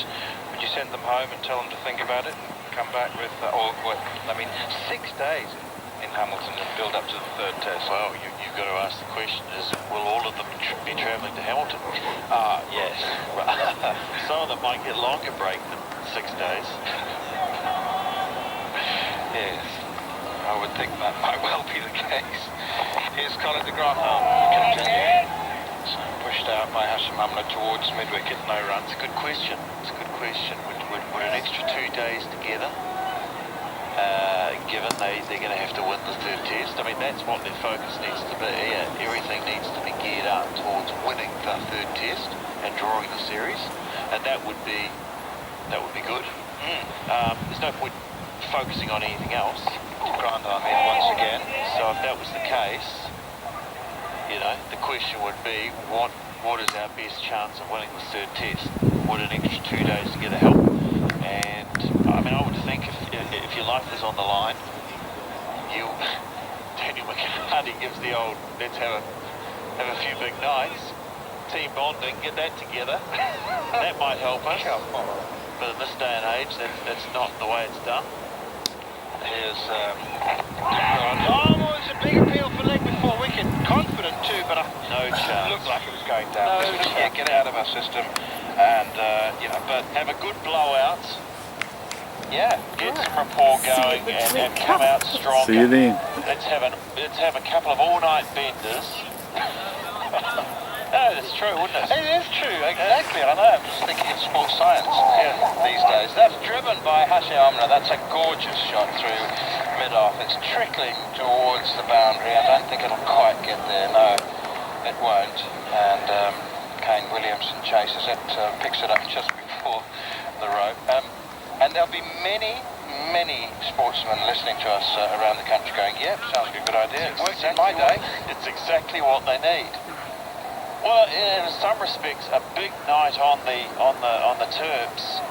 Would you send them home and tell them to think about it and come back with, 6 days in Hamilton and build up to the 3rd test? Well, you've got to ask the question, will all of them be travelling to Hamilton? Yes. Some of them might get longer break than 6 days. Yes, I would think that might well be the case. Here's Colin de Graaf continuing. Pushed out by Hashim Amla towards mid-wicket, no runs. It's a good question. Would an extra 2 days together, given they're going to have to win the 3rd test? I mean, that's what their focus needs to be. Everything needs to be geared up towards winning the 3rd test and drawing the series, and that would be good. There's no point focusing on anything else. Grant on in once again. So if that was the case, you know, the question would be, what is our best chance of winning the 3rd test? Would an extra 2 days together help? And I mean, I would think if your life is on the line, Daniel McCarthy gives the old, let's have a few big nights, team bonding, get that together. That might help us. But in this day and age, that's not the way it's done. Here's it's a big appeal for leg before wicket. Confident too, but no chance. Looked like it was going down. No chance. Yeah, get it out of our system, and you know, but have a good blowout. Yeah, get some rapport going and come out stronger. See you then. Let's have a couple of all-night benders. No, that's true, wouldn't it? It is true, exactly. I know, I'm just thinking of sports science these days. That's driven by Hashim Amla. That's a gorgeous shot through mid-off. It's trickling towards the boundary. I don't think it'll quite get there. No, it won't. And Kane Williamson chases it, picks it up just before the rope. And there'll be many sportsmen listening to us around the country going, yeah, sounds like a good idea. It worked in my day. It's exactly what they need. Well, in some respects, a big night on the Terps,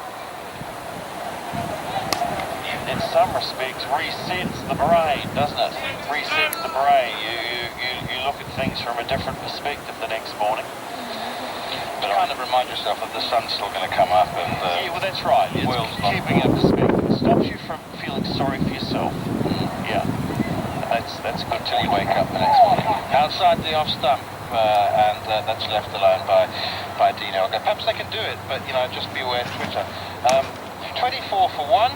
in some respects, resets the brain, doesn't it? Resets the brain. You look at things from a different perspective the next morning. But kind of remind yourself that the sun's still going to come up and yeah, well, that's right. It's keeping in perspective. It stops you from feeling sorry for yourself. Yeah, that's good till you wake up the next morning. Outside the off stump. And that's left alone by Dino. Perhaps they can do it, but you know, just beware Twitter. 24 for 1.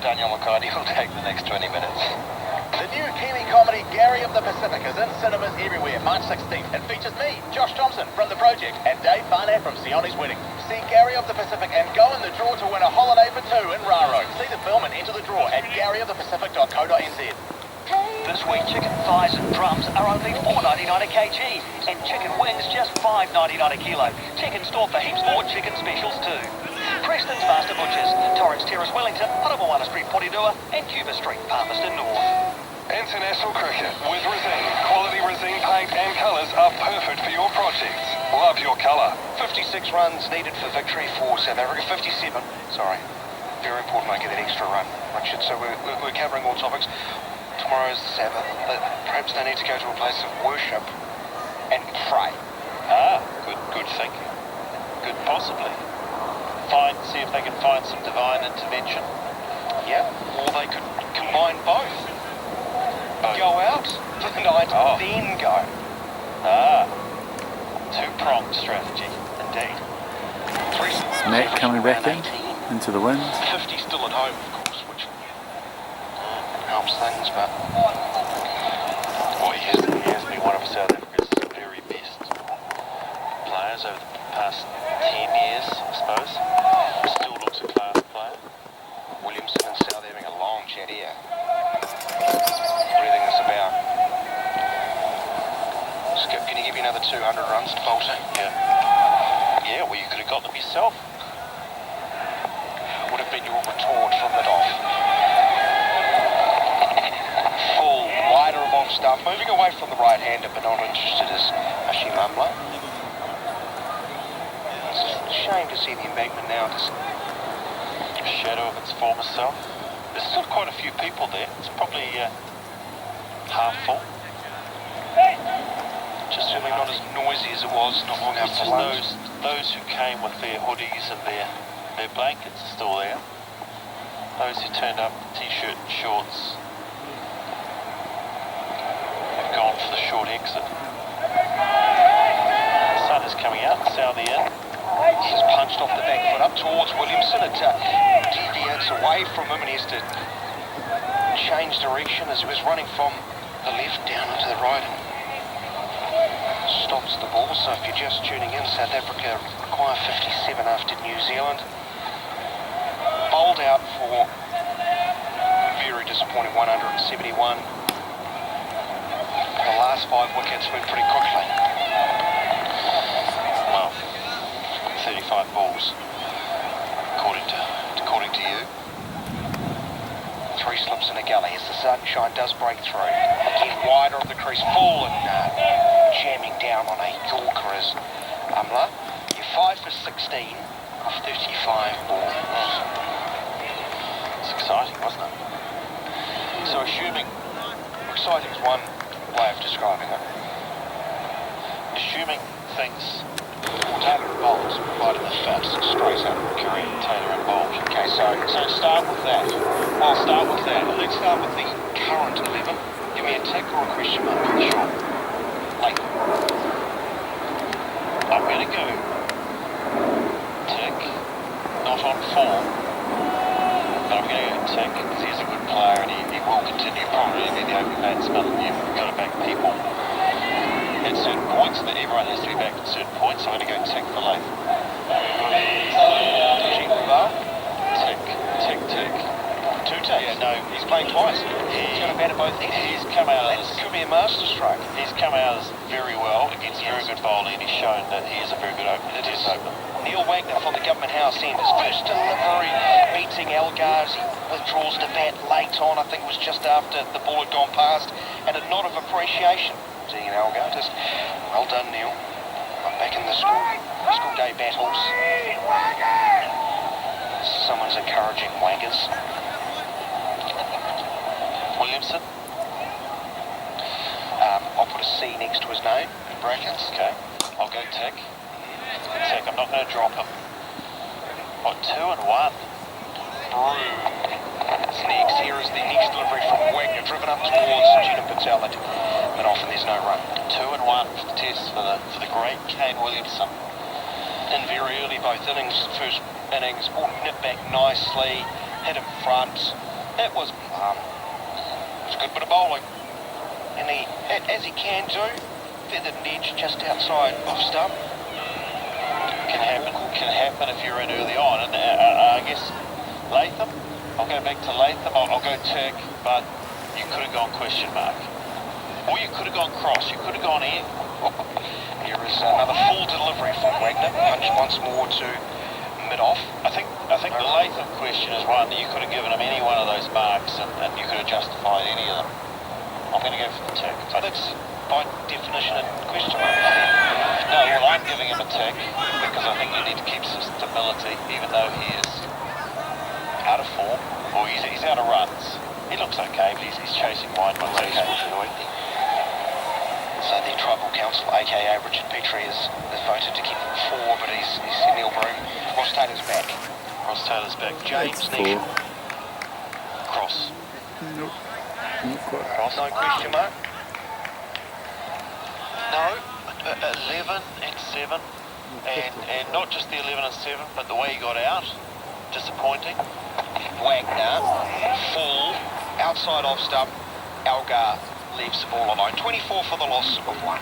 Daniel McCarthy will take the next 20 minutes. The new Kiwi comedy Gary of the Pacific is in cinemas everywhere March 16th and features me, Josh Thompson from The Project, and Dave Barnett from Sioni's Wedding. See Gary of the Pacific and go in the draw to win a holiday for 2 in Raro. See the film and enter the draw at garyofthepacific.co.nz. This week, chicken thighs and drums are only $4.99 a kg, and chicken wings just $5.99 a kilo. Check in store for heaps more chicken specials too. Preston's Master Butchers, Torrance Terrace, Wellington, Paramoana Street, Porirua, and Cuba Street, Palmerston North. International cricket with Resine. Quality Resine paint and colours are perfect for your projects. Love your colour. 56 runs needed for victory for South Africa. 57, sorry. Very important I get that extra run, Richard. So we're covering all topics. Tomorrow's the Sabbath, but perhaps they need to go to a place of worship and pray. Good thinking. Could possibly. See if they can find some divine intervention. Yeah, or they could combine both. Go out for the night, then go. Two-pronged strategy, indeed. Matt coming back into the wind. 50 still at home, of course, which helps things, but he has been one of South Africa's very best players over the past 10 years, I suppose. Still looks a class player. Williamson and South having a long chat here. What do you think this about? Skip, can you give me another 200 runs to Bolter? Yeah, well, you could have got them yourself. Would have been your retort from mid-off. Full, wider of off stump, moving away from the right-hander, but not interested as Hashim Amla. It's a shame to see the embankment now. a shadow of its former self. There's still quite a few people there. It's probably half full. Just certainly not as noisy as it was not long It's after just lunch. those who came with their hoodies and their blankets are still there. Those who turned up t-shirt and shorts have gone for the short exit. The sun is coming out, Southie in. He's punched off the back foot up towards Williamson. It deviates away from him and he has to change direction as he was running from the left down into the right and stops the ball. So if you're just tuning in, South Africa require 57 after New Zealand. Bowled out for very disappointing 171. The last 5 wickets went pretty quickly. Well, 35 balls, according to you. 3 slips in a gully as the sunshine does break through. Again wider of the crease, full and jamming down on a Yorker as Amla. You're 5 for 16 of 35 balls. It's exciting, wasn't it? So exciting is one way of describing it. Assuming things... Taylor and Bolt provided the fats straight up. Curry, Taylor and Bolt. Okay, so start with that. I'll start with that. Let's start with the current 11. Give me a tick or a question mark. Sure. Like, I'm going to go tick, not on form, but I'm going to go tick because he's a good player and he will continue probably to be the opening batsman. You've got to back people at certain points, that everyone has to be back at certain points, so I'm going to go tick for Latham. Tick. 2 ticks? Yeah, no, he's played twice. He's going to bat at both ends. He's come out as... Could be a master stroke. He's come out as very well against very good bowling and he's shown that he is a very good opener. It is open. Neil Wagner from the Government House end. His first delivery beating Elgar as he withdraws to bat late on. I think it was just after the ball had gone past. And a nod of appreciation to Ian Elgar. Just well done, Neil. I'm back in the school day battles. Someone's encouraging Waggers. Williamson. I'll put a C next to his name in brackets. Okay. I'll go tick. Tick. I'm not going to drop him. What, 2 and 1? Next here is the next delivery from Wagner, driven up towards Gina Patel at mid-off, and there's no run. 2 and 1 for the test for the great Kane Williamson. In very early both innings, first innings, ball nipped back nicely, hit him front. It was a good bit of bowling. And he, as he can do, feathered an edge just outside off stump. Can happen if you're in early on. And I guess Latham, I'll go back to Latham. I'll go tick, but you could have gone question mark. Or you could have gone cross. You could have gone in. Here is another full delivery from Wagner. Punch once more to mid-off. I think the Latham question is one that you could have given him any one of those marks and you could have justified any of them. I'm going to go for the tick. So that's by definition a question mark. No, well, I'm giving him a tick because I think you need to keep some stability, even though he is out of form, or he's out of runs. He looks okay, but he's chasing wide ones. Okay. So the Tribal Council, aka Richard Petrie, has voted to keep 4, but he's Neil Broom. Ross Taylor's back. James Neal. Cross. Nope. Cross. No question mark. No, 11 and 7, and not just the 11 and 7, but the way he got out, disappointing. Wagner, full, outside off stump, Elgar leaves the ball alone. 24 for the loss of 1.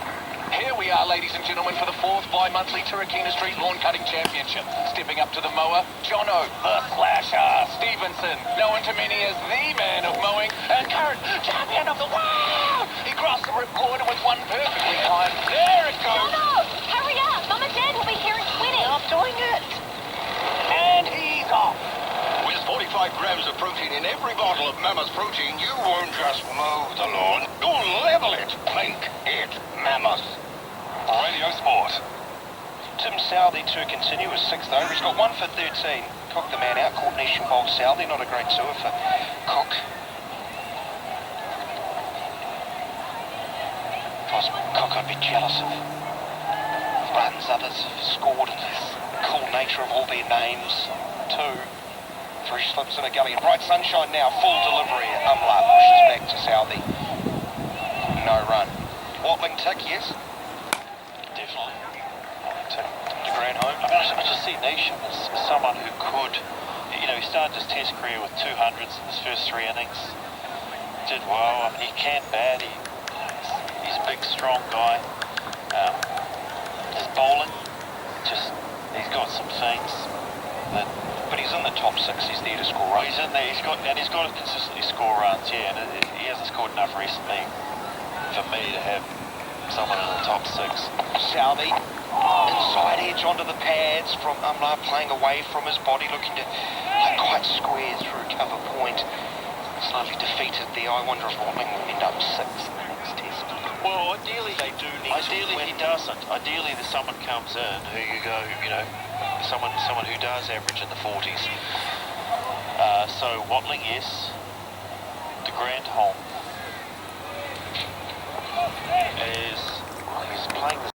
Here we are, ladies and gentlemen, for the 4th bi-monthly Turkina Street Lawn Cutting Championship. Stepping up to the mower, Jono, the Slasher Stevenson, known to many as the man of mowing and current champion of the world. He crossed the ripcord with one perfectly timed. There it goes. Jono, hurry up. Mum and Dad will be here in 20. I'm doing it. And he's off. With 45 grams of protein in every bottle of Mama's protein, you won't just mow the lawn, you'll level it. Make it Mama's. Radio Sport. Tim Southey to continue as 6th over. He's got 1 for 13. Cook the man out, caught Nation Bowl Southey. Not a great tour for Cook. Cook, I'd be jealous of runs others have scored in this cool nature of all their names. 2. 3 slips in a gully. And bright sunshine now, full delivery. Umla pushes back to Southey. No run. Watling tick, yes? Definitely. De Grand home. I mean, I just see Nation as someone who could, you know, he started his test career with 200s in his first 3 innings. Did well. I mean, he can bat. He's a big, strong guy. His bowling, he's got some things that. But he's in the top 6. He's there to score runs. He's in there. He's got to consistently score runs. Yeah, and he hasn't scored enough recently for me to have someone in the top 6. Southey, inside edge onto the pads from Umla, playing away from his body, looking to quite square through cover point. Slightly defeated there. I wonder if Watling will end up 6th in the next test. Well, ideally they do need Ideally he doesn't. Ideally there's someone comes in who you go, you know, someone who does average in the 40s. So Watling, yes. De Grand home is he's playing the